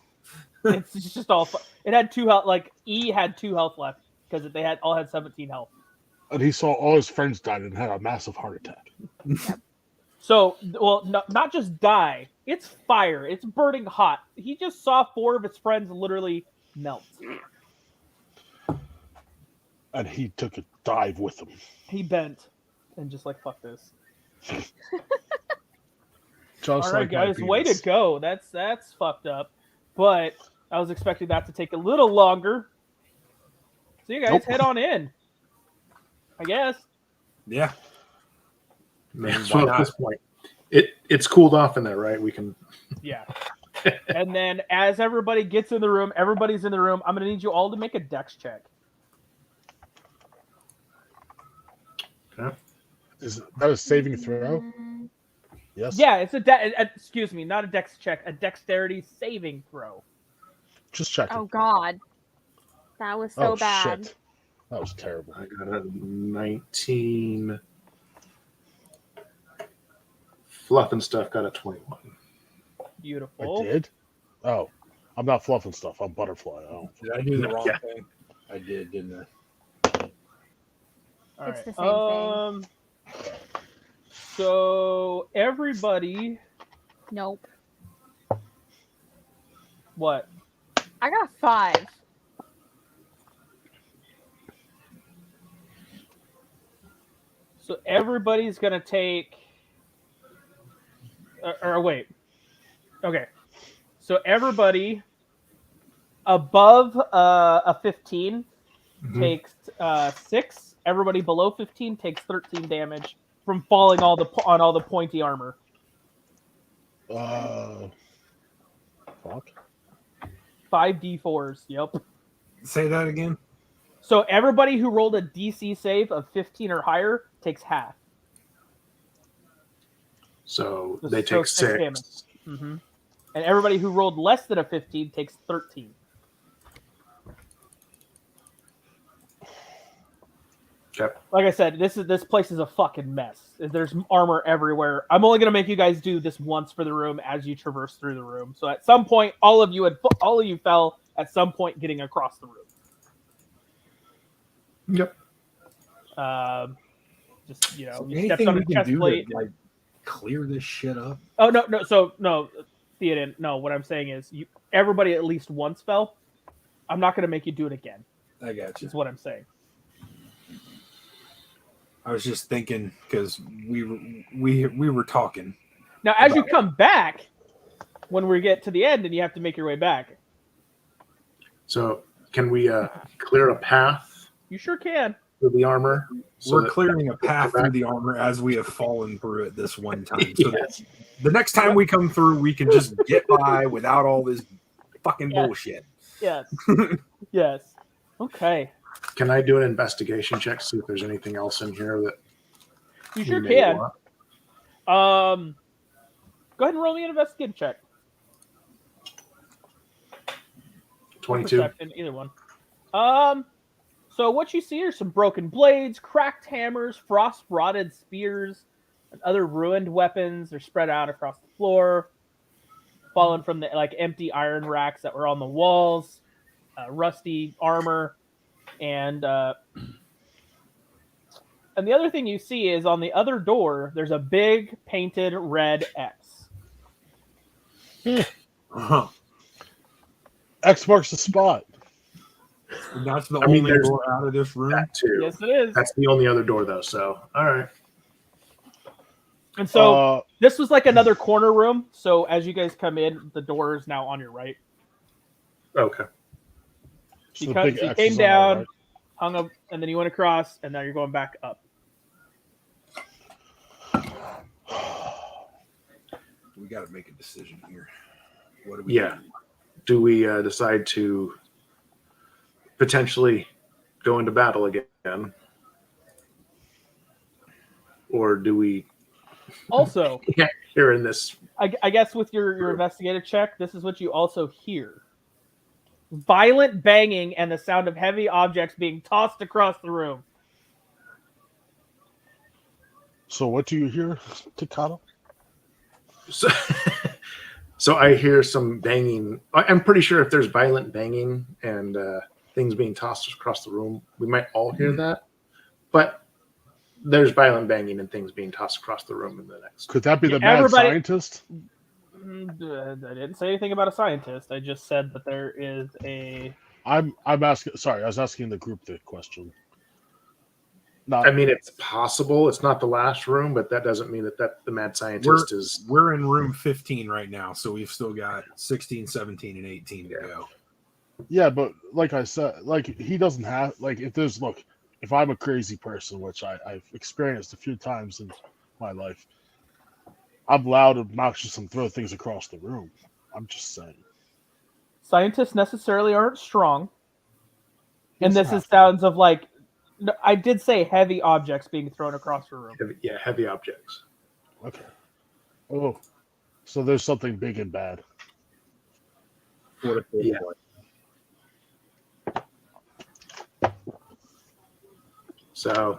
It's just all. It had 2 health. Like E had 2 health left because they all had 17 health. And he saw all his friends died and had a massive heart attack. So, well, not just die. It's fire. It's burning hot. He just saw 4 of his friends literally melt. And he took a dive with him. He bent and just like, fuck this. Just all right, guys, way to go. That's fucked up. But I was expecting that to take a little longer. So you guys head on in. I guess. Yeah. Man, so at this point, it's cooled off in there, right? We can. Yeah. And then as everybody gets in the room, everybody's in the room. I'm going to need you all to make a dex check. Okay. Is that a saving throw? Yes. Yeah, it's excuse me, not a dex check, a dexterity saving throw. Just checking. Oh God, that was so bad. Shit. That was terrible. I got a 19. Fluff and stuff got a 21. Beautiful. I did? Oh. I'm not fluffing stuff. I'm butterfly. Oh. Did I do the wrong thing? I did, didn't I? All It's right. the same thing. So everybody. Nope. What? I got 5. So everybody's gonna take. Or wait. Okay. So everybody above a 15 takes 6. Everybody below 15 takes 13 damage from falling on all the pointy armor. Fuck. 5d4s. Yep. Say that again. So everybody who rolled a DC save of 15 or higher takes half. So they take 6. damage. Mm-hmm. And everybody who rolled less than a 15 takes 13. Yep. Like I said, this place is a fucking mess. There's armor everywhere. I'm only gonna make you guys do this once for the room as you traverse through the room. So at some point, all of you fell at some point getting across the room. Yep. Just you Anything stepped on we a can chest do plate. to clear this shit up? Oh no. So no, Theoden. No, what I'm saying is, everybody at least once fell. I'm not gonna make you do it again. I got you. Is what I'm saying. I was just thinking because we were talking. Now, as you come back, when we get to the end, and you have to make your way back. So can we clear a path You sure can. through the armor? We're clearing a path through the armor as we have fallen through it this one time. So that the next time we come through, we can just get by without all this fucking bullshit. Yes. Yes. Okay. Can I do an investigation check, see if there's anything else in here that You sure may can. want? Go ahead and roll me an investigation check. 22. Perception, either one. So what you see are some broken blades, cracked hammers, frost-rotted spears, and other ruined weapons. They're spread out across the floor, fallen from the empty iron racks that were on the walls, rusty armor, and the other thing you see is on the other door, there's a big painted red X. Uh-huh. X marks the spot. And that's the only door out of this room. That too. Yes, it is. That's the only other door, though. So, all right. And so this was like another corner room. So as you guys come in, the door is now on your right. Okay. So you came down, hung up, and then you went across, and now you're going back up. We got to make a decision here. What do we do? Do we decide to potentially go into battle again? Or do we Also, hear in this? I guess with your investigative check, this is what you also hear. Violent banging and the sound of heavy objects being tossed across the room. So what do you hear, Takata? So I hear some banging. I'm pretty sure if there's violent banging and things being tossed across the room, we might all hear that. But there's violent banging and things being tossed across the room in the next. Could that be the mad scientist? I didn't say anything about a scientist. I just said that there is a. I'm asking. Sorry, I was asking the group the question. I mean, it's possible. It's not the last room, but that doesn't mean that the mad scientist is. We're in room 15 right now, so we've still got 16, 17, and 18 to go. Yeah, but like I said, he doesn't have if I'm a crazy person, which I've experienced a few times in my life, I'm loud, obnoxious, and throw things across the room. I'm just saying. Scientists necessarily aren't strong. And this sounds of I did say heavy objects being thrown across the room. Heavy objects. Okay. Oh, so there's something big and bad. What if Yeah. So,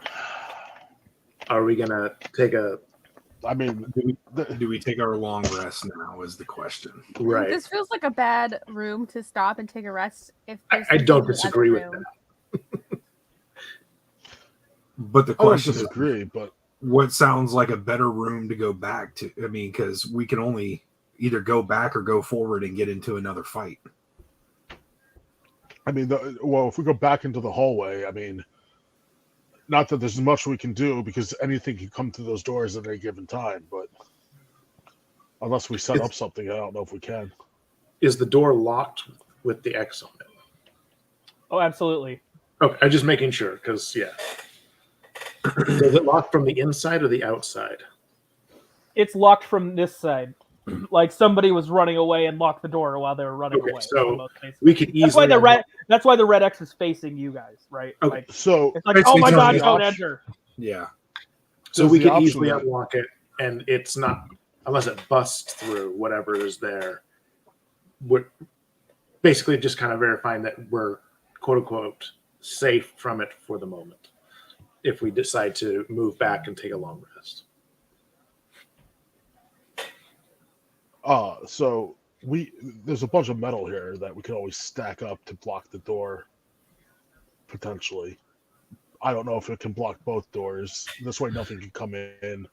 are we gonna take a? I mean, Do we take our long rest now? Is the question. Right. This feels like a bad room to stop and take a rest. If there's I don't something in the disagree other with room. that. But the I don't question is, disagree, but what sounds like a better room to go back to? I mean, because we can only either go back or go forward and get into another fight. I mean, if we go back into the hallway, I mean, not that there's much we can do because anything can come through those doors at any given time. But unless we set up something, I don't know if we can. Is the door locked with the X on it? Oh, absolutely. Okay, I'm just making sure because yeah. Is it locked from the inside or the outside? It's locked from this side. Like somebody was running away and locked the door while they were running Okay, away. so almost, basically. we could easily. That's why the red X is facing you guys, right? Okay. Like, So it's like, It's oh my god, the don't option. enter. Yeah. So There's we the could option easily that- unlock it, and it's not unless it busts through whatever is there. Would basically just kind of verifying that we're quote unquote safe from it for the moment. If we decide to move back and take a long rest. So there's a bunch of metal here that we can always stack up to block the door. Potentially, I don't know if it can block both doors. This way, nothing can come in,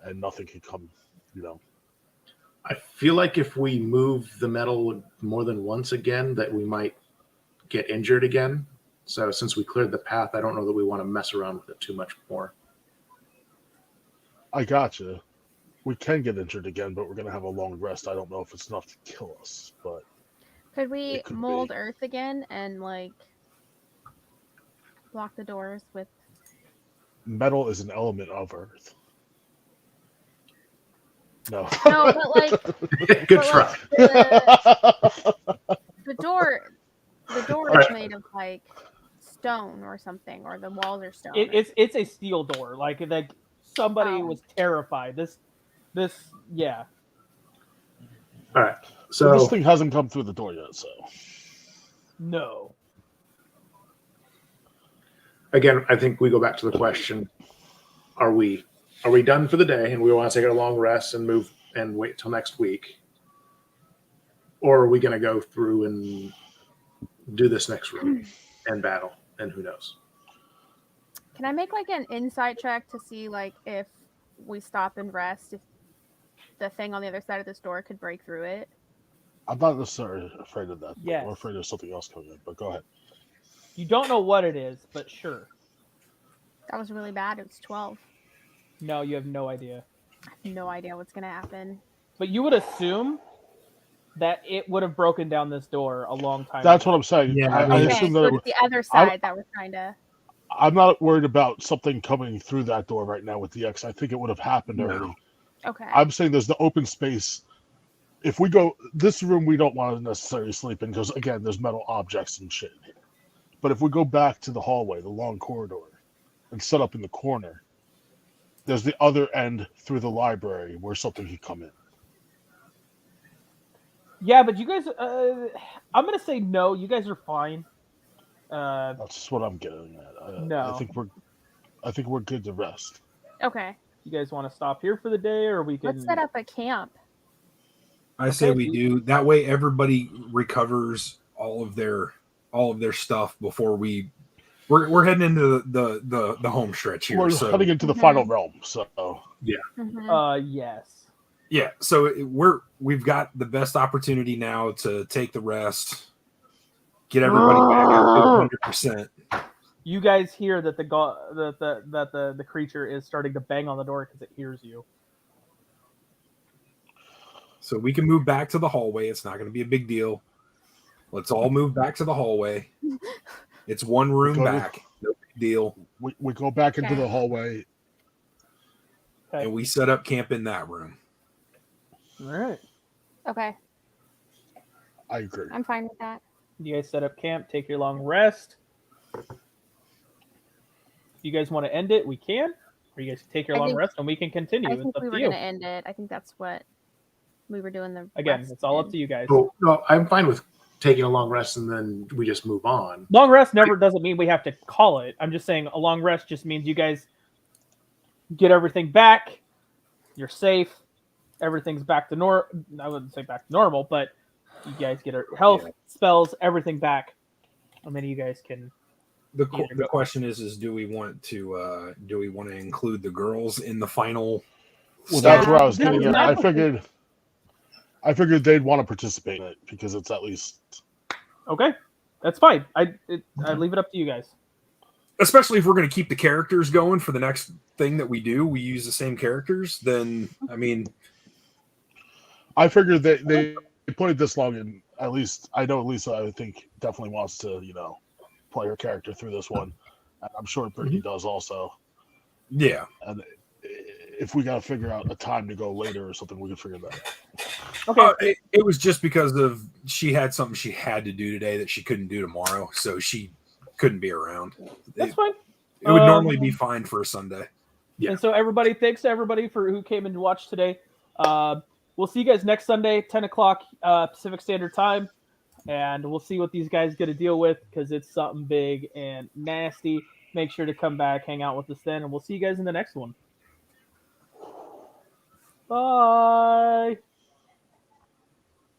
and nothing can come. I feel like if we move the metal more than once again, that we might get injured again. So since we cleared the path, I don't know that we want to mess around with it too much more. I gotcha. We can get injured again, but we're gonna have a long rest. I don't know if it's enough to kill us, but Could we It could mold be. Earth again and like block the doors with? metal is an element of Earth. No. No, but like Good but, try. like, the door is Alright. made of like stone or something, or the walls are stone. It's a steel door. Like somebody Oh. was terrified. This yeah. All right. So this So thing hasn't come through the door yet, so No. again, I think we go back to the question: Are we done for the day, and we want to take a long rest and move and wait till next week, or are we going to go through and do this next room and battle? And who knows? Can I make like an insight check to see like if we stop and rest, if the thing on the other side of this door could break through it? I'm not necessarily afraid of that. Yes. I'm afraid of something else coming in, but go ahead. You don't know what it is, but sure. That was really bad. It was 12. No, you have no idea. I have no idea what's gonna happen. But you would assume that it would have broken down this door a long time That's ago. what I'm saying. Yeah, I Okay, assume so that it's the other side that we're trying to. I'm not worried about something coming through that door right now with the X. I think it would have happened No. already. Okay. I'm saying there's the open space. If we go this room, we don't want to necessarily sleep in because again, there's metal objects and shit in here. But if we go back to the hallway, the long corridor, and set up in the corner, there's the other end through the library where something could come in. Yeah, but you guys, I'm gonna say no. You guys are fine. That's what I'm getting at. No. I think we're good to rest. Okay. You guys want to stop here for the day, or we can Let's set up a camp. I say Okay. we do. That way everybody recovers all of their stuff before we're heading into the home stretch here. We're So heading into the Mhm. final realm. So Mhm. Yes. yeah, so we've got the best opportunity now to take the rest, get everybody back up to 100%. You guys hear that the creature is starting to bang on the door because it hears you. So we can move back to the hallway. It's not going to be a big deal. Let's all move back to the hallway. It's one room Go to- back. No big deal. we go back into Okay. the hallway. Okay. And we set up camp in that room. All right. Okay. I agree. I'm fine with that. You guys set up camp. Take your long rest. If you guys want to end it, we can. or you guys can take your long rest and we can continue. I think it's up we were to you. going to end it. I think that's what we were doing. It's all up to you guys. Cool. No, I'm fine with taking a long rest and then we just move on. Long rest never doesn't mean we have to call it. I'm just saying a long rest just means you guys get everything back. You're safe. Everything's back to normal. I wouldn't say back to normal, but you guys get your health, spells, everything back. And then you guys can. The question is do we want to include the girls in the final? Well, that's where I was getting at. I figured they'd want to participate in it because it's at least okay. That's fine. I leave it up to you guys. Especially if we're going to keep the characters going for the next thing that we do, we use the same characters. Then I mean, I figured they put it this long, and at least I know Lisa. I think definitely wants to play her character through this one. And I'm sure Brittany does also. Yeah. And if we got to figure out a time to go later or something, we can figure that out. Okay. It was just because of she had something she had to do today that she couldn't do tomorrow, so she couldn't be around. That's fine. It would normally be fine for a Sunday. Yeah. And so thanks to everybody for who came in to watch today. We'll see you guys next Sunday, 10 o'clock Pacific Standard Time. And we'll see what these guys get to deal with because it's something big and nasty. Make sure to come back, hang out with us then, and we'll see you guys in the next one. Bye.